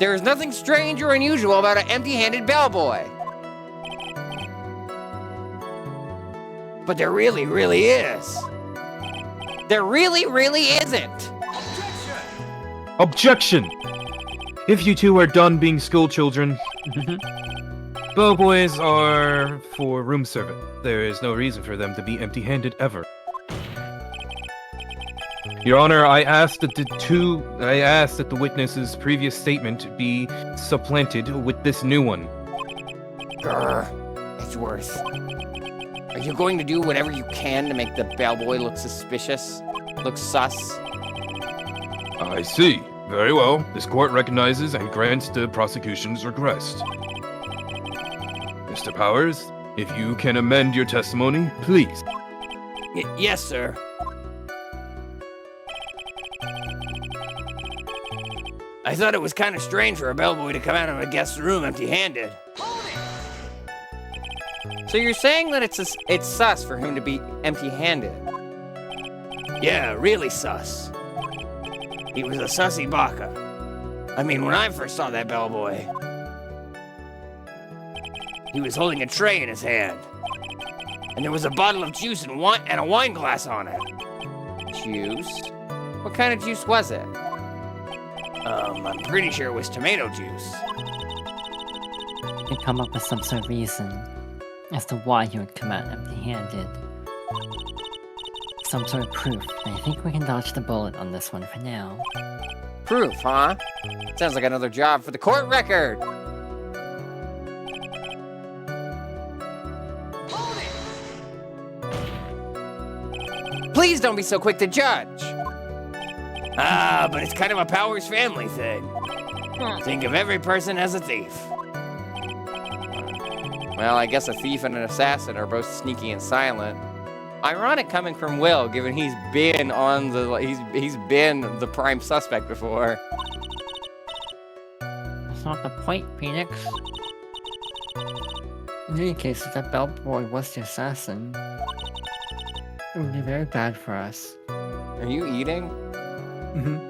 There is nothing strange or unusual about an empty-handed bellboy. But there really, really is. There really, really isn't. Objection! If you two are done being school children, bellboys are for room service. There is no reason for them to be empty-handed ever. Your Honor, I asked that the witness's previous statement be supplanted with this new one. Grr, Edgeworth. Are you going to do whatever you can to make the bellboy look suspicious? Look sus? I see. Very well. This court recognizes and grants the prosecution's request. Mr. Powers, if you can amend your testimony, please. Yes, sir. I thought it was kind of strange for a bellboy to come out of a guest's room empty-handed. So you're saying that it's sus for him to be empty-handed? Yeah, really sus. He was a sussy baka. I mean, when I first saw that bellboy, he was holding a tray in his hand. And there was a bottle of juice and a wine glass on it. Juice? What kind of juice was it? I'm pretty sure it was tomato juice. You come up with some sort of reason as to why he would come out empty-handed. Some sort of proof. I think we can dodge the bullet on this one for now. Proof, huh? Sounds like another job for the court record. Please don't be so quick to judge. Ah, but it's kind of a Powers family thing. Think of every person as a thief. Well, I guess a thief and an assassin are both sneaky and silent. Ironic coming from Will, given he's been been the prime suspect before. That's not the point, Phoenix. In any case, if that bellboy was the assassin, it would be very bad for us. Are you eating? Mm-hmm.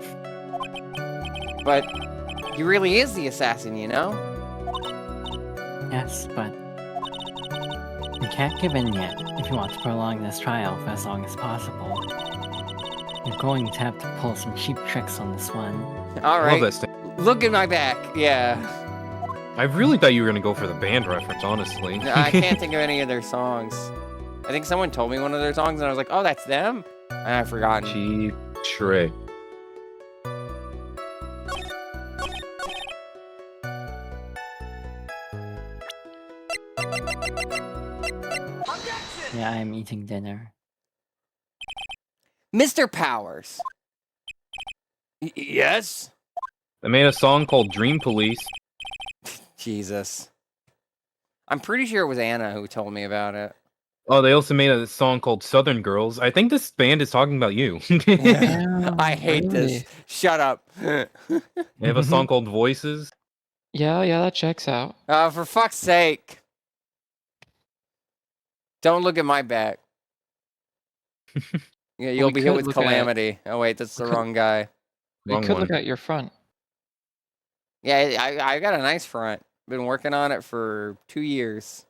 But he really is the assassin, you know? Yes, but we can't give in yet if you want to prolong this trial for as long as possible. You're going to have to pull some cheap tricks on this one. All right. Love that stand. Look at my back. Yeah. I really thought you were gonna go for the band reference, honestly. I can't think of any of their songs. I think someone told me one of their songs, and I was like, "Oh, that's them," and I've forgotten. Cheap trick. Yeah, I'm eating dinner. Mr. Powers. Yes. They made a song called Dream Police. Jesus. I'm pretty sure it was Anna who told me about it. Oh, they also made a song called Southern Girls. I think this band is talking about you. I hate this. really? Shut up. They have a song called Voices. Yeah, that checks out. For fuck's sake. Don't look at my back. Yeah, you'll we be hit could with look at- calamity. Oh wait, that's the wrong guy. You Wrong could one. look at your front. Yeah, I got a nice front. Been working on it for 2 years.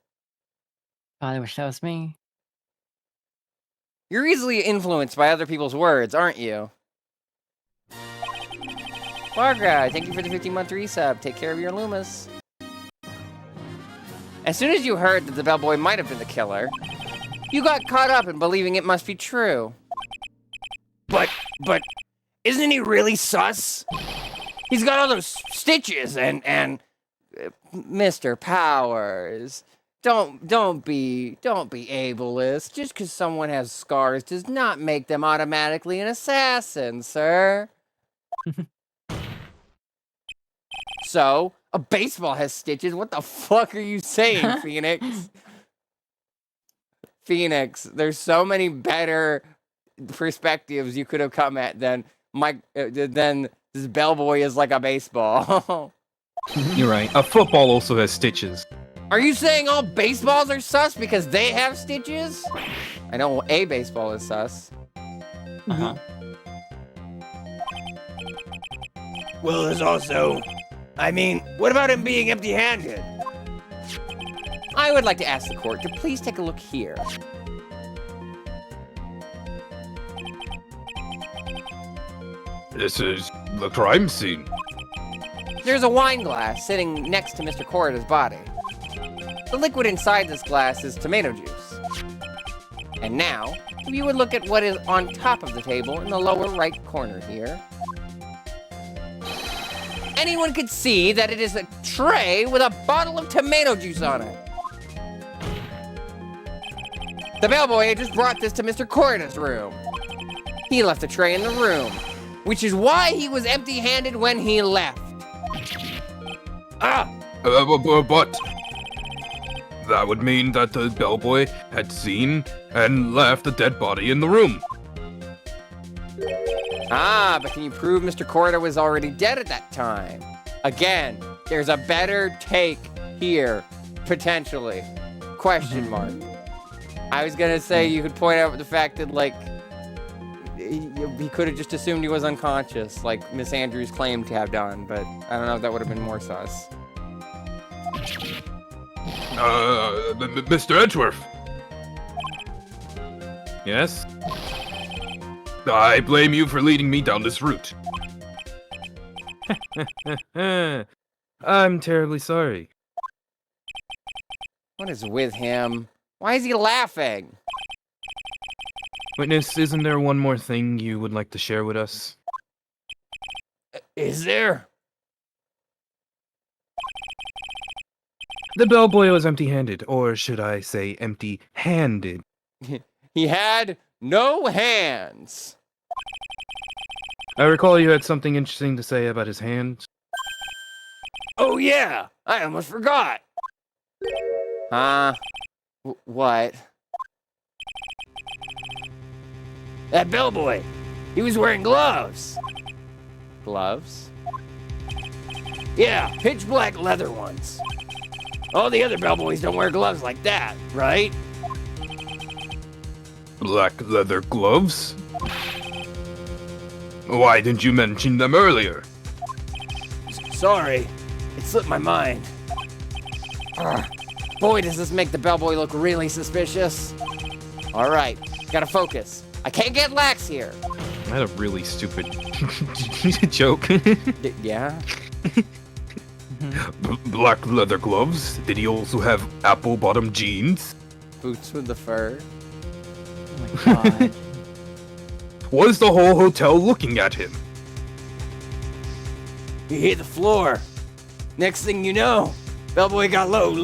God, I wish that was me. You're easily influenced by other people's words, aren't you? Barbara, thank you for the 15-month resub. Take care of your Loomis. As soon as you heard that the bellboy might have been the killer, you got caught up in believing it must be true. But, isn't he really sus? He's got all those stitches and Mr. Powers, don't be ableist. Just because someone has scars does not make them automatically an assassin, sir. So, a baseball has stitches. What the fuck are you saying, Phoenix? Phoenix, there's so many better perspectives you could have come at than this bellboy is like a baseball. You're right. A football also has stitches. Are you saying all baseballs are sus because they have stitches? I know a baseball is sus. Uh-huh. Well, there's also... I mean, what about him being empty-handed? I would like to ask the court to please take a look here. This is the crime scene. There's a wine glass sitting next to Mr. Corrida's body. The liquid inside this glass is tomato juice. And now, if you would look at what is on top of the table in the lower right corner here, anyone could see that it is a tray with a bottle of tomato juice on it. The bellboy had just brought this to Mr. Corrida's room. He left the tray in the room, which is why he was empty-handed when he left. Ah! But that would mean that the bellboy had seen and left a dead body in the room. Ah, but can you prove Mr. Corrida was already dead at that time? Again, there's a better take here, potentially. Question mark. I was gonna say you could point out the fact that, like, he could have just assumed he was unconscious, like Miss Andrews claimed to have done, but I don't know if that would have been more sus. Mr. Edgeworth, Yes? I blame you for leading me down this route. I'm terribly sorry. What is with him? Why is he laughing? Witness, isn't there one more thing you would like to share with us? Is there? The bellboy was empty-handed, or should I say empty-handed. He had no hands. I recall you had something interesting to say about his hand. Oh yeah, I almost forgot. What? That bellboy, he was wearing gloves. Gloves? Yeah, pitch black leather ones. All the other bellboys don't wear gloves like that, right? Black leather gloves? Why didn't you mention them earlier? Sorry, it slipped my mind. Boy, does this make the bellboy look really suspicious. All right, gotta focus. I can't get lax here. I had a really stupid joke. Yeah? Black leather gloves? Did he also have apple-bottom jeans? Boots with the fur. Oh my god. Was the whole hotel looking at him? He hit the floor. Next thing you know, bellboy got low.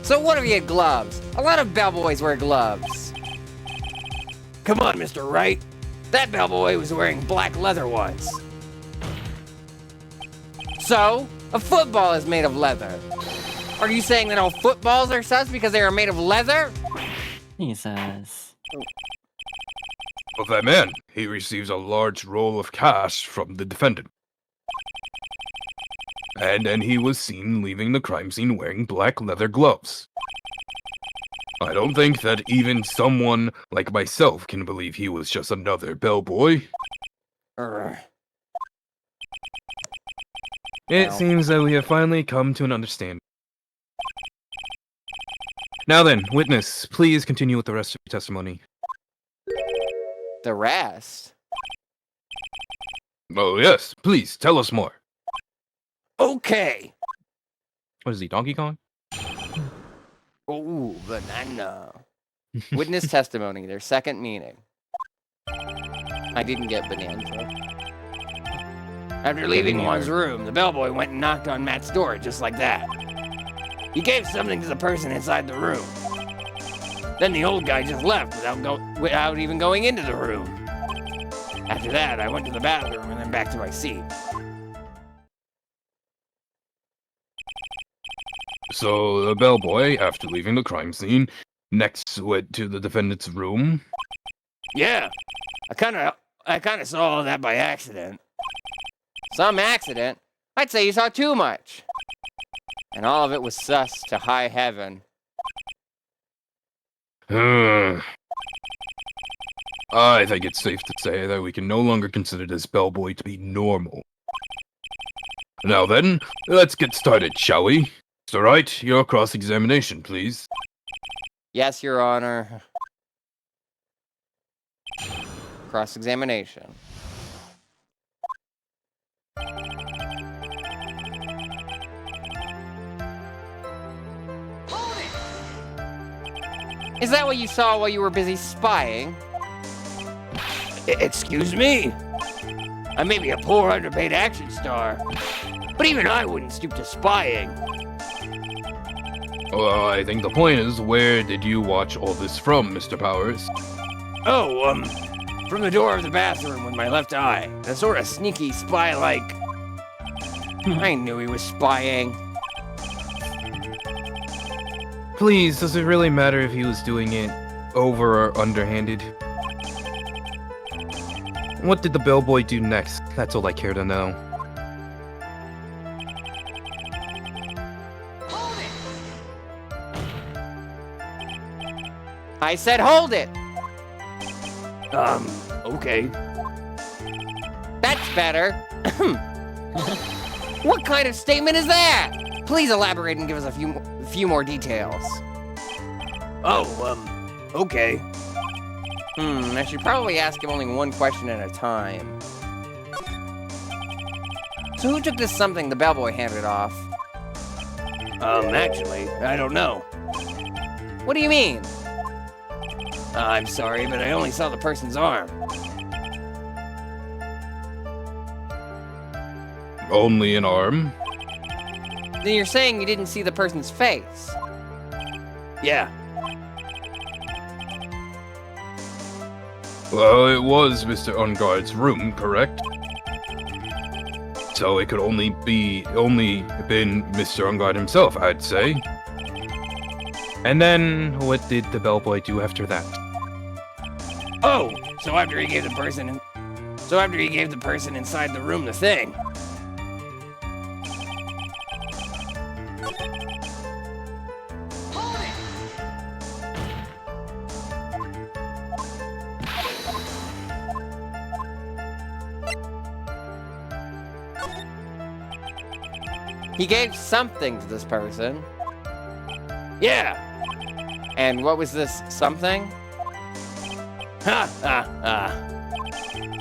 So what if he had gloves? A lot of bellboys wear gloves. Come on, Mr. Wright. That bellboy was wearing black leather ones. So, a football is made of leather. Are you saying that all footballs are sus because they are made of leather? Jesus. Of that man, he receives a large roll of cash from the defendant. And then he was seen leaving the crime scene wearing black leather gloves. I don't think that even someone like myself can believe he was just another bellboy. It Wow. seems that we have finally come to an understanding. Now then, witness, please continue with the rest of your testimony. The rest? Oh yes, please, tell us more. Okay. What is he, Donkey Kong? Ooh, banana. Witness testimony, their second meaning. I didn't get bonanza. After leaving one's room, the bellboy went and knocked on Matt's door just like that. He gave something to the person inside the room. Then the old guy just left without even going into the room. After that, I went to the bathroom and then back to my seat. So the bellboy, after leaving the crime scene, next went to the defendant's room. Yeah, I kinda saw all that by accident. Some accident? I'd say you saw too much. And all of it was sus to high heaven. I think it's safe to say that we can no longer consider this bellboy to be normal. Now then, let's get started, shall we? Mr. Wright, your cross-examination, please. Yes, Your Honor. Cross-examination. Is that what you saw while you were busy spying? Excuse me? I may be a poor underpaid action star, but even I wouldn't stoop to spying. Well, I think the point is, where did you watch all this from, Mr. Powers? Oh, from the door of the bathroom with my left eye. A sort of sneaky spy-like. I knew he was spying. Please, does it really matter if he was doing it over or underhanded? What did the bellboy do next? That's all I care to know. I said hold it! Okay. That's better. What kind of statement is that? Please elaborate and give us a few more details. Oh, okay. I should probably ask him only one question at a time. So who took this something the bellboy handed off? Actually, I don't know. What do you mean? I'm sorry, but I only saw the person's arm. Only an arm? Then you're saying you didn't see the person's face? Yeah. Well, it was Mr. Unguard's room, correct? So it could only been Mr. Unguard himself, I'd say. And then, what did the bellboy do after that? Oh, so after he gave the person inside the room the thing. He gave something to this person. Yeah. And what was this something? Ha ha ha.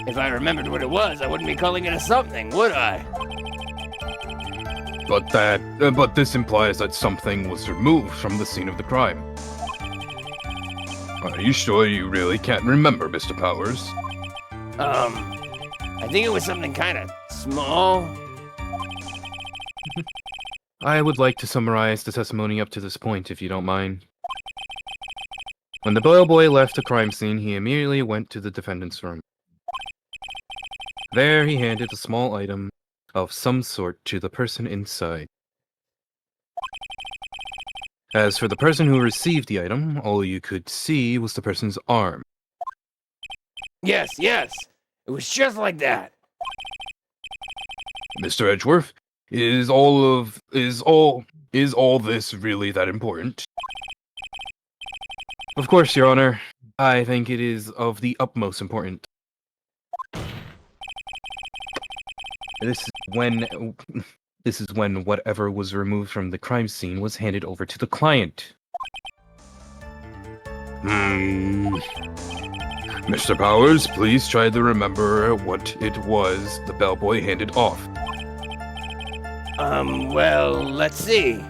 If I remembered what it was, I wouldn't be calling it a something, would I? But this implies that something was removed from the scene of the crime. Are you sure you really can't remember, Mr. Powers? I think it was something kind of small. I would like to summarize the testimony up to this point, if you don't mind. When the bellboy left the crime scene, he immediately went to the defendant's room. There, he handed a small item of some sort to the person inside. As for the person who received the item, all you could see was the person's arm. Yes, yes. It was just like that. Mr. Edgeworth, is all this really that important? Of course, Your Honor. I think it is of the utmost importance. This is when whatever was removed from the crime scene was handed over to the client. Mr. Powers, please try to remember what it was the bellboy handed off. Well, let's see.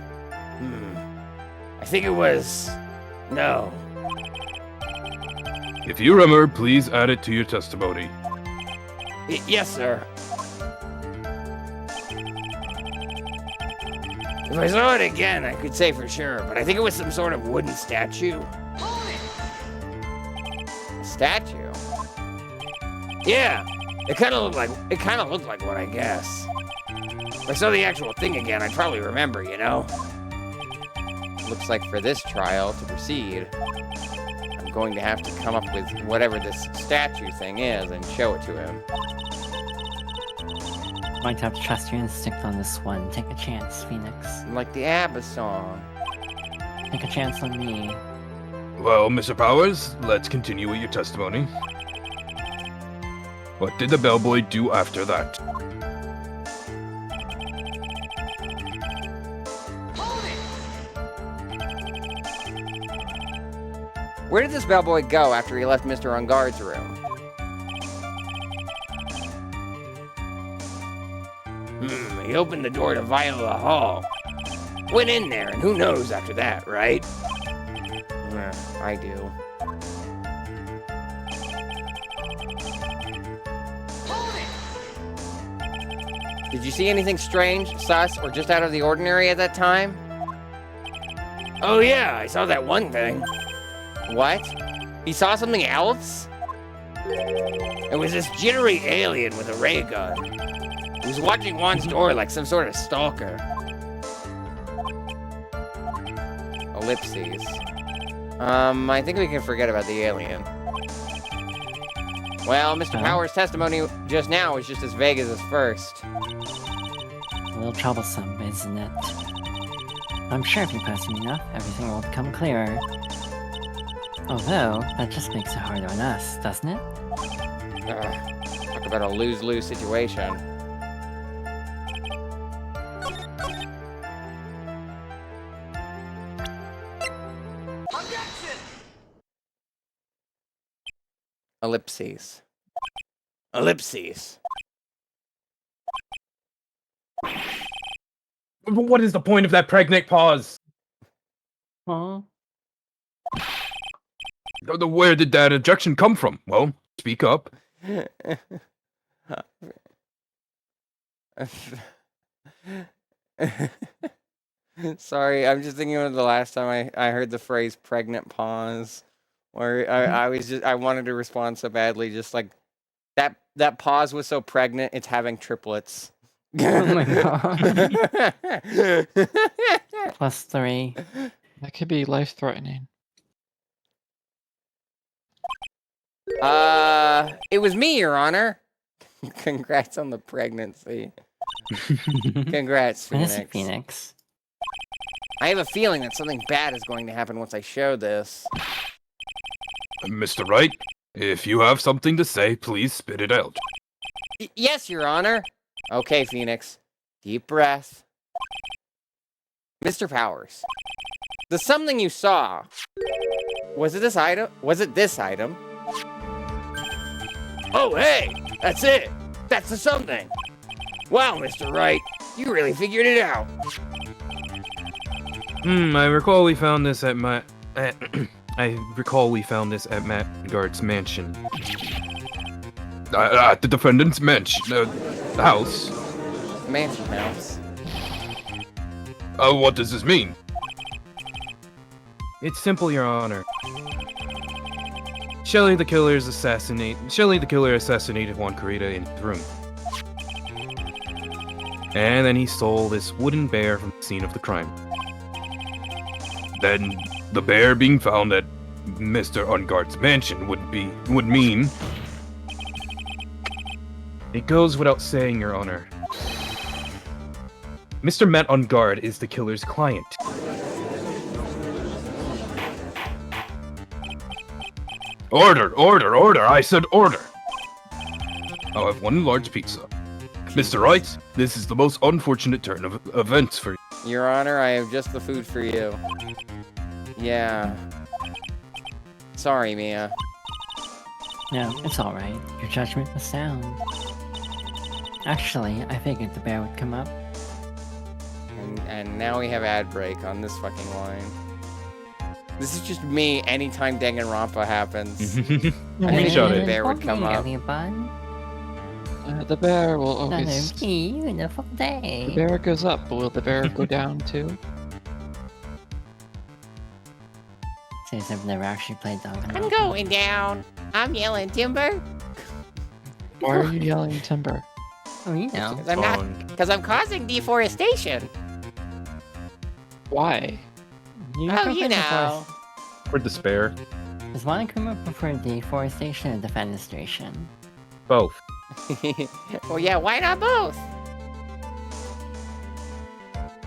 I think it was... No. If you remember, please add it to your testimony. Yes, sir. If I saw it again, I could say for sure, but I think it was some sort of wooden statue. A statue? Yeah, it kind of looked like one, I guess. If I saw the actual thing again, I'd probably remember, you know? Looks like for this trial to proceed, I'm going to have to come up with whatever this statue thing is and show it to him. Might have to trust your instinct on this one. Take a chance, Phoenix. Like the ABBA song. Take a chance on me. Well, Mr. Powers, let's continue with your testimony. What did the bellboy do after that? Where did this bellboy go after he left Mr. Unguard's room? He opened the door to Viola Hall. Went in there, and who knows after that, right? I do. Did you see anything strange, sus, or just out of the ordinary at that time? Oh yeah, I saw that one thing. What? He saw something else? It was this jittery alien with a ray gun. He was watching Juan's door like some sort of stalker. Ellipses. I think we can forget about the alien. Well, Mr. Powers' testimony just now was just as vague as his first. A little troublesome, isn't it? I'm sure if you press me enough, everything will become clearer. Although, that just makes it harder on us, doesn't it? Talk about a lose-lose situation. Ellipses. Ellipses. What is the point of that pregnant pause? Huh? Where did that injection come from? Well, speak up. Sorry, I'm just thinking of the last time I heard the phrase pregnant pause. Where I wanted to respond so badly, just like that pause was so pregnant, it's having triplets. Oh my god. +3. That could be life-threatening. It was me, Your Honor. Congrats on the pregnancy. Congrats, What is Phoenix. it, Phoenix? I have a feeling that something bad is going to happen once I show this. Mr. Wright, if you have something to say, please spit it out. Yes, Your Honor. Okay, Phoenix. Deep breath. Mr. Powers, the something you saw, was it this item? Was it this item? Oh, hey, that's it. That's the something. Wow, Mr. Wright, you really figured it out. I recall we found this at Matt Guard's mansion. At the defendant's house. Mansion house. What does this mean? It's simple, Your Honor. Shelly the killer assassinated Juan Carita in his room. And then he stole this wooden bear from the scene of the crime. Then the bear being found at Mr. Ungard's mansion would mean... It goes without saying, Your Honor. Mr. Matt Ungard is the killer's client. Order! I said order! I'll have one large pizza. Mr. Wright, this is the most unfortunate turn of events for you. Your Honor, I have just the food for you. Yeah. Sorry, Mia. No, it's alright. Your judgment was sound. Actually, I figured the bear would come up. And now we have ad break on this fucking line. This is just me anytime Danganronpa happens. I think shot the it. bear would come up. The bear will always... beautiful day. The bear goes up, but will the bear go down too? Since I've never actually played Danganronpa. I'm going down. I'm yelling timber. Why are you yelling timber? Oh, you know. Because I'm causing deforestation. Why? You Oh, you know. Or despair. Does Monokuma prefer deforestation or defenestration? Both. Well, yeah, why not both?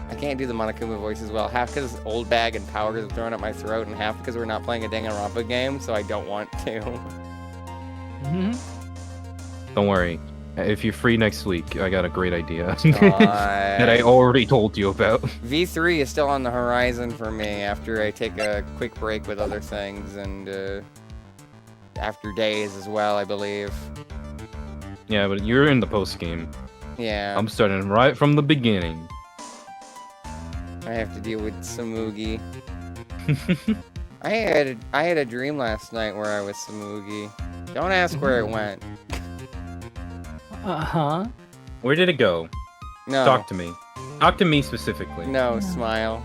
I can't do the Monokuma voice as well. Half because old bag and power is thrown at my throat, and half because we're not playing a Danganronpa game, so I don't want to. Don't worry. If you're free next week, I got a great idea. God. that I already told you about. V3 is still on the horizon for me after I take a quick break with other things, and after days as well, I believe. Yeah, but you're in the post game. Yeah. I'm starting right from the beginning. I have to deal with Samugi. I had a dream last night where I was Samugi. Don't ask where it went. Uh-huh. Where did it go? No. Talk to me. Talk to me specifically. No, smile.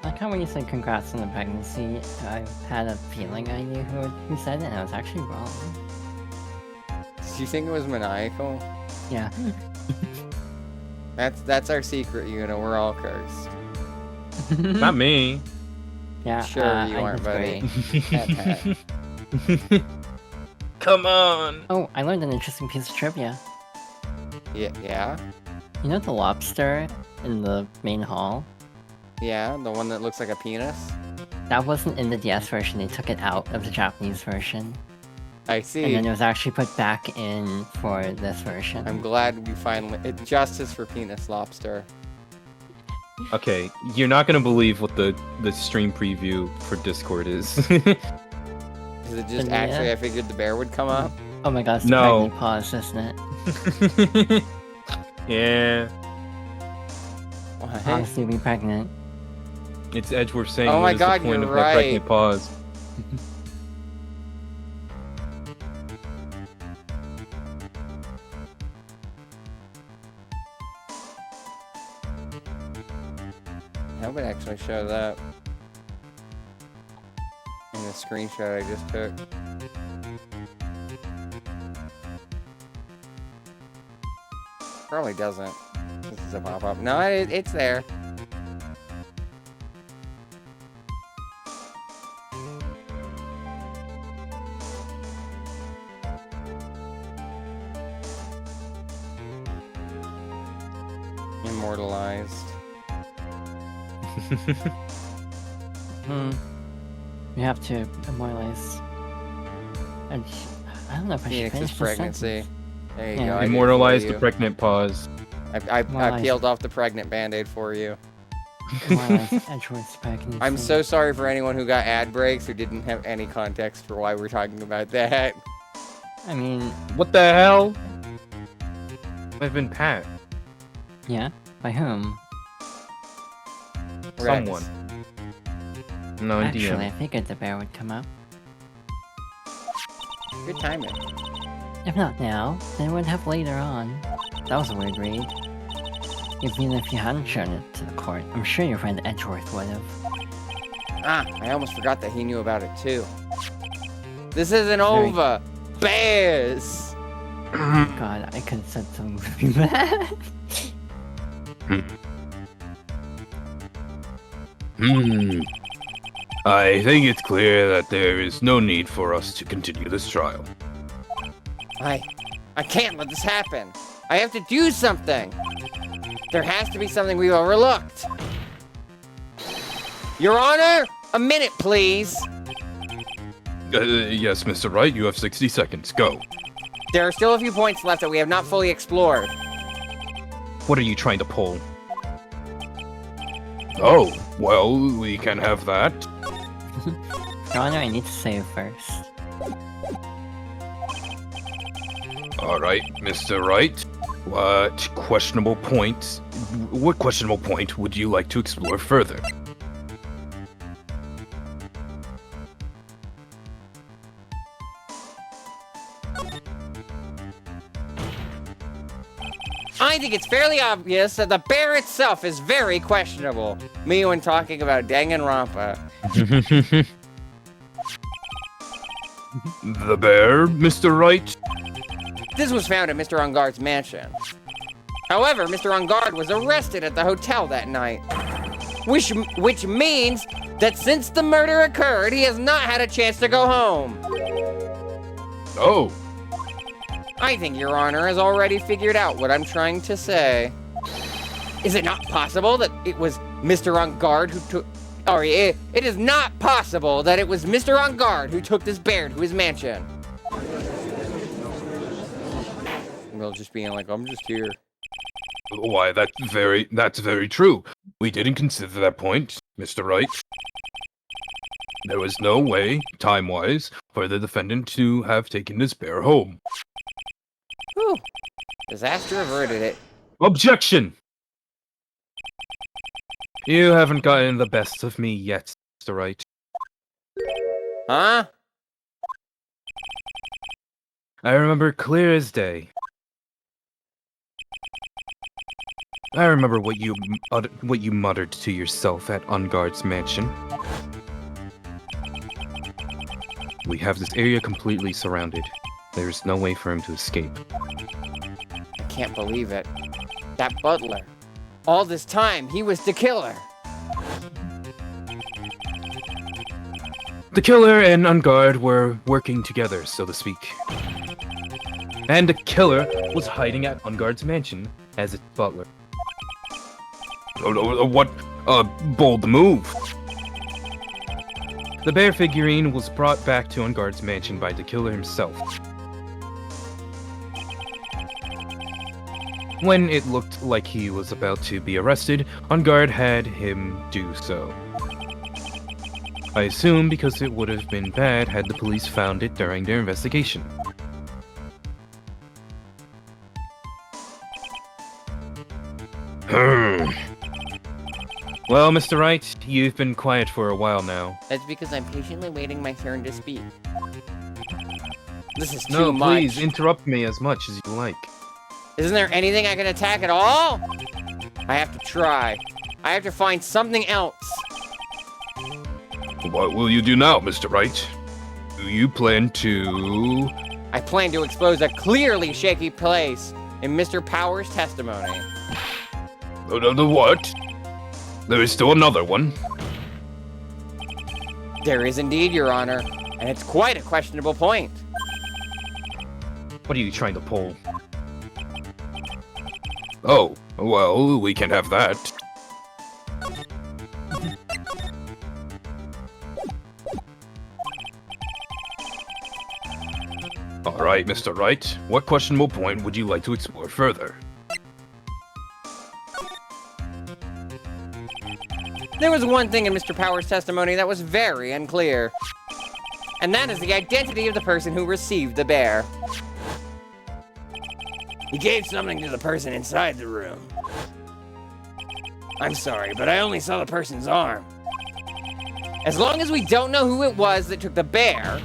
I like how when you said congrats on the pregnancy, I had a feeling I knew who said it, and I was actually wrong. Did you think it was maniacal? Yeah. That's our secret, We're all cursed. Not me. Yeah, Sure you I aren't, buddy. disagree. Come on. Oh, I learned an interesting piece of trivia. Yeah? You know the lobster in the main hall? Yeah, the one that looks like a penis? That wasn't in the DS version, they took it out of the Japanese version. I see. And then it was actually put back in for this version. I'm glad we finally... justice for penis lobster. Okay, you're not gonna believe what the stream preview for Discord is. Is it just actually I figured the bear would come up? Oh my god, it's No. pregnant pause, isn't it? Yeah. What? Honestly, be pregnant. It's Edgeworth saying, Oh my what is God, the point you're of that pregnant right. pause? How would actually show that in the screenshot I just took? Probably doesn't. This is a pop-up. No, it's there. Immortalized. You have to immortalize. I don't know if I should Phoenix's finish this pregnancy. sentence. There you Yeah. go. I did it Immortalize for the you. pregnant pause. I Immortalize. peeled off the pregnant band-aid for you. Immortalize Edgeworth's pregnancy. I'm so sorry for anyone who got ad breaks who didn't have any context for why we're talking about that. I mean, What the hell? I've been pat. yeah? By whom? Rex. Someone. No idea. Actually, I figured the bear would come up. Good timing. If not now, then it would have later on. That was a weird read. Even if you hadn't shown it to the court, I'm sure your friend Edgeworth would have. Ah, I almost forgot that he knew about it too. This isn't Very- over. Bears! God, I could have said something really bad. I think it's clear that there is no need for us to continue this trial. I can't let this happen. I have to do something. There has to be something we've overlooked. Your Honor, a minute, please. Yes, Mr. Wright, you have 60 seconds. Go. There are still a few points left that we have not fully explored. What are you trying to pull? Oh, well, we can have that. Your Honor, I need to save first. All right, Mr. Wright. What questionable point would you like to explore further? I think it's fairly obvious that the bear itself is very questionable. Me when talking about Danganronpa. The bear, Mr. Wright? This was found at Mr. Ungard's mansion. However, Mr. Ungard was arrested at the hotel that night. Which means that since the murder occurred, he has not had a chance to go home. Oh, I think Your Honor has already figured out what I'm trying to say. Is it not possible that it was Mr. Ungard who took... Sorry, it is not possible that it was Mr. Ungard who took this bear to his mansion. Well, just being like, I'm just here. why, that's very true. We didn't consider that point, Mr. Wright. There was no way, time-wise, for the defendant to have taken this bear home. Whew. Disaster averted it. Objection! You haven't gotten the best of me yet, Mr. Wright. Huh? I remember clear as day. I remember what you muttered to yourself at Ungard's mansion. We have this area completely surrounded. There's no way for him to escape. I can't believe it. That butler. All this time, he was the killer. The killer and Ungard were working together, so to speak. And the killer was hiding at Ungard's mansion as its butler. What a bold move. The bear figurine was brought back to Ungard's mansion by the killer himself. When it looked like he was about to be arrested, Ungard had him do so. I assume because it would have been bad had the police found it during their investigation. Well, Mr. Wright, you've been quiet for a while now. That's because I'm patiently waiting my turn to speak. This is too No, much. please interrupt me as much as you like. Isn't there anything I can attack at all? I have to try. I have to find something else. What will you do now, Mr. Wright? Do you plan to... I plan to expose a clearly shaky place in Mr. Power's testimony. The what? There is still another one. There is indeed, Your Honor, and it's quite a questionable point. What are you trying to pull? Oh, well, we can have that. Alright, Mr. Wright, what questionable point would you like to explore further? There was one thing in Mr. Power's testimony that was very unclear. And that is the identity of the person who received the bear. He gave something to the person inside the room. I'm sorry, but I only saw the person's arm. As long as we don't know who it was that took the bear,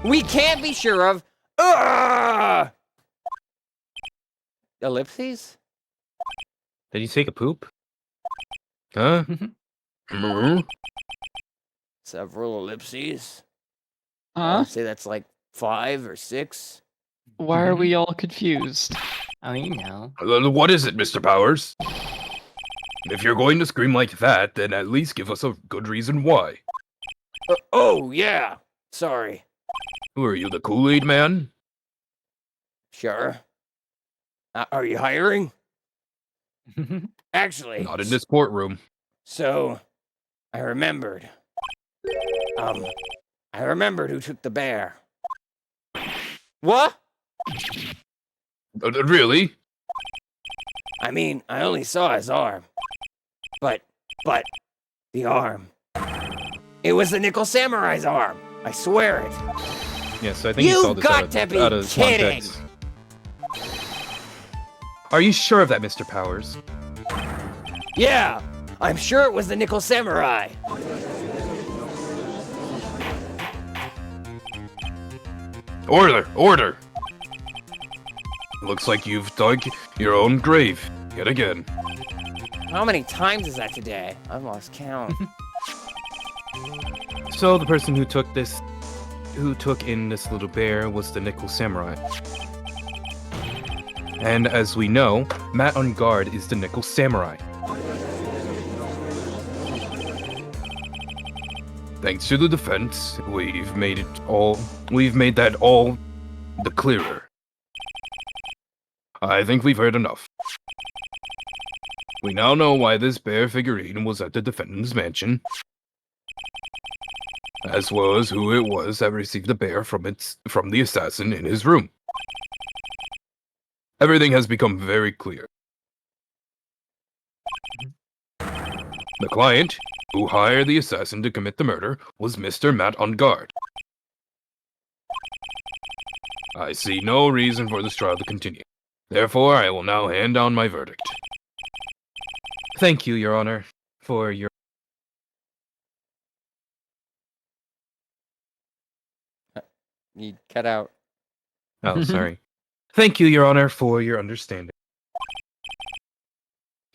we can't be sure of... Ellipses? Did you take a poop? Huh? Several ellipses. Huh? I'd say that's like 5 or 6. Why are we all confused? Oh, you know. What is it, Mr. Powers? If you're going to scream like that, then at least give us a good reason why. Oh, yeah. Sorry. Who are you, the Kool-Aid man? Sure. Are you hiring? Actually, Not in this courtroom. so I remembered. I remembered who took the bear. What? Really? I mean, I only saw his arm. But the arm. It was the Nickel Samurai's arm. I swear it. Yes, I think you saw You've this got to be out of kidding! context. Are you sure of that, Mr. Powers? Yeah, I'm sure it was the Nickel Samurai. Order! Order! Looks like you've dug your own grave yet again. How many times is that today? I've lost count. So the person who took in this little bear was the Nickel Samurai. And as we know, Matt on guard is the Nickel Samurai. Thanks to the defense, we've made that all the clearer. I think we've heard enough. We now know why this bear figurine was at the defendant's mansion, as well as who it was that received the bear from the assassin in his room. Everything has become very clear. The client who hired the assassin to commit the murder was Mr. Matt on guard. I see no reason for this trial to continue. Therefore, I will now hand down my verdict. Thank you, Your Honor, for your... You cut out. Oh, sorry. Thank you, Your Honor, for your understanding.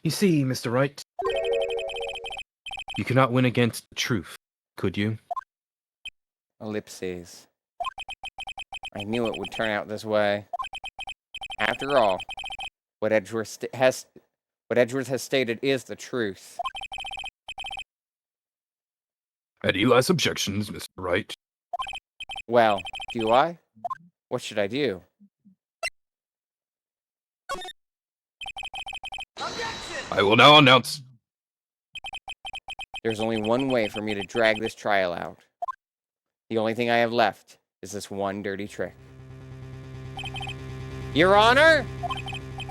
You see, Mr. Wright, you cannot win against the truth, could you? Ellipses. I knew it would turn out this way. After all, what Edgeworth has stated is the truth. Any last objections, Mr. Wright? Well, do I? What should I do? I will now announce... There's only one way for me to drag this trial out. The only thing I have left is this one dirty trick. Your Honor,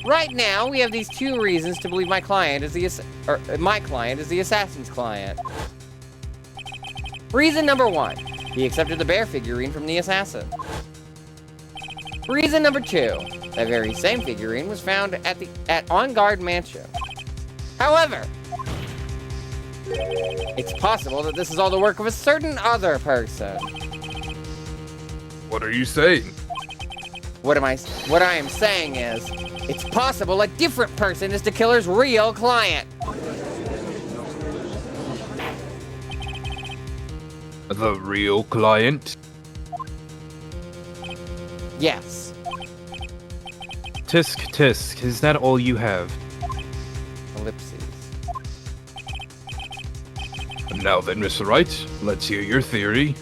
right now we have these 2 reasons to believe my client is the assassin's client. Reason number 1, he accepted the bear figurine from the assassin. Reason number 2, that very same figurine was found at On Guard Mansion. However, It's possible that this is all the work of a certain other person. What are you saying? What I am saying is, it's possible a different person is the killer's real client. The real client? Yes. Tisk, is that all you have? Ellipses. Now then, Mr. Wright, let's hear your theory.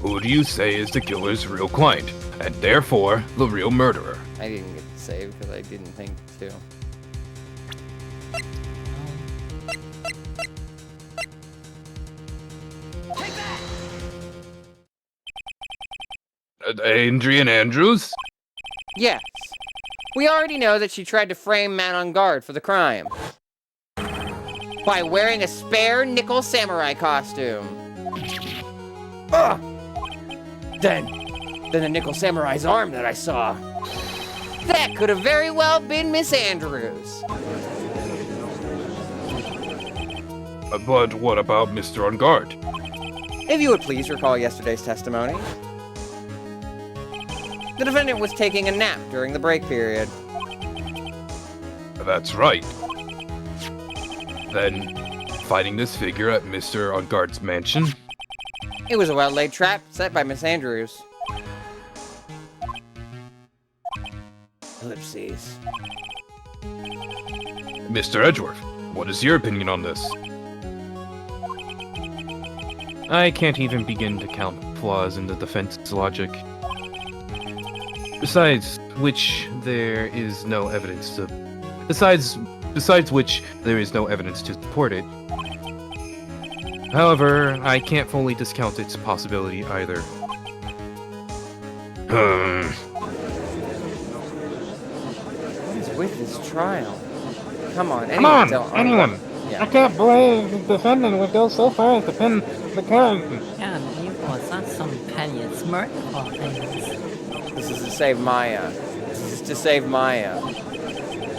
Who do you say is the killer's real client, and therefore the real murderer? I didn't get to save because I didn't think to. Adrian Andrews? Yes. We already know that she tried to frame Man on Guard for the crime. By wearing a spare nickel samurai costume. Ugh! Then the nickel samurai's arm that I saw. That could have very well been Miss Andrews. But what about Mr. On Guard? If you would please recall yesterday's testimony. The defendant was taking a nap during the break period. That's right. Then, finding this figure at Mr. On Guard's mansion? It was a well-laid trap set by Miss Andrews. Ellipses. Mr. Edgeworth, what is your opinion on this? I can't even begin to count flaws in the defense's logic. Besides which, there is no evidence to... Besides which, there is no evidence to support it. However, I can't fully discount its possibility either. What is with this trial? Come on, Come on, tell- anyone. Yeah. I can't believe the defendant would go so far as to pin the gun. Yeah, evil is not some petty, it's murderful things. This is to save Maya. This is to save Maya.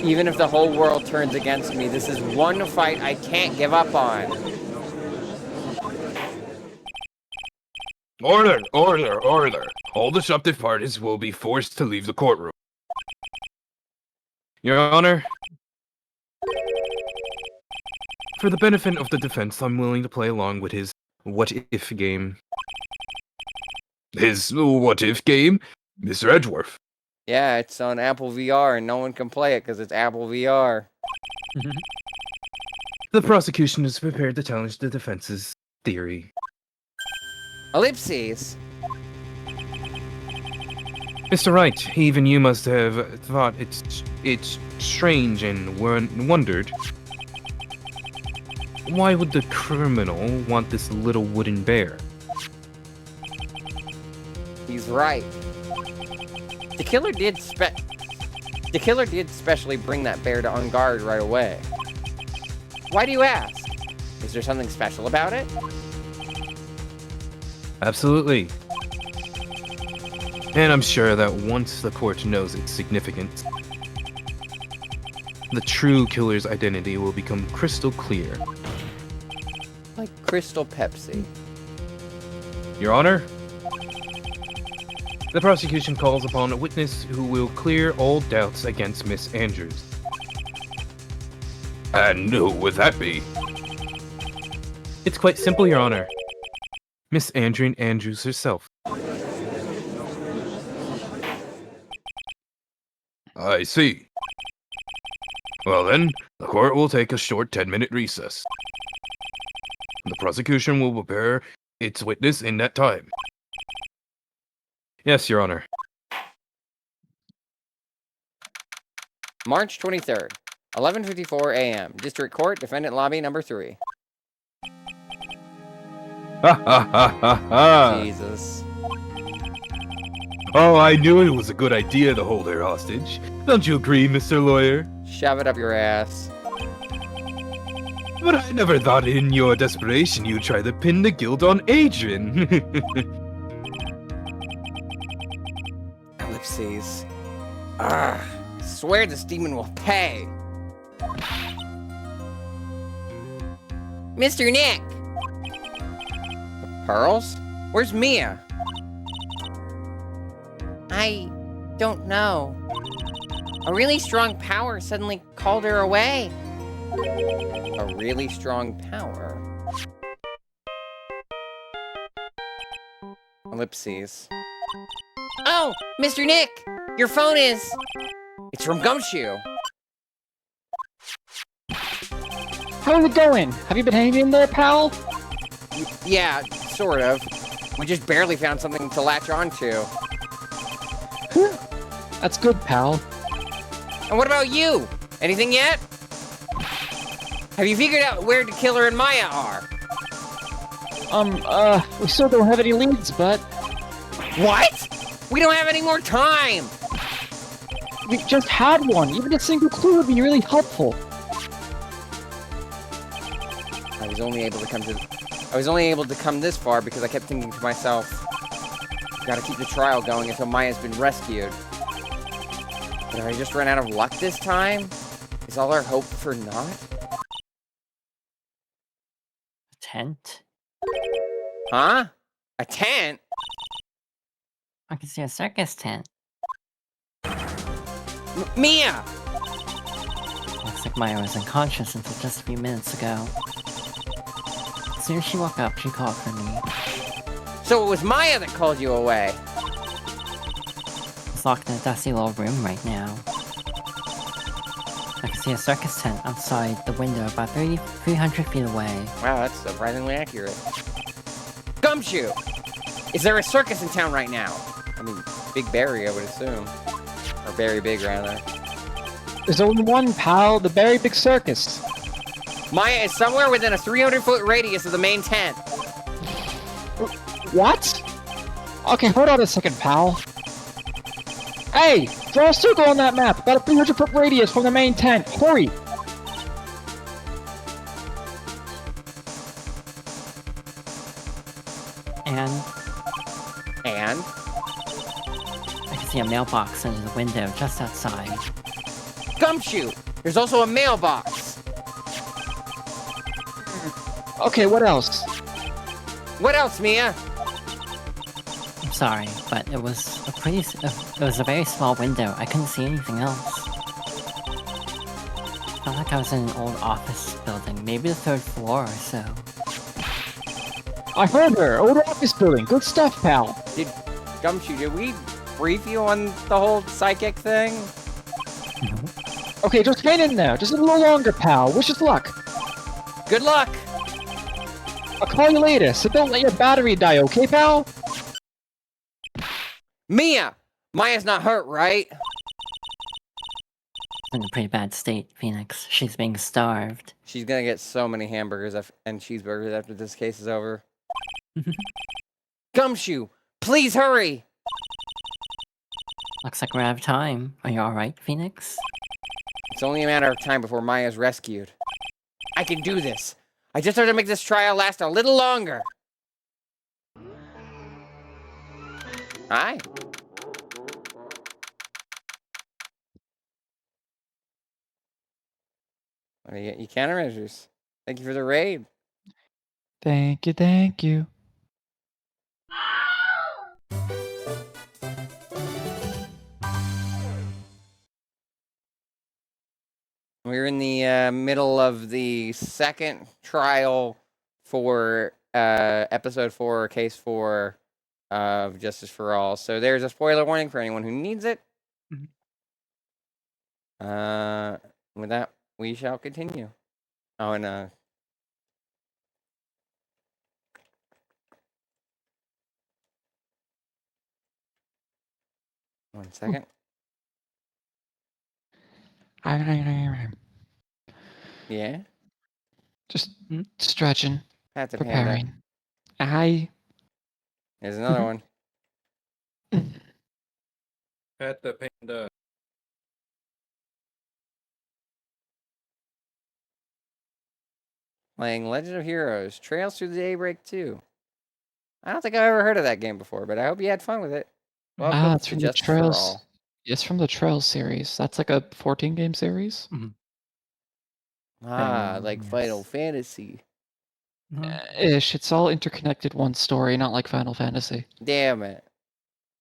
Even if the whole world turns against me, this is one fight I can't give up on. Order! All disruptive parties will be forced to leave the courtroom. Your Honor, for the benefit of the defense, I'm willing to play along with his what-if game. His what-if game? Mr. Edgeworth. Yeah, it's on Apple VR and no one can play it because it's Apple VR. The prosecution is prepared to challenge the defense's theory. Ellipses. Mr. Wright, even you must have thought it's strange and wondered. Why would the criminal want this little wooden bear? He's right. The killer did specially bring that bear to On Guard right away. Why do you ask? Is there something special about it? Absolutely. And I'm sure that once the court knows its significance, the true killer's identity will become crystal clear. Like Crystal Pepsi. Your Honor, the prosecution calls upon a witness who will clear all doubts against Miss Andrews. And who would that be? It's quite simple, Your Honor. Miss Adrian Andrews herself. I see. Well then, the court will take a short 10-minute recess. The prosecution will prepare its witness in that time. Yes, Your Honor. March 23rd, 11:54 a.m. District Court, Defendant Lobby Number 3. Ha ha ha ha ha! Jesus. Oh, I knew it was a good idea to hold her hostage. Don't you agree, Mr. Lawyer? Shove it up your ass. But I never thought in your desperation you'd try to pin the guilt on Adrian. Ellipses. Ah, I swear this demon will pay. Mr. Nick! Pearls? Where's Mia? I don't know. A really strong power suddenly called her away. A really strong power? Ellipses. Oh, Mr. Nick! Your phone is... It's from Gumshoe. How's it going? Have you been hanging in there, pal? Yeah, sort of. We just barely found something to latch onto. That's good, pal. And what about you? Anything yet? Have you figured out where the killer and Maya are? We still don't have any leads, but What? We don't have any more time! we just had one. Even a single clue would be really helpful. I was only able to come this far because I kept thinking to myself, gotta keep the trial going until Maya's been rescued. But have I just run out of luck this time? Is all our hope for naught? Tent? Huh? A tent? I can see a circus tent. Mia! Looks like Maya was unconscious until just a few minutes ago. As soon as she woke up, she called for me. So it was Maya that called you away. It's locked in a dusty little room right now. I can see a circus tent outside the window about 300 feet away. Wow, that's surprisingly accurate. Gumshoe! Is there a circus in town right now? I mean, Big Berry, I would assume. Or Berry Big, rather. There's only one, pal. The Berry Big Circus. Maya is somewhere within a 300-foot radius of the main tent. What? Okay, hold on a second, pal. Hey, draw a circle on that map. About a 300-foot radius from the main tent. Hurry! And And? I can see a mailbox under the window just outside. Gumshoe! There's also a mailbox. Okay, what else? What else, Mia? I'm sorry, but it was a very small window. I couldn't see anything else. Felt like I was in an old office building, maybe the 3rd floor or so. I heard her. Old office building. Good stuff, pal. Gumshoe, did we brief you on the whole psychic thing? Okay, just hang in there. Just a little longer, pal. Wish us luck. Good luck! I'll call you later, so don't let your battery die, okay, pal? Mia! Maya's not hurt, right? In a pretty bad state, Phoenix. She's being starved. She's gonna get so many hamburgers and cheeseburgers after this case is over. Gumshoe, please hurry! Looks like we're out of time. Are you alright, Phoenix? It's only a matter of time before Maya's rescued. I can do this. I just have to make this trial last a little longer. Hi. You countermeasures. Thank you for the raid. Thank you, thank you. We're in the middle of the second trial for episode 4, case 4 of Justice for All. So there's a spoiler warning for anyone who needs it. With that, we shall continue. Oh, and one second. Yeah? Just stretching, Pat the panda. preparing. There's another one. Pat the panda. Playing Legend of Heroes, Trails Through the Daybreak 2. I don't think I've ever heard of that game before, but I hope you had fun with it. Welcome it's to from the Justice for Trails. All. It's from the Trails series. That's like a 14-game series. Ah, like Yes. Final Fantasy. Ish. It's all interconnected one story, not like Final Fantasy. Damn it.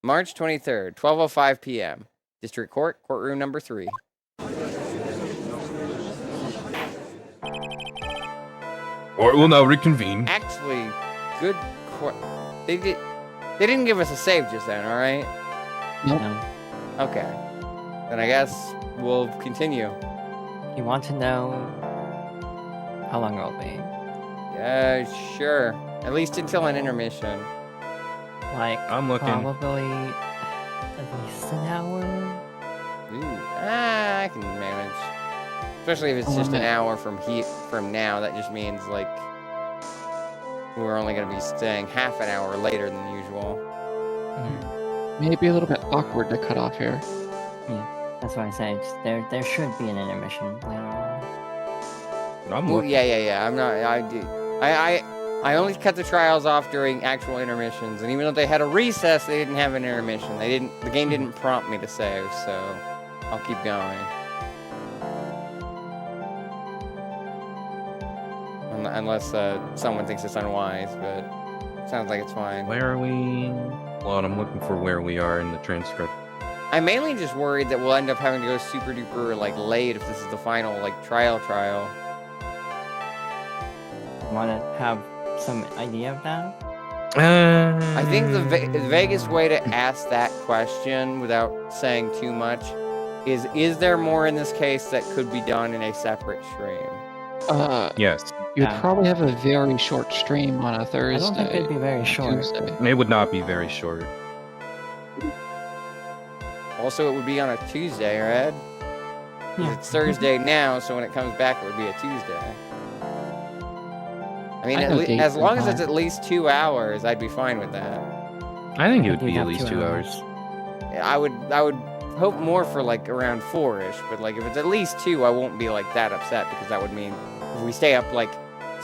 March 23rd, 12:05 p.m. District Court, courtroom number 3. Court will now reconvene. Actually, good court. They didn't give us a save just then, all right? No. Okay. Then I guess we'll continue. You want to know how long it'll be? Sure. At least until an intermission. Like, I'm looking. probably at least an hour? Ooh. I can manage. Especially if it's just an hour from now. That just means, like, we're only going to be staying half an hour later than usual. Maybe a little bit awkward to cut off here. That's why I say there should be an intermission later on. I'm Well, looking. yeah. I'm not. I only cut the trials off during actual intermissions, and even though they had a recess, they didn't have an intermission. The game didn't prompt me to save, so I'll keep going. Unless someone thinks it's unwise, but sounds like it's fine. Where are we? Well, I'm looking for where we are in the transcript. I'm mainly just worried that we'll end up having to go super duper like late if this is the final like trial. Want to have some idea of that? I think the vaguest way to ask that question without saying too much is there more in this case that could be done in a separate stream? Yes, You'd Yeah. probably have a very short stream on a Thursday. I don't think it'd be very short. Tuesday. it would not be very short. Also, it would be on a Tuesday, right? 'Cause Yeah. It's Thursday now, so when it comes back, it would be a Tuesday. I mean, I know dates as long and as it's time. at least 2 hours, I'd be fine with that. I think it We would do be at have least 2 hours. I would hope more for like around 4-ish, but like if it's at least 2, I won't be like that upset because that would mean if we stay up like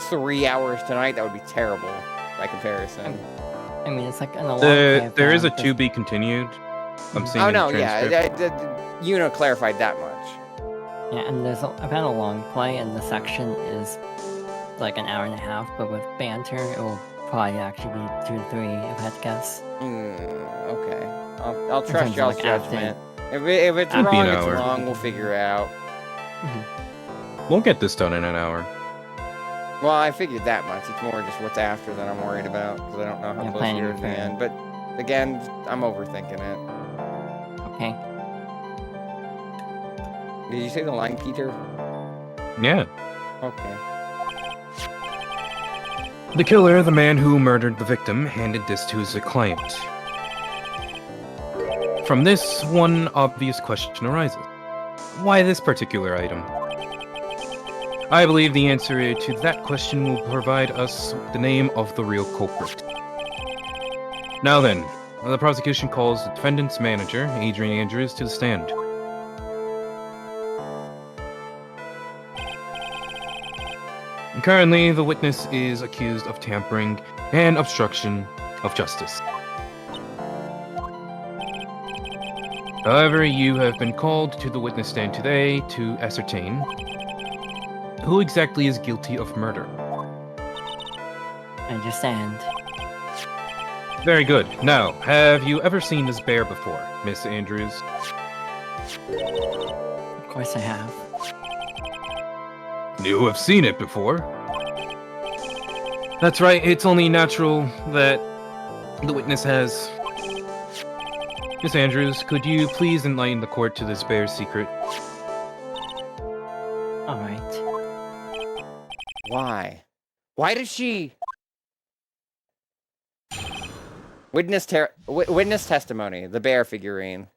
3 hours tonight, that would be terrible by comparison. I mean, it's like an alarm. There is a to be continued. I'm seeing Oh in the no, yeah, transcript. Yuno clarified that much. Yeah, and I've had a long play, and the section is like an hour and a half, but with banter, it will probably actually be 2 to 3, if I had to guess. Okay, I'll terms trust of, y'all's like, acting. judgment. If it's Could be wrong, an it's hour. wrong. We'll figure it out. We'll get this done in an hour. Well, I figured that much. It's more just what's after that I'm worried about because I don't know how Yeah, close planning you're to the for- end. But again, I'm overthinking it. Okay. Did you say the line, Peter? Yeah. Okay. The killer, the man who murdered the victim, handed this to his client. From this, one obvious question arises. Why this particular item? I believe the answer to that question will provide us the name of the real culprit. Now then, the prosecution calls the defendant's manager, Adrian Andrews, to the stand. Currently, the witness is accused of tampering and obstruction of justice. However, you have been called to the witness stand today to ascertain who exactly is guilty of murder. I understand. Very good. Now, have you ever seen this bear before, Miss Andrews? Of course I have. You have seen it before. That's right, it's only natural that the witness has. Miss Andrews, could you please enlighten the court to this bear's secret? Alright. Why? Why did she? Witness testimony. The bear figurine.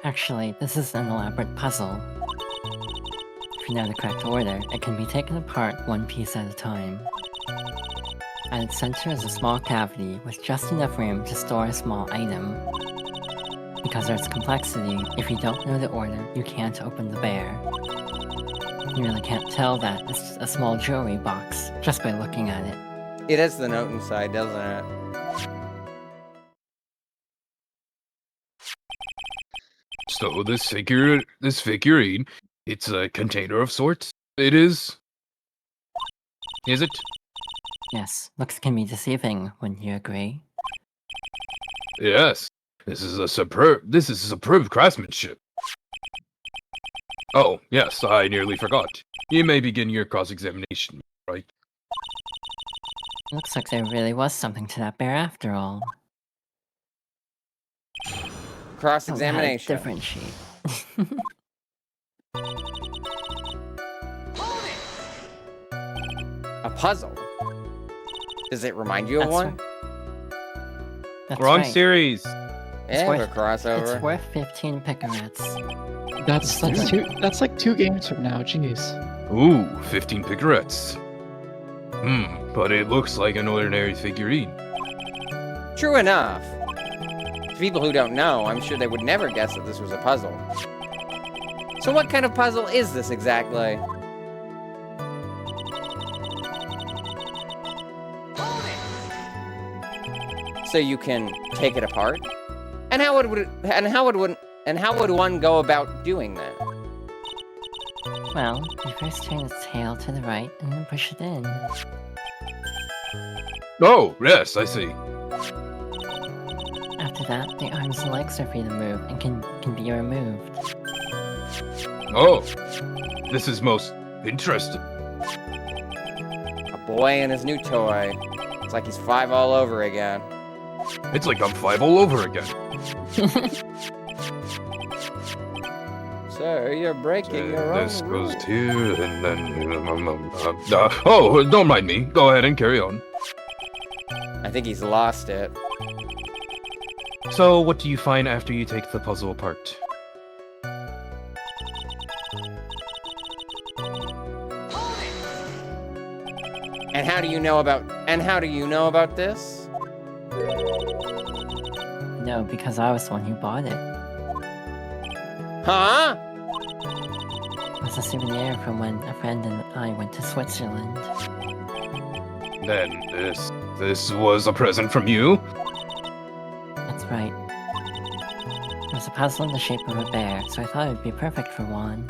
Actually, this is an elaborate puzzle. If you know the correct order, it can be taken apart one piece at a time. At its center is a small cavity with just enough room to store a small item. Because of its complexity, if you don't know the order, you can't open the bear. You really can't tell that it's a small jewelry box just by looking at it. It has the note inside, doesn't it? So this figurine, it's a container of sorts. It is. Is it? Yes, looks can be deceiving, wouldn't you agree? Yes. This is superb craftsmanship. Oh, yes, I nearly forgot. You may begin your cross-examination, right? Looks like there really was something to that bear after all. Oh, it had a Cross-examination. different sheet. A puzzle. Does it remind you of That's one? That's Wrong right. series. Yeah, worth- a crossover. It's worth 15 picarets. That's like 2 games from now. Jeez. Ooh, 15 picarettes. But it looks like an ordinary figurine. True enough. To people who don't know, I'm sure they would never guess that this was a puzzle. So what kind of puzzle is this exactly? So you can take it apart? And how would one go about doing that? Well, you first turn its tail to the right and then push it in. Oh, yes, I see. After that, the arms and legs are free to move and can be removed. Oh, this is most interesting. A boy and his new toy. It's like he's 5 all over again. It's like I'm 5 all over again. So you're breaking your own This rules. goes here, and then... oh, don't mind me. Go ahead and carry on. I think he's lost it. So, what do you find after you take the puzzle apart? And how do you know about this? No, because I was the one who bought it. Huh? It was a souvenir from when a friend and I went to Switzerland. Then this was a present from you? That's right. It was a puzzle in the shape of a bear, so I thought it would be perfect for one.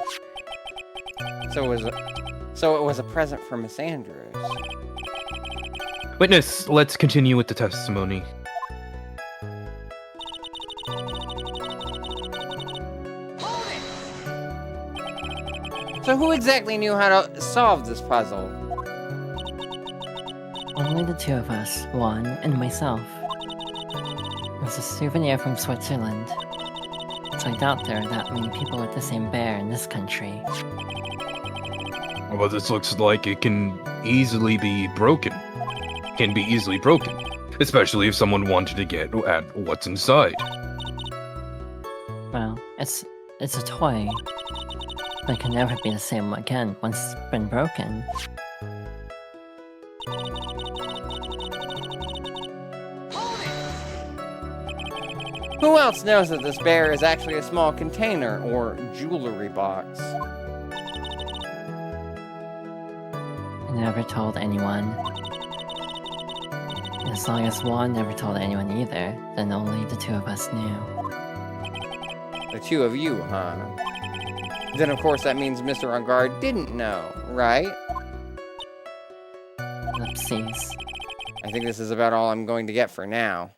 So it was a present from Miss Andrews. Witness, let's continue with the testimony. So who exactly knew how to solve this puzzle? Only the two of us, Juan and myself. It was a souvenir from Switzerland. So I doubt there are that many people with the same bear in this country. Well, this looks like it can easily be broken. Can be easily broken. Especially if someone wanted to get at what's inside. Well, it's a toy. But it can never be the same again once it's been broken. Who else knows that this bear is actually a small container or jewelry box? I never told anyone. And as long as Juan never told anyone either, then only the two of us knew. The two of you, huh? Then of course that means Mr. On Guard didn't know, right? Oopsies. I think this is about all I'm going to get for now.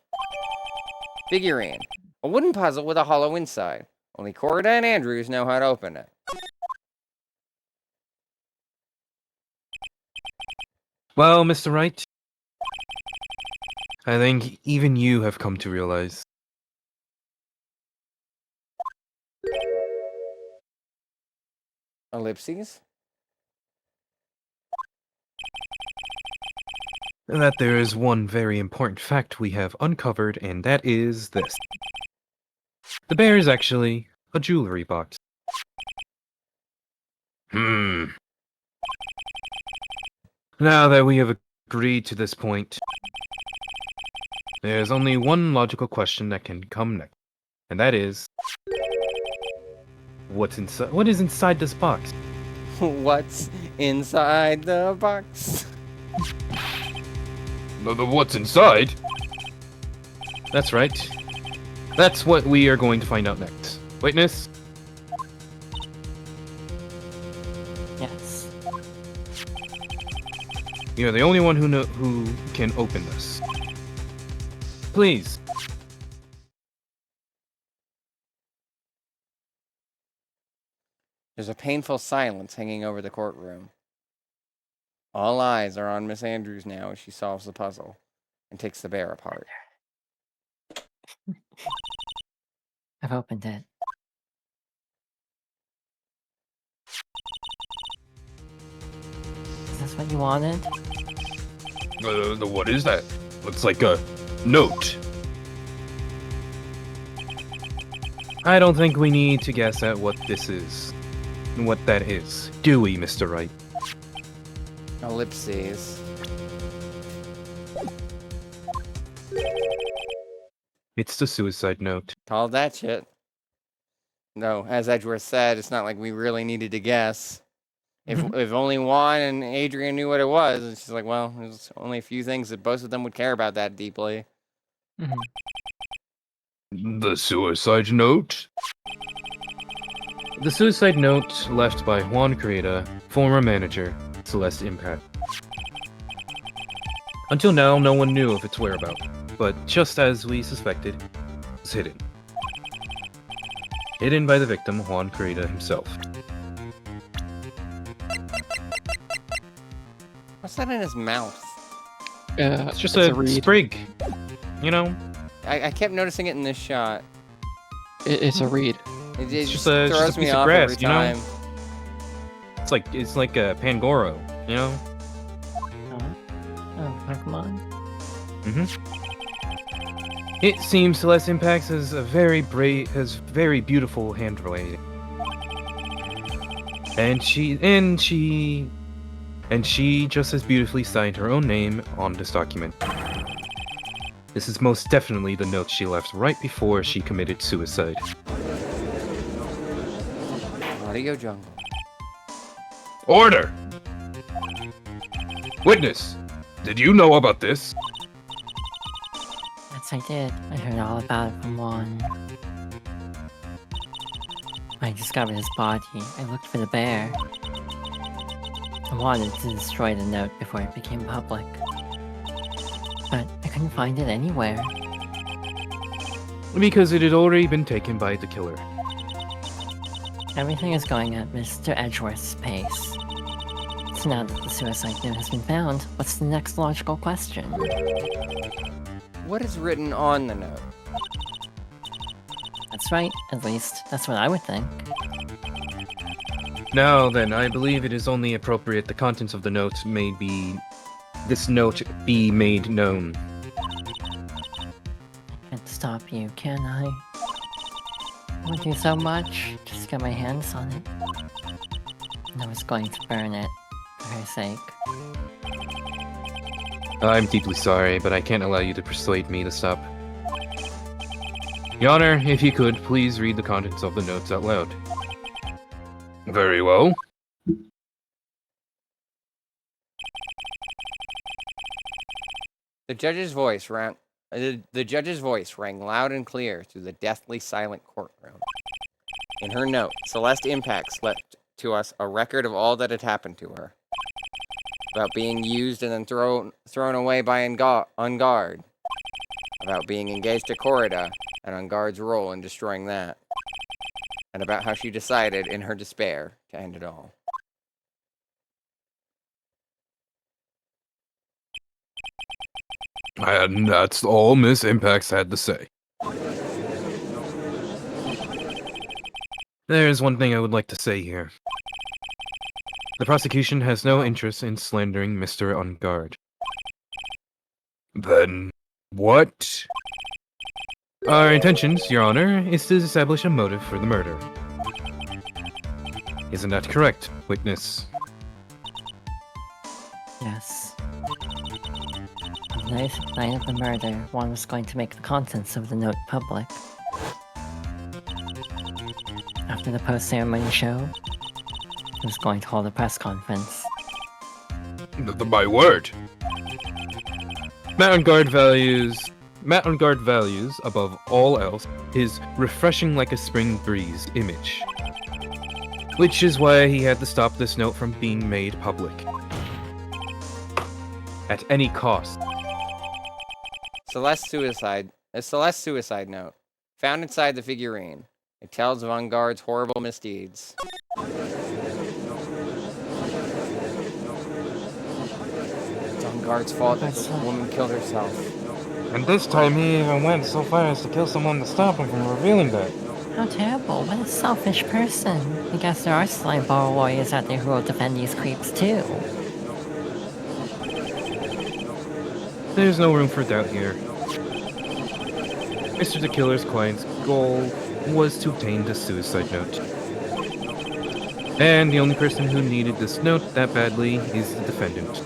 Figurine. A wooden puzzle with a hollow inside. Only Corda and Andrews know how to open it. Well, Mr. Wright, I think even you have come to realize Ellipses? that there is one very important fact we have uncovered, and that is this. The bear is actually a jewelry box. Hmm. Now that we have agreed to this point, there's only one logical question that can come next, and that is, what is inside this box? What's inside the box? What's inside? That's right. That's what we are going to find out next. Witness? Yes. You're the only one who can open this. Please. There's a painful silence hanging over the courtroom. All eyes are on Miss Andrews now as she solves the puzzle and takes the bear apart. I've opened it. Is this what you wanted? What is that? Looks like a note. I don't think we need to guess at what this is. What that is. Do we, Mr. Wright? Ellipses. It's the suicide note. Called that shit. No, as Edgeworth said, it's not like we really needed to guess. If only Juan and Adrian knew what it was, it's just like, well, there's only a few things that both of them would care about that deeply. The suicide note? The suicide note left by Juan Creta, former manager, Celeste Impact. Until now, no one knew of its whereabouts, but just as we suspected, it was hidden. Hidden by the victim, Juan Creta himself. What's that in his mouth? It's just it's a reed. sprig, you know? I kept noticing it in this shot. It's a reed. It It's just just a throws me piece of off grass, every you know? time. It's like a Pangoro, you know? Oh, Pokemon? It seems Celeste Impacts has very beautiful handwriting. And she just as beautifully signed her own name on this document. This is most definitely the note she left right before she committed suicide. Audio jungle. Order! Witness, did you know about this? Yes, I did. I heard all about it from Juan. I discovered his body. I looked for the bear. I wanted to destroy the note before it became public. But I couldn't find it anywhere. Because it had already been taken by the killer. Everything is going at Mr. Edgeworth's pace. So now that the suicide note has been found, what's the next logical question? What is written on the note? That's right, at least that's what I would think. Now then, I believe it is only appropriate the contents of the note this note be made known. Can't stop you, can I? I would do so much just to get my hands on it. And I was going to burn it, for her sake. I'm deeply sorry, but I can't allow you to persuade me to stop. Your Honor, if you could, please read the contents of the notes out loud. Very well. The judge's voice rang loud and clear through the deathly silent courtroom. In her note, Celeste Impacts left to us a record of all that had happened to her. About being used and then thrown away by Ungard. About being engaged to Corrida and Ungard's role in destroying that. And about how she decided, in her despair, to end it all. And that's all Miss Impacts had to say. There's one thing I would like to say here. The prosecution has no interest in slandering Mr. Ungard. Then what? Our intentions, Your Honor, is to establish a motive for the murder. Isn't that correct, witness? Yes. On the night of the murder, Juan was going to make the contents of the note public. After the post-ceremony show, he was going to hold a press conference. My word. Matt Ungard values, above all else, his refreshing like a spring breeze image. Which is why he had to stop this note from being made public. at any cost. A Celeste suicide note. Found inside the figurine. It tells of Vanguard's horrible misdeeds. It's Vanguard's fault that the woman killed herself. And this time he even went so far as to kill someone to stop him from revealing that. How terrible. What a selfish person. I guess there are slime ball warriors out there who will defend these creeps too. There's no room for doubt here. Mr. the Killer's client's goal was to obtain the suicide note. And the only person who needed this note that badly is the defendant.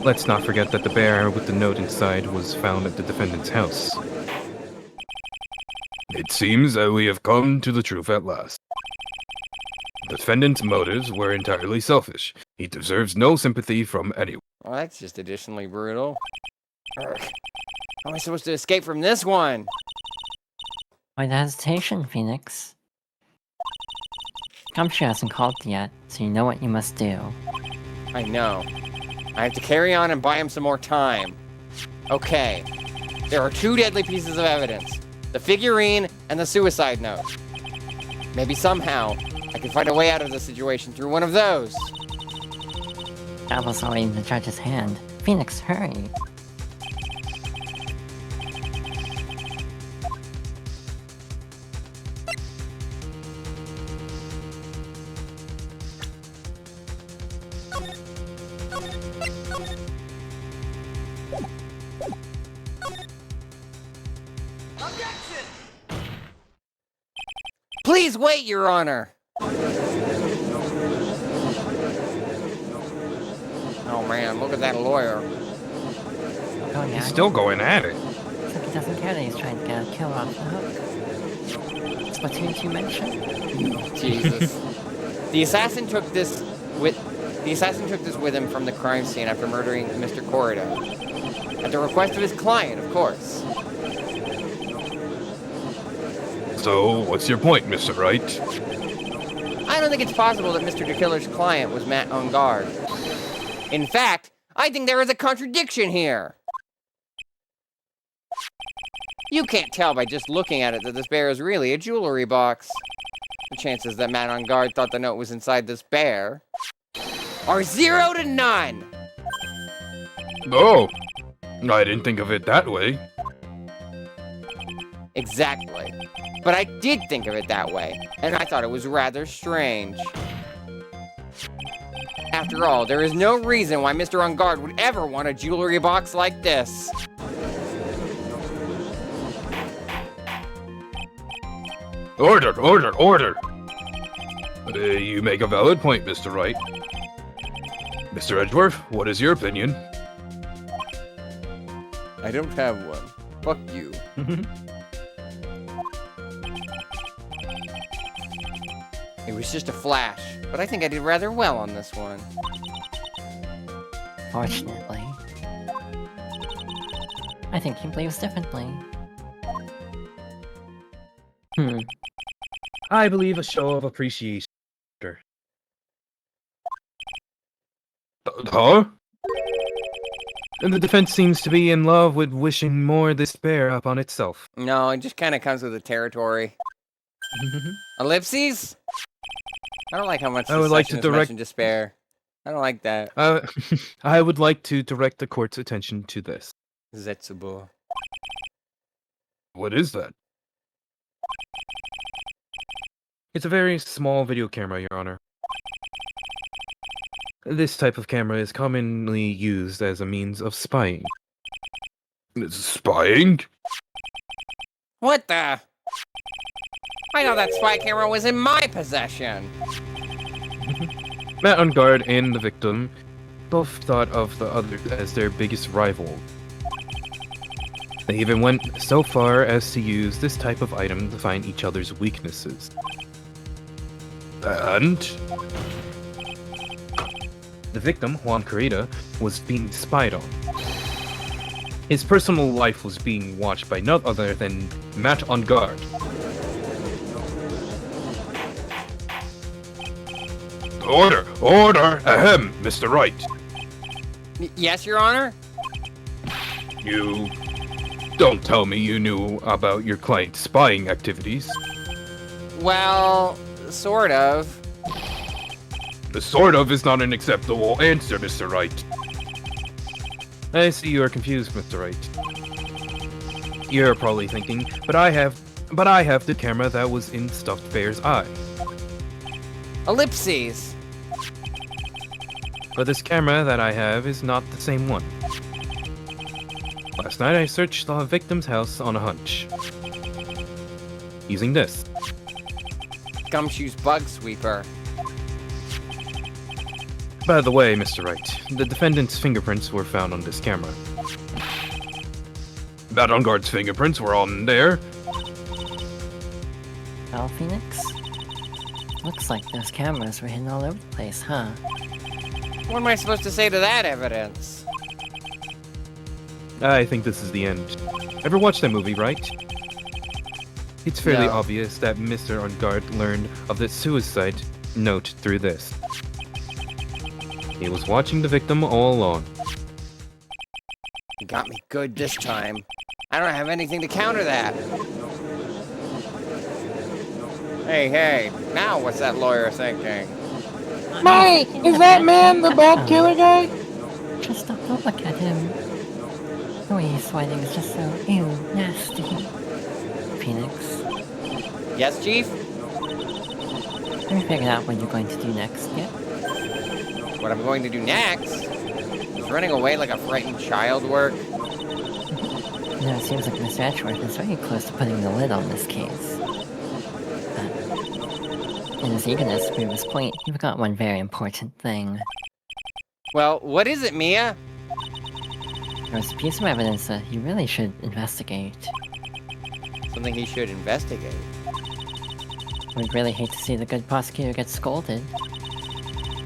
Let's not forget that the bear with the note inside was found at the defendant's house. It seems that we have come to the truth at last. The defendant's motives were entirely selfish. He deserves no sympathy from anyone. Well, that's just additionally brutal. Urgh. How am I supposed to escape from this one? Why the hesitation, Phoenix? Gumshoe hasn't called yet, so you know what you must do. I know. I have to carry on and buy him some more time. Okay. There are 2 deadly pieces of evidence. The figurine and the suicide note. Maybe somehow I can find a way out of the situation through one of those. That was already in the judge's hand. Phoenix, hurry. Please wait, Your Honor! Oh man, look at that lawyer. Going He's at still it. going at it. Looks like he doesn't care that he's trying to get a killer off the hook. Splatoon 2 mention? Jesus. The assassin took this with him from the crime scene after murdering Mr. Corrido. At the request of his client, of course. So, what's your point, Mr. Wright? I don't think it's possible that Mr. DeKiller's client was Matt on guard. In fact, I think there is a contradiction here. You can't tell by just looking at it that this bear is really a jewelry box. The chances that Matt on guard thought the note was inside this bear are 0 to none. Oh, I didn't think of it that way. Exactly. But I did think of it that way, and I thought it was rather strange. After all, there is no reason why Mr. On Guard would ever want a jewelry box like this. Order, order, order! You make a valid point, Mr. Wright. Mr. Edgeworth, what is your opinion? I don't have one. Fuck you. It was just a flash, but I think I did rather well on this one. Fortunately. I think he believes differently. I believe a show of appreciation. Huh? And the defense seems to be in love with wishing more despair upon itself. No, it just kind of comes with the territory. Ellipses? I don't like how much I would like to is direct- mentioned despair. I don't like that. I would like to direct the court's attention to this. Zetsubo. What is that? It's a very small video camera, Your Honor. This type of camera is commonly used as a means of spying. Spying? What the? I know that spy camera was in my possession. Matt on Guard and the victim both thought of the other as their biggest rival. They even went so far as to use this type of item to find each other's weaknesses. And? The victim, Juan Carita, was being spied on. His personal life was being watched by none other than Matt on Guard. Order! Order! Ahem, Mr. Wright. Yes, Your Honor? You don't tell me you knew about your client's spying activities. Well, sort of. The sort of is not an acceptable answer, Mr. Wright. I see you are confused, Mr. Wright. You're probably thinking, but I have the camera that was in Stuffed Bear's eye. Ellipses. But this camera that I have is not the same one. Last night I searched the victim's house on a hunch. Using this. Gumshoe's bug sweeper. By the way, Mr. Wright, the defendant's fingerprints were found on this camera. That on guard's fingerprints were on there. Well, Phoenix? Looks like those cameras were hidden all over the place, huh? What am I supposed to say to that evidence? I think this is the end. Ever watched that movie, right? It's fairly No. obvious that Mr. On Guard learned of the suicide note through this. He was watching the victim all along. You got me good this time. I don't have anything to counter that. Hey, now what's that lawyer thinking? Hey, is that man the bad killer guy? Just don't look at him. The way he's sweating is just so, ew, nasty. Phoenix, Yes, Chief? have you figured out what you're going to do next yet? What I'm going to do next? Is running away like a frightened child work? You know, it seems like Mr. Edgeworth is very close to putting the lid on this case. But in his eagerness to prove his point, he forgot one very important thing. Well, what is it, Mia? There's a piece of evidence that you really should investigate. Something he should investigate. We'd really hate to see the good prosecutor get scolded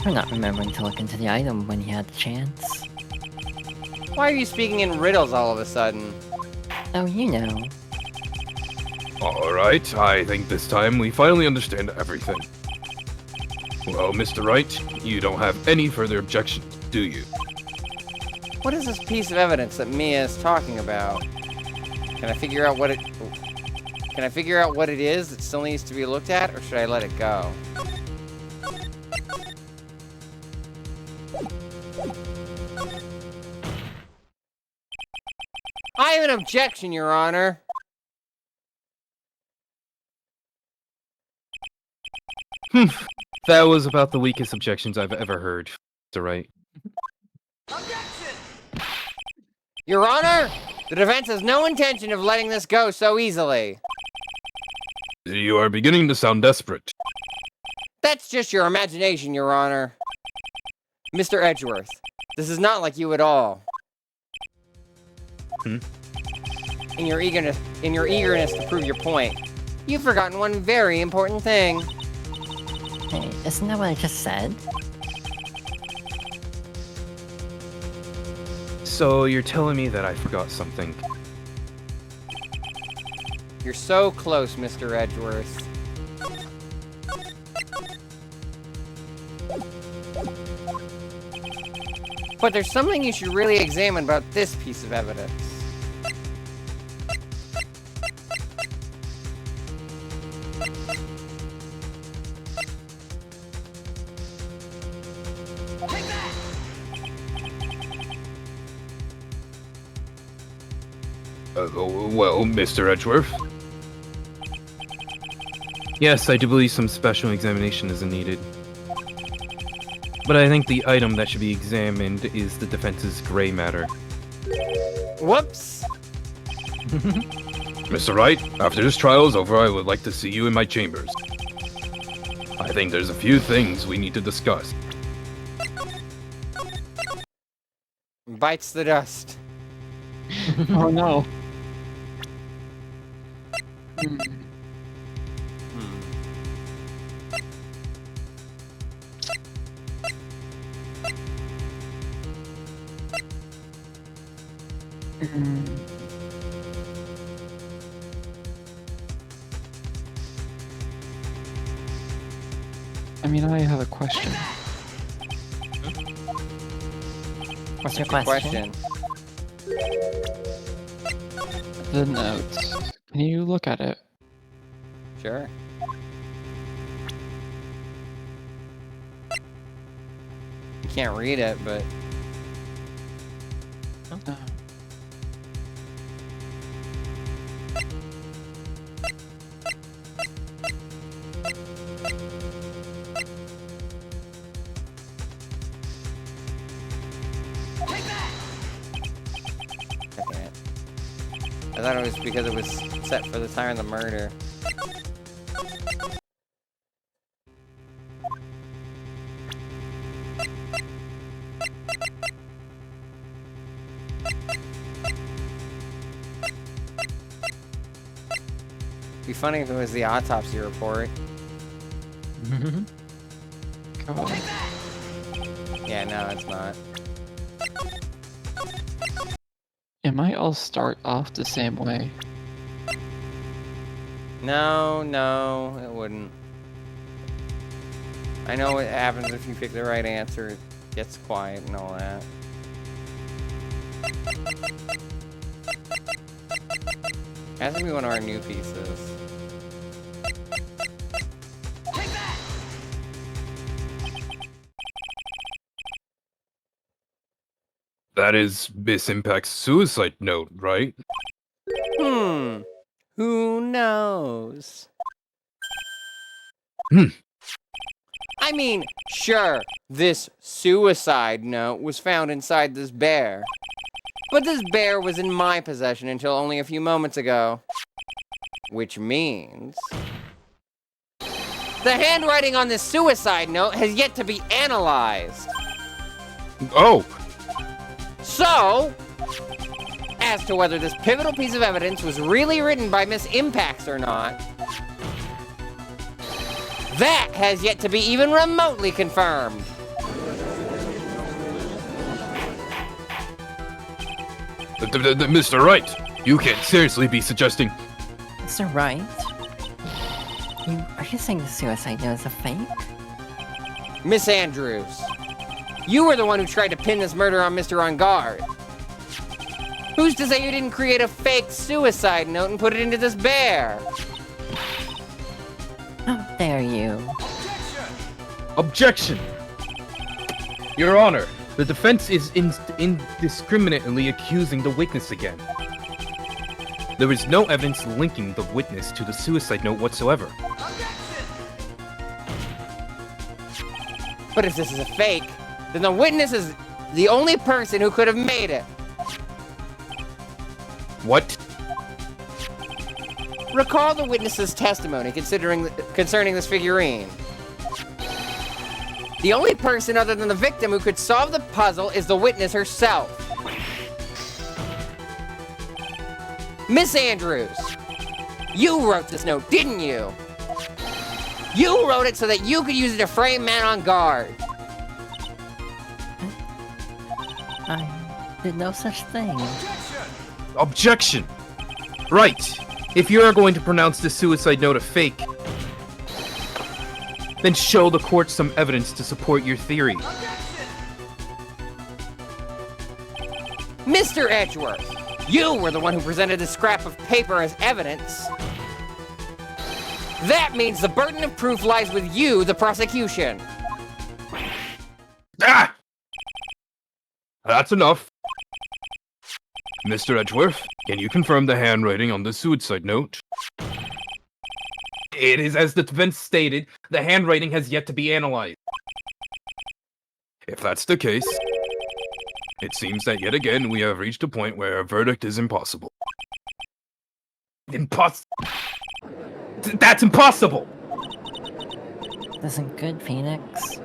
for not remembering to look into the item when he had the chance. Why are you speaking in riddles all of a sudden? Oh, you know. Alright, I think this time we finally understand everything. Well, Mr. Wright, you don't have any further objections, do you? What is this piece of evidence that Mia is talking about? Can I figure out what it... Can I figure out what it is that still needs to be looked at, or should I let it go? I have an objection, Your Honor. That was about the weakest objections I've ever heard, Mr. Wright. Your Honor, the defense has no intention of letting this go so easily. You are beginning to sound desperate. That's just your imagination, Your Honor. Mr. Edgeworth, this is not like you at all. In your eagerness to prove your point, you've forgotten one very important thing. Hey, isn't that what I just said? So you're telling me that I forgot something. You're so close, Mr. Edgeworth. But there's something you should really examine about this piece of evidence. Well, Mr. Edgeworth, Yes, I do believe some special examination is needed. But I think the item that should be examined is the defense's gray matter. Whoops! Mr. Wright, after this trial is over, I would like to see you in my chambers. I think there's a few things we need to discuss. Bites the dust. Oh no. I mean, I have a question. What's your Good question? The notes. Can you look at it? Sure. You can't read it, but No. okay. I thought it was because it was set for the time of the murder. Be funny if it was the autopsy report. God. Yeah, no, it's not. It might all start off the same way. No, it wouldn't. I know what happens if you pick the right answer. It gets quiet and all that. Has to be one of our new pieces. That is Miss Impact's suicide note, right? Who knows? I mean, sure, this suicide note was found inside this bear. But this bear was in my possession until only a few moments ago. Which means... the handwriting on this suicide note has yet to be analyzed. Oh! So, as to whether this pivotal piece of evidence was really written by Miss Impacts or not, that has yet to be even remotely confirmed. Mr. Wright, you can't seriously be suggesting... Mr. Wright? Are you saying the suicide note is a fake? Miss Andrews, you were the one who tried to pin this murder on Mr. On Guard. Who's to say you didn't create a fake suicide note and put it into this bear? How dare you? Objection! Your Honor, the defense is indiscriminately accusing the witness again. There is no evidence linking the witness to the suicide note whatsoever. But if this is a fake, then the witness is the only person who could have made it. What? Recall the witness's testimony concerning this figurine. The only person other than the victim who could solve the puzzle is the witness herself. Miss Andrews, you wrote this note, didn't you? You wrote it so that you could use it to frame Man on Guard. I did no such thing. Objection! Right. If you are going to pronounce the suicide note a fake, then show the court some evidence to support your theory. Mr. Edgeworth, you were the one who presented this scrap of paper as evidence. That means the burden of proof lies with you, the prosecution. Ah! That's enough. Mr. Edgeworth, can you confirm the handwriting on the suicide note? It is as the defense stated, the handwriting has yet to be analyzed. If that's the case, it seems that yet again we have reached a point where a verdict is impossible. That's impossible! Isn't good, Phoenix.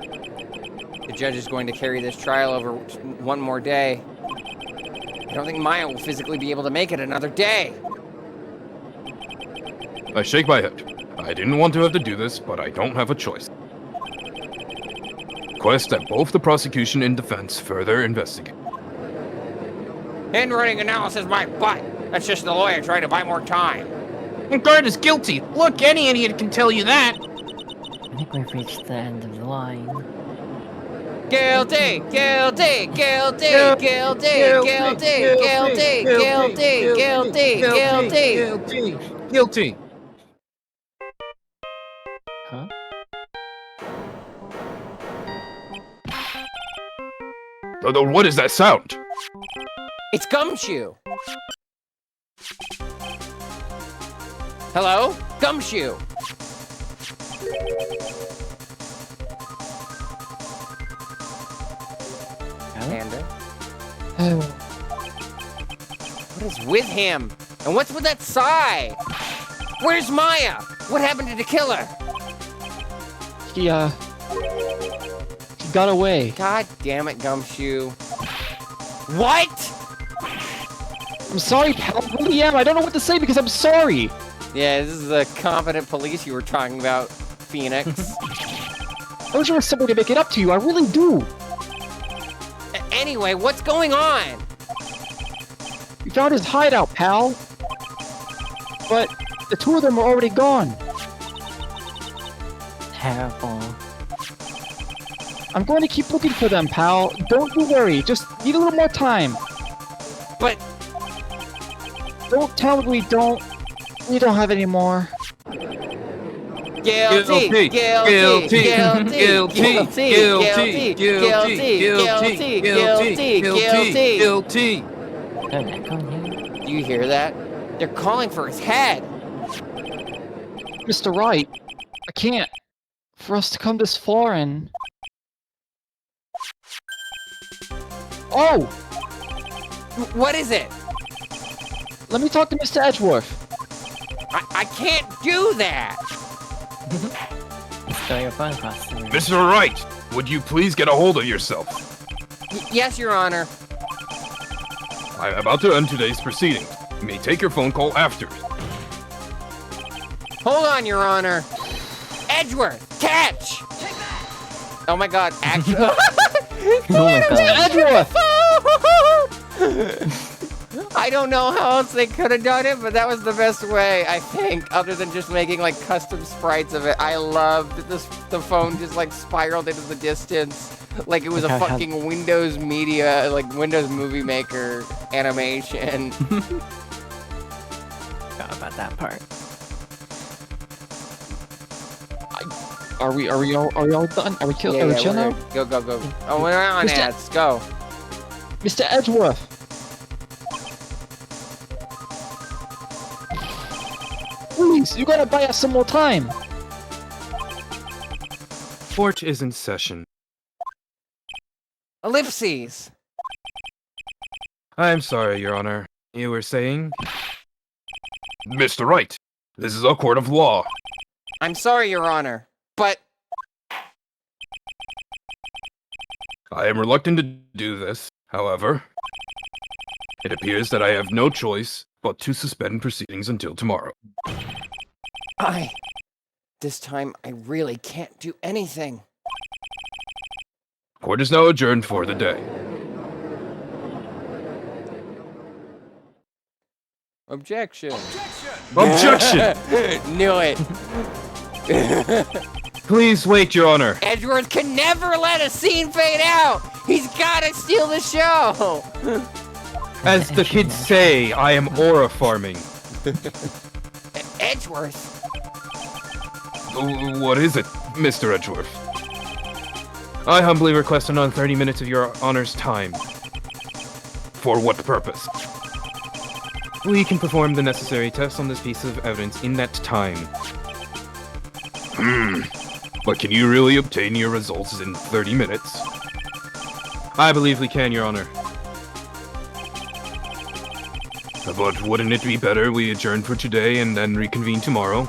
The judge is going to carry this trial over one more day. I don't think Maya will physically be able to make it another day. I shake my head. I didn't want to have to do this, but I don't have a choice. Request that both the prosecution and defense further investigate. Handwriting analysis my butt. That's just the lawyer trying to buy more time. Guard is guilty. Look, any idiot can tell you that. I think we've reached the end of the line. Guilty! Guilty! Guilty! Guilty! Guilty! Guilty! Guilty! Guilty. Huh? What is that sound? It's Gumshoe! Hello? Gumshoe! Panda? What is with him? And what's with that sigh? Where's Maya? What happened to the killer? He got away. God damn it, Gumshoe. What? I'm sorry, pal. I really am. I don't know what to say because I'm sorry. Yeah, this is the competent police you were talking about, Phoenix. I wish there was somebody to make it up to you. I really do. Anyway, what's going on? We found his hideout, pal. But the two of them are already gone. Terrible. I'm going to keep looking for them, pal. Don't you worry. Just need a little more time. But Don't tell me we don't have any more. guilty, guilty, guilty, guilty, guilty. Oh, that going here? Do you hear that? They're calling for his head. Mr. Wright, I can't. For us to come this far and... Oh! What is it? Let me talk to Mr. Edgeworth. I can't do that. Throw your phone across the room. Mr. Wright, would you please get a hold of yourself? Yes, Your Honor. I'm about to end today's proceedings. You may take your phone call after. Hold on, Your Honor. Edgeworth, catch! Oh my God! Actually, Oh my god. Edgeworth! I don't know how else they could have done it, but that was the best way, I think, other than just making like custom sprites of it. I loved that the phone just like spiraled into the distance, like it was a fucking Windows Media, like Windows Movie Maker animation. Forgot about that part. Are we all done? Are we chill? Yeah, Are we yeah, chill we're now? good. Go. Oh, we're on Mr. ads. Go. Mr. Edgeworth! Please, you gotta buy us some more time! Court is in session. Ellipses. I'm sorry, Your Honor. You were saying? Mr. Wright, this is a court of law. I'm sorry, Your Honor, but I am reluctant to do this, however. It appears that I have no choice but to suspend proceedings until tomorrow. this time I really can't do anything. Court is now adjourned for the day. Objection. Objection! Knew it. Please wait, Your Honor. Edgeworth can never let a scene fade out. He's gotta steal the show. As the kids say, I am aura farming. Edgeworth. What is it, Mr. Edgeworth? I humbly request another 30 minutes of Your Honor's time. For what purpose? We can perform the necessary tests on this piece of evidence in that time. But can you really obtain your results in 30 minutes? I believe we can, Your Honor. But wouldn't it be better we adjourn for today and then reconvene tomorrow?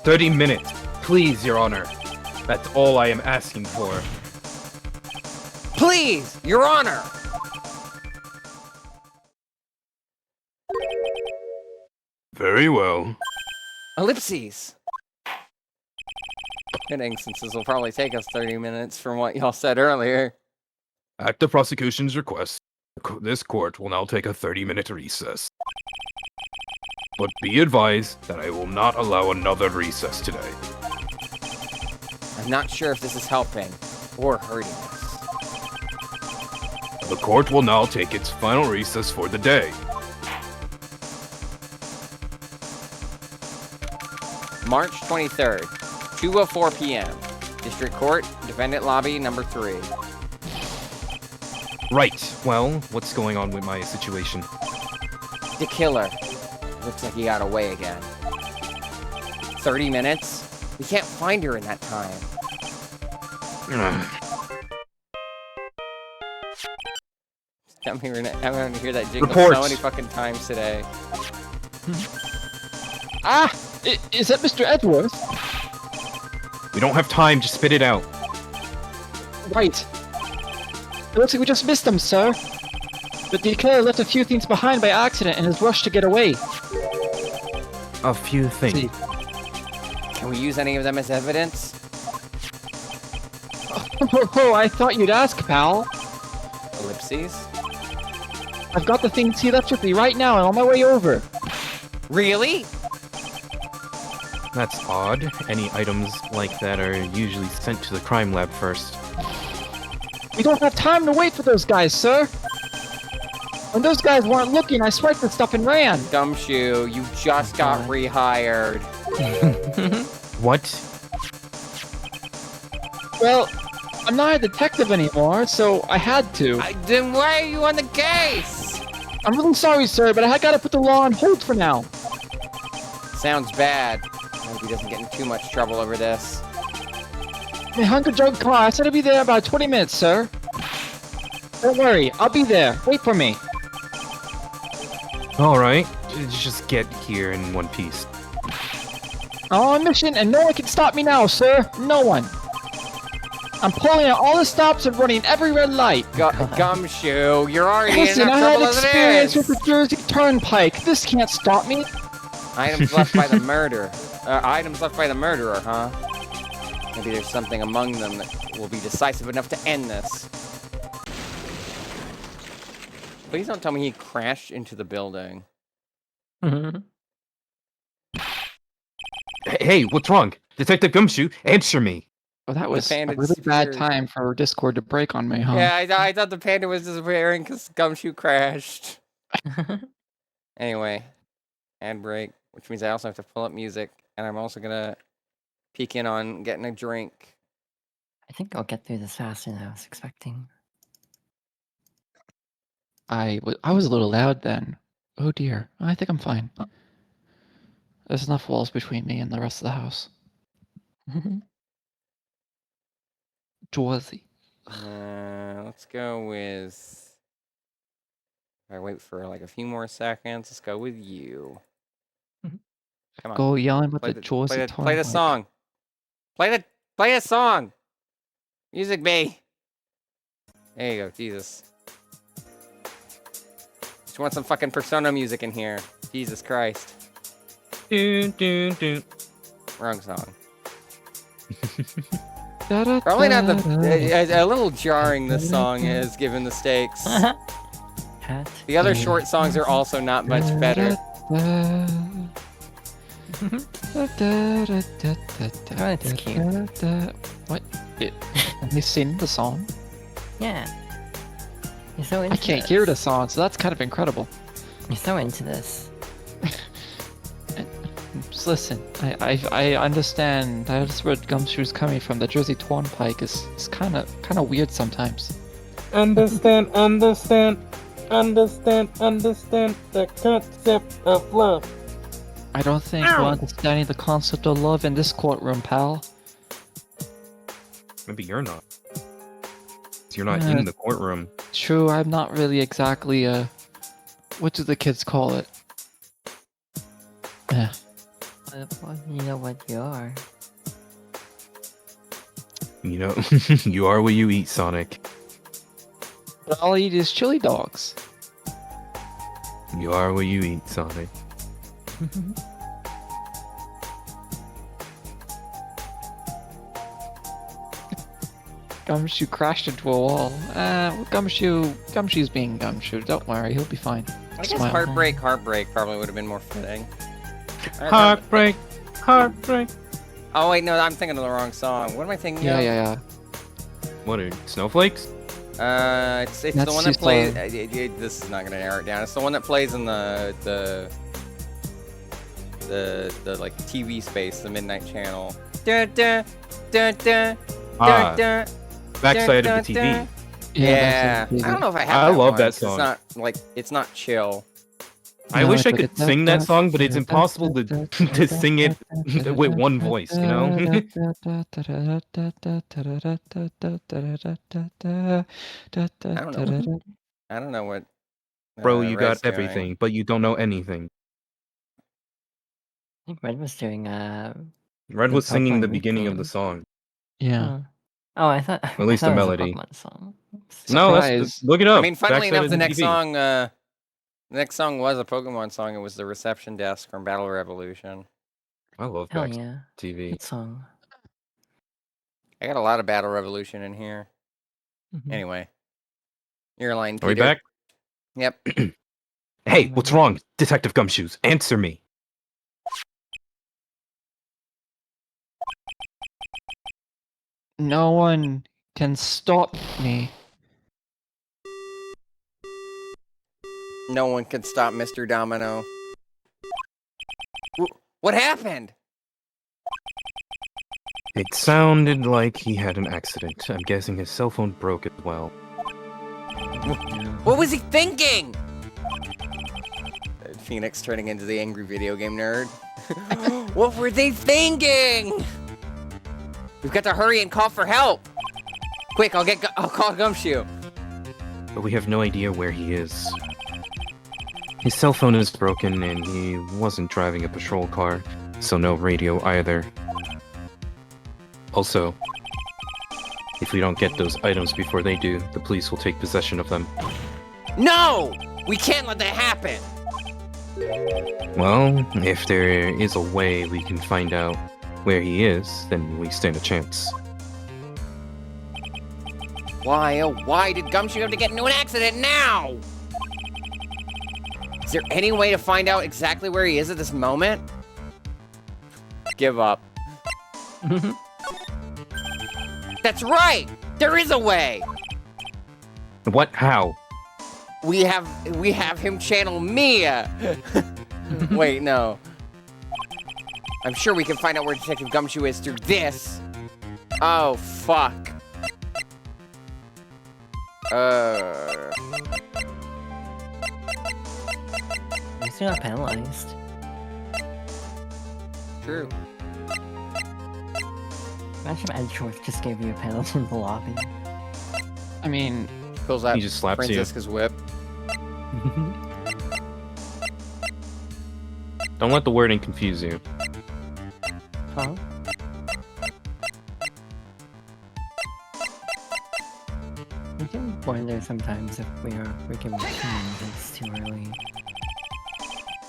30 minutes. Please, Your Honor. That's all I am asking for. Please, Your Honor. Very well. Ellipses. Kidding, since this will probably take us 30 minutes from what y'all said earlier. At the prosecution's request, this court will now take a 30-minute recess. But be advised that I will not allow another recess today. I'm not sure if this is helping or hurting us. The court will now take its final recess for the day. March 23rd, 2:04 p.m. District Court, Defendant Lobby number 3. Right. Well, what's going on with my situation? The killer. Looks like he got away again. 30 minutes? We can't find her in that time. I'm going to hear that jingle Report. so many fucking times today. Ah! Is that Mr. Edgeworth? We don't have time. Just spit it out. Right. It looks like we just missed him, sir. But the killer left a few things behind by accident in his rush to get away. A few things. Can we use any of them as evidence? Oh, I thought you'd ask, pal. Ellipses? I've got the things he left with me right now and on my way over. Really? That's odd. Any items like that are usually sent to the crime lab first. We don't have time to wait for those guys, sir. When those guys weren't looking, I swiped the stuff and ran. Gumshoe, you just got rehired. What? Well, I'm not a detective anymore, so I had to. Then why are you on the case? I'm really sorry, sir, but I gotta put the law on hold for now. Sounds bad. I hope he doesn't get in too much trouble over this. My hunger drug car, I said I'd be there in about 20 minutes, sir. Don't worry, I'll be there. Wait for me. Alright. Just get here in one piece. I'm on a mission, and no one can stop me now, sir. No one. I'm pulling out all the stops and running every red light. Gumshoe, you're already Listen, in I enough had trouble as it experience is. with the Jersey Turnpike. This can't stop me. Items left by the murder. Items left by the murderer, huh? Maybe there's something among them that will be decisive enough to end this. Please don't tell me he crashed into the building. Hey, what's wrong? Detective Gumshoe, answer me. Well, that was a panda really bad disappeared. time for Discord to break on me, huh? Yeah, I thought the panda was disappearing because Gumshoe crashed. Anyway, ad break, which means I also have to pull up music, and I'm also gonna peek in on getting a drink. I think I'll get through this faster than I was expecting. I was a little loud then. Oh dear. I think I'm fine. There's enough walls between me and the rest of the house. Jersey. Let's go with. If I wait for like a few more seconds, let's go with you. Come on. Go yelling with Play the the, Jersey play the Turnpike. song. Play the song. Music B. There you go, Jesus. Just want some fucking Persona music in here. Jesus Christ. Wrong song. Probably not a little jarring this song is, given the stakes. Hat. The other short songs are also not much better. That's cute. What? Have you seen the song? Yeah. You're so into I can't this. hear the song, so that's kind of incredible. You're so into this. Just listen, I understand. That's where Gumshoe's coming from. The Jersey Turnpike is kind of weird sometimes. Understand the concept of love. I don't think we're understanding the concept of love in this courtroom, pal. Maybe you're not. You're not in the courtroom. True, I'm not really exactly what do the kids call it? Well, you know what you are. You know, you are what you eat, Sonic. But all I eat is chili dogs. You are what you eat, Sonic. Gumshoe crashed into a wall. Gumshoe's being Gumshoe. Don't worry, he'll be fine. I guess Smile. heartbreak probably would have been more fitting. Heartbreak. Oh wait, no, I'm thinking of the wrong song. What am I thinking Yeah, of? yeah, What are snowflakes? It's the That's one that just, plays. This is not gonna narrow it down. It's the one that plays in the like TV space, the midnight channel. Dun, dun, dun, dun, Ah, dun, backside dun, of the TV. dun. yeah. Yeah, that's I don't know if I have. I that love one, that 'cause song. It's not like it's not chill. I No, wish I it's could like sing that song, but it's impossible to to sing it with one voice, you know? I don't know. I don't know what. Bro, you got Red's doing. everything, but you don't know anything. I think Red was doing Red The was singing the Pokemon beginning of the theme. song. Yeah. Oh, I thought At least I the thought it was melody. a Pokemon song. Oops. No, that's Surprise. look it I up. mean, funnily Backside enough, of the next TV. song, the next song was a Pokemon song. It was the Reception Desk from Battle Revolution. I love Hell Backside yeah. TV. Good song. I got a lot of Battle Revolution in here. Mhm. Anyway, your line, Are we Peter. back? Yep. Hey, what's wrong, Detective Gumshoes? Answer me. No one can stop me. No one can stop Mr. Domino. What happened? It sounded like he had an accident. I'm guessing his cell phone broke as well. What was he thinking? Phoenix turning into the angry video game nerd. What were they thinking? We've got to hurry and call for help. Quick, I'll call Gumshoe. But we have no idea where he is. His cell phone is broken and he wasn't driving a patrol car, so no radio either. Also, if we don't get those items before they do, the police will take possession of them. No! We can't let that happen. Well, if there is a way we can find out where he is, then we stand a chance. Why, oh, why did Gumshoe have to get into an accident now? Is there any way to find out exactly where he is at this moment? Give up. That's right! There is a way! What? How? We have him channel Mia! Wait, no. I'm sure we can find out where Detective Gumshoe is through this. Oh, fuck. At least you're not penalized. True. Imagine if Edgeworth just gave you a penalty in the lobby. I mean, Pulls out He just slaps you. Francisca's whip. Don't let the wording confuse you. Huh? I can wonder sometimes if we're giving this too early.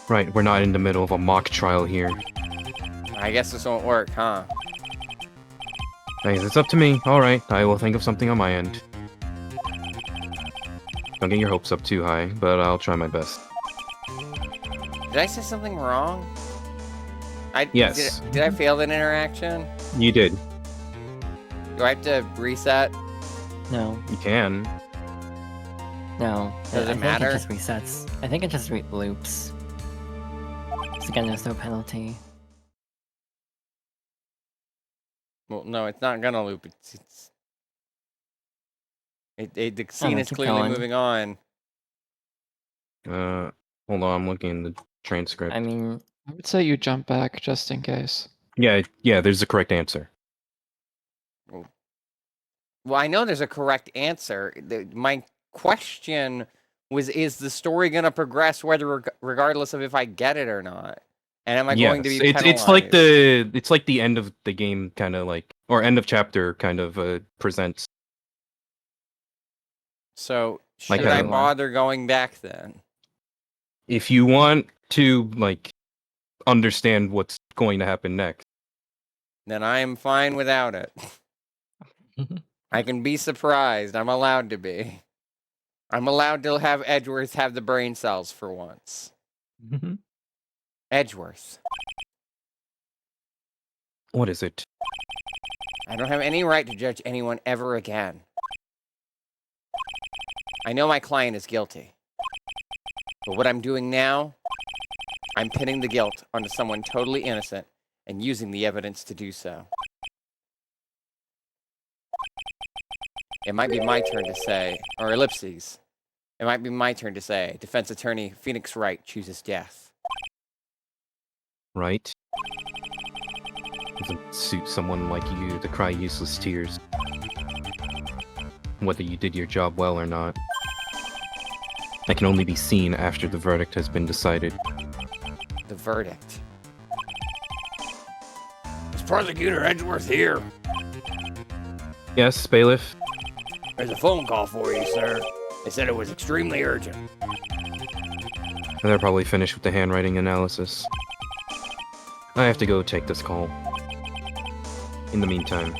Right, we're not in the middle of a mock trial here. I guess this won't work, huh? Hey, it's up to me. Alright, I will think of something on my end. Don't get your hopes up too high, but I'll try my best. Did I say something wrong? Yes. Did I fail that interaction? You did. Do I have to reset? No, You can. no. Does it I think matter? it just resets. I think it just loops. So again, there's no penalty. Well, no, it's not gonna loop. The scene no, is keep clearly going. moving on. Hold on, I'm looking in the transcript. I mean, I would say you jump back just in case. Yeah, there's the correct answer. Well, I know there's a correct answer. My question was, is the story gonna progress regardless of if I get it or not? And am I going to be Yes, penalized? it's like the end of the game kind of like, or end of chapter kind of presents. So Like should I how- bother going back then? If you want to like understand what's going to happen next. Then I am fine without it. I can be surprised. I'm allowed to be. I'm allowed to have Edgeworth have the brain cells for once. Edgeworth. What is it? I don't have any right to judge anyone ever again. I know my client is guilty. But what I'm doing now, I'm pinning the guilt onto someone totally innocent and using the evidence to do so. It might be my turn to say, or ellipses. It might be my turn to say, defense attorney Phoenix Wright chooses death. Right? Doesn't suit someone like you to cry useless tears. Whether you did your job well or not. That can only be seen after the verdict has been decided. The verdict. Is Prosecutor Edgeworth here? Yes, bailiff? There's a phone call for you, sir. They said it was extremely urgent. They're probably finished with the handwriting analysis. I have to go take this call. In the meantime,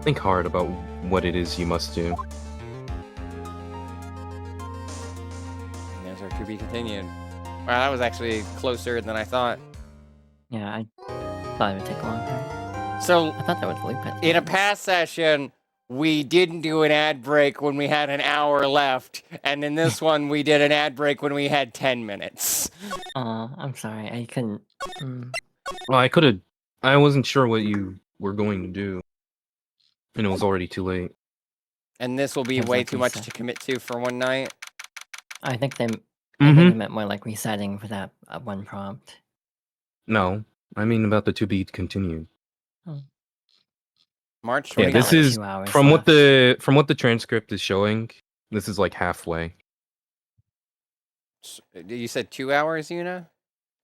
think hard about what it is you must do. Answer to be continued. Wow, that was actually closer than I thought. Yeah, I thought it would take longer. So, I thought that would loop it. in a past session, we didn't do an ad break when we had an hour left, and in this one, we did an ad break when we had 10 minutes. I'm sorry, I couldn't. Well, I wasn't sure what you were going to do. And it was already too late. And this will be Sounds way like too you much said. to commit to for one night. I think they Mm-hmm. meant more like resetting for that one prompt. No, I mean about the to be continued. March Yeah, 20th. this like is 2 hours from what left. the transcript is showing. This is like halfway. You said 2 hours, Una?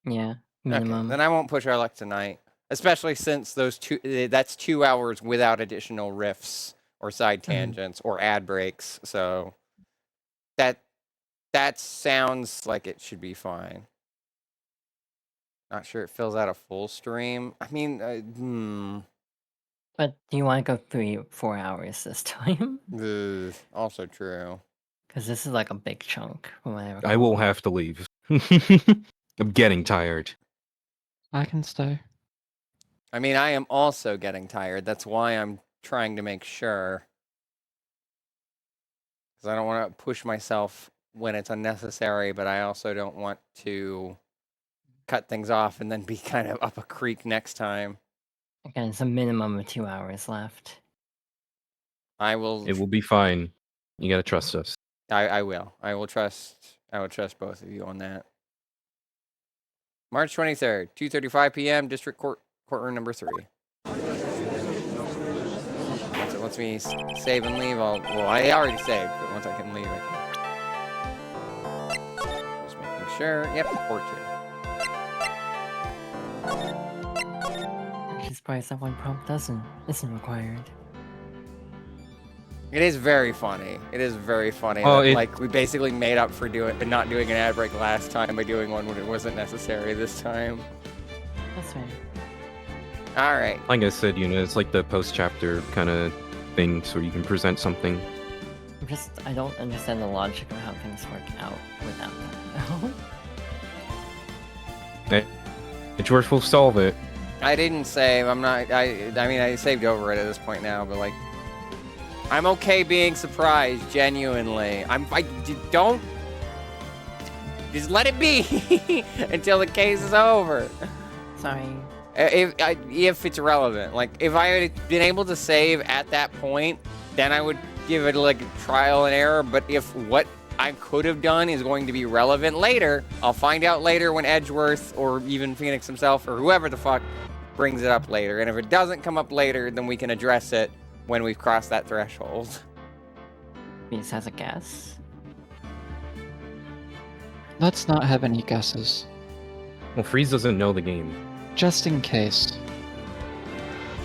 Yeah, Okay, minimum. then I won't push our luck tonight. Especially since that's 2 hours without additional riffs or side tangents or ad breaks. So that sounds like it should be fine. Not sure it fills out a full stream. I mean, But do you want to go 4 hours this time? also true. Because this is like a big chunk from what I recall. I will have to leave. I'm getting tired. I can stay. I mean, I am also getting tired. That's why I'm trying to make sure. Because I don't want to push myself when it's unnecessary, but I also don't want to cut things off and then be kind of up a creek next time. Again, it's a minimum of 2 hours left. I will. It will be fine. You gotta trust us. I will. I will trust both of you on that. March 23rd, 2:35 p.m. District Courtroom number 3. Once it lets me save and leave, I already saved, but once I can leave, I can. Just making sure. Yep, port 2. Actually surprised that one prompt isn't required. It is very funny. It is very funny. Oh, That, like, we basically made up for not doing an ad break last time by doing one when it wasn't necessary this time. That's right. All right. Like I said, it's like the post-chapter kind of thing, so you can present something. I don't understand the logic of how things work out without that. Edgeworth will solve it. I didn't save. I'm not. I mean, I saved over it at this point now, but like, I'm okay being surprised. Genuinely, don't. Just let it be until the case is over. Sorry. If it's relevant, like if I had been able to save at that point, then I would give it like a trial and error. But if what I could have done is going to be relevant later, I'll find out later when Edgeworth or even Phoenix himself or whoever the fuck brings it up later. And if it doesn't come up later, then we can address it when we've crossed that threshold. Phoenix has a guess. Let's not have any guesses. Well, Freeze doesn't know the game. Just in case.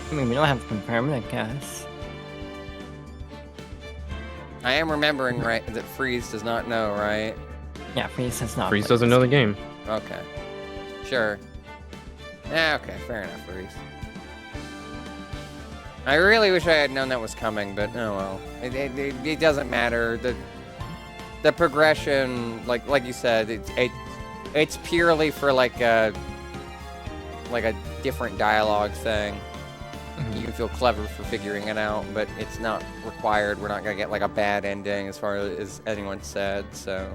I mean, we don't have to confirm it, I guess. I am remembering right that Freeze does not know, right? Yeah, Freeze has not. Freeze played doesn't this know the game. game. Okay. Sure. Yeah, okay, fair enough, Freeze. I really wish I had known that was coming, but oh well. It doesn't matter. The progression, like you said, it's purely for like a different dialogue thing. Mhm. You can feel clever for figuring it out, but it's not required. We're not gonna get like a bad ending as far as anyone said. So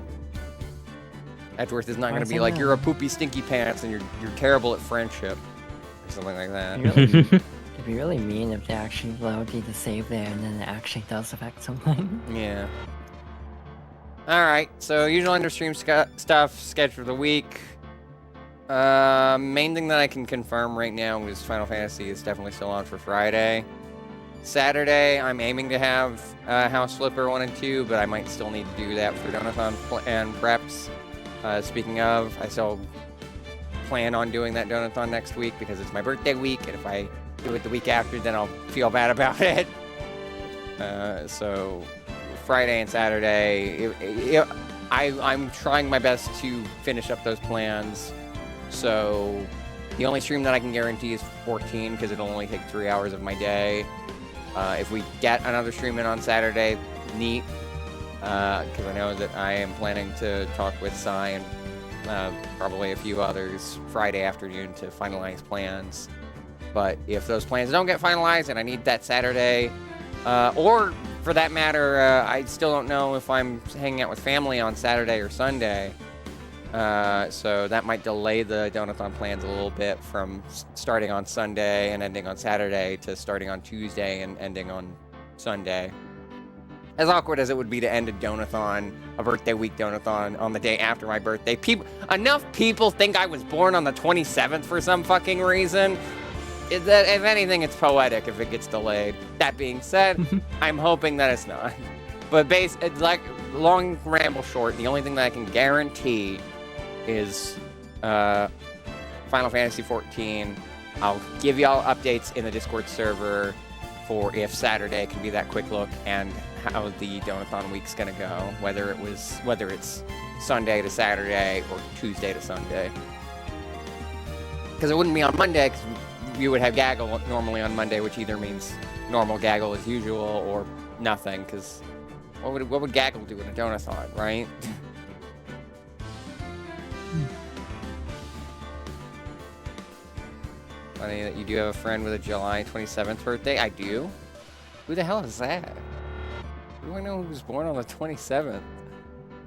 Edgeworth is not Why gonna is be it like not? you're a poopy stinky pants and you're terrible at friendship or something like that. It'd be really mean if they actually allowed you to save there and then it actually does affect something. Yeah. All right. So usual end of stream stuff scheduled for the week. Main thing that I can confirm right now is Final Fantasy is definitely still on for Friday. Saturday, I'm aiming to have House Flipper 1 and 2, but I might still need to do that for Donathon and preps. Speaking of, I still plan on doing that Donathon next week because it's my birthday week, and if I do it the week after, then I'll feel bad about it. So Friday and Saturday, I'm trying my best to finish up those plans. So the only stream that I can guarantee is 14 because it'll only take 3 hours of my day. If we get another stream in on Saturday, neat. Because I know that I am planning to talk with Psy and probably a few others Friday afternoon to finalize plans. But if those plans don't get finalized and I need that Saturday, or for that matter, I still don't know if I'm hanging out with family on Saturday or Sunday. So that might delay the Donathon plans a little bit from starting on Sunday and ending on Saturday to starting on Tuesday and ending on Sunday. As awkward as it would be to end a Donathon, a birthday week Donathon, on the day after my birthday. Enough people think I was born on the 27th for some fucking reason. If anything, it's poetic if it gets delayed. That being said, I'm hoping that it's not. But long ramble short, the only thing that I can guarantee is Final Fantasy 14. I'll give y'all updates in the Discord server for if Saturday can be that quick look and how the Donathon week's gonna go, whether it's Sunday to Saturday or Tuesday to Sunday. Because it wouldn't be on Monday, because you would have Gaggle normally on Monday, which either means normal Gaggle as usual or nothing. Because what would Gaggle do in a Donathon, right? Funny that you do have a friend with a July 27th birthday. I do. Who the hell is that? Who do I know who was born on the 27th?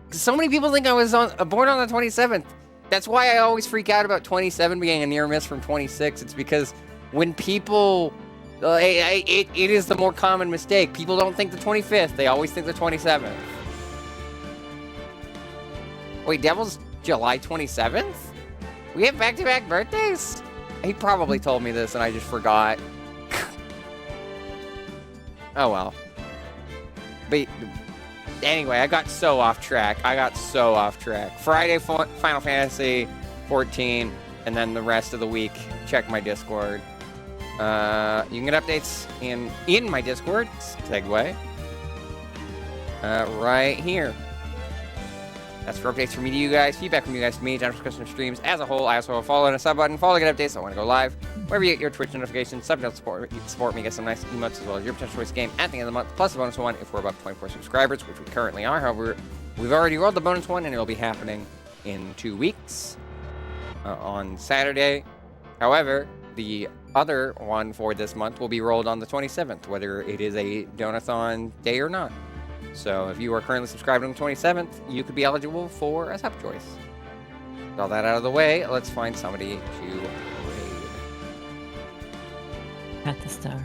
Because so many people think I was born on the 27th. That's why I always freak out about 27 being a near miss from 26. It's because when people... it is the more common mistake. People don't think the 25th. They always think the 27th. Wait, Devil's July 27th? We have back-to-back birthdays? He probably told me this and I just forgot. Oh well. But anyway, I got so off track. Friday, Final Fantasy 14, and then the rest of the week, check my Discord. You can get updates in my Discord, segue, right here. That's for updates from me to you guys, feedback from you guys to me, general discussion of streams as a whole. I also have a follow and a sub button. Follow to get updates. I want to go live. Wherever you get your Twitch notifications, sub to support me, get some nice emotes as well as your potential choice game at the end of the month, plus a bonus one if we're above 24 subscribers, which we currently are. However, we've already rolled the bonus one and it'll be happening in 2 weeks on Saturday. However, the other one for this month will be rolled on the 27th, whether it is a Donathon day or not. So if you are currently subscribed on the 27th, you could be eligible for a sub choice. With all that out of the way, let's find somebody to raid. Pat the star.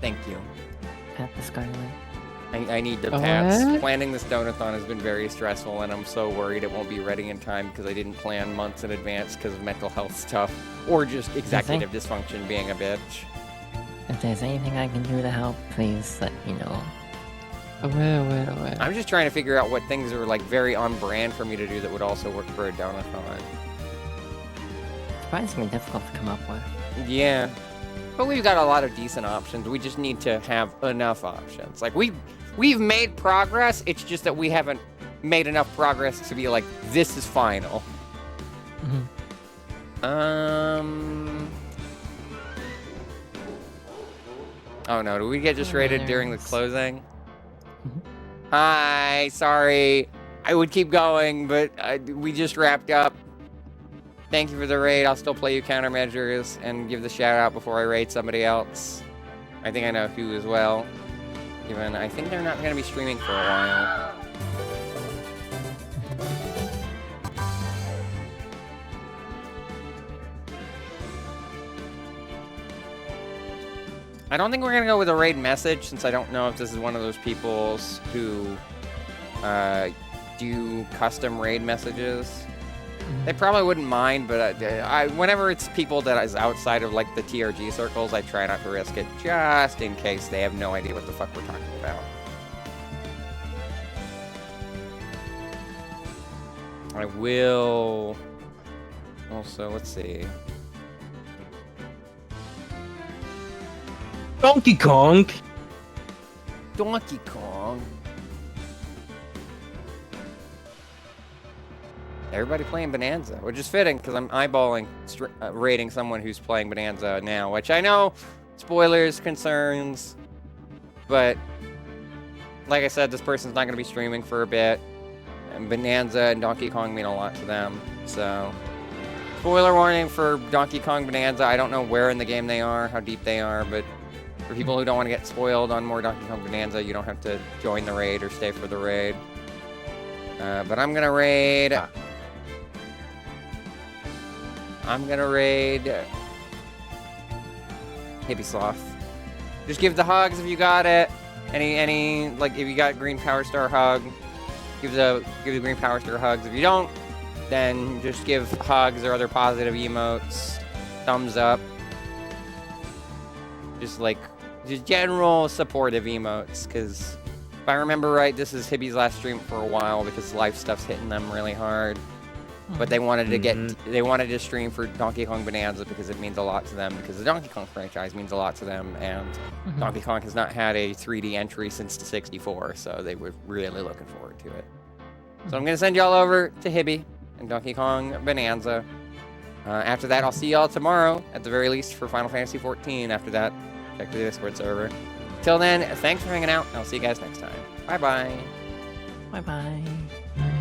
Thank you. Pat the scarlet. I need the What? pats. Planning this Donathon has been very stressful, and I'm so worried it won't be ready in time because I didn't plan months in advance because of mental health stuff, or just executive dysfunction being a bitch. If there's anything I can do to help, please let me know. Away. I'm just trying to figure out what things are like very on brand for me to do that would also work for a Donathon. Surprisingly difficult to come up with. Yeah, but we've got a lot of decent options. We just need to have enough options. Like we've made progress. It's just that we haven't made enough progress to be like, this is final. Oh no, did we get just raided during the closing? Hi, sorry. I would keep going, but we just wrapped up. thank you for the raid. I'll still play you countermeasures and give the shout out before I raid somebody else. I think I know who as well. Given I think they're not going to be streaming for a while. I don't think we're going to go with a raid message, since I don't know if this is one of those people who do custom raid messages. They probably wouldn't mind, but whenever it's people that is outside of like the TRG circles, I try not to risk it, just in case they have no idea what the fuck we're talking about. I will also, let's see. Donkey Kong. Donkey Kong. Everybody playing Bonanza, which is fitting because I'm eyeballing rating someone who's playing Bonanza now, which I know, spoilers, concerns, but like I said, this person's not going to be streaming for a bit, and Bonanza and Donkey Kong mean a lot to them, so spoiler warning for Donkey Kong Bonanza. I don't know where in the game they are, how deep they are, but for people who don't want to get spoiled on more Donkey Kong Bonanza, you don't have to join the raid or stay for the raid. But I'm gonna raid. Hippie Sloth. Just give the hugs if you got it. Any like if you got Green Power Star hug, give the Green Power Star hugs. If you don't, then just give hugs or other positive emotes, thumbs up. Just general supportive emotes, because if I remember right, this is Hibby's last stream for a while because life stuff's hitting them really hard. But they wanted to they wanted to stream for Donkey Kong Bonanza because it means a lot to them, because the Donkey Kong franchise means a lot to them, and Donkey Kong has not had a 3D entry since the 64, so they were really looking forward to it. So I'm gonna send y'all over to Hibby and Donkey Kong Bonanza. After that, I'll see y'all tomorrow, at the very least, for Final Fantasy XIV. After that, check the Discord server. Till then, thanks for hanging out, and I'll see you guys next time. Bye-bye. Bye-bye.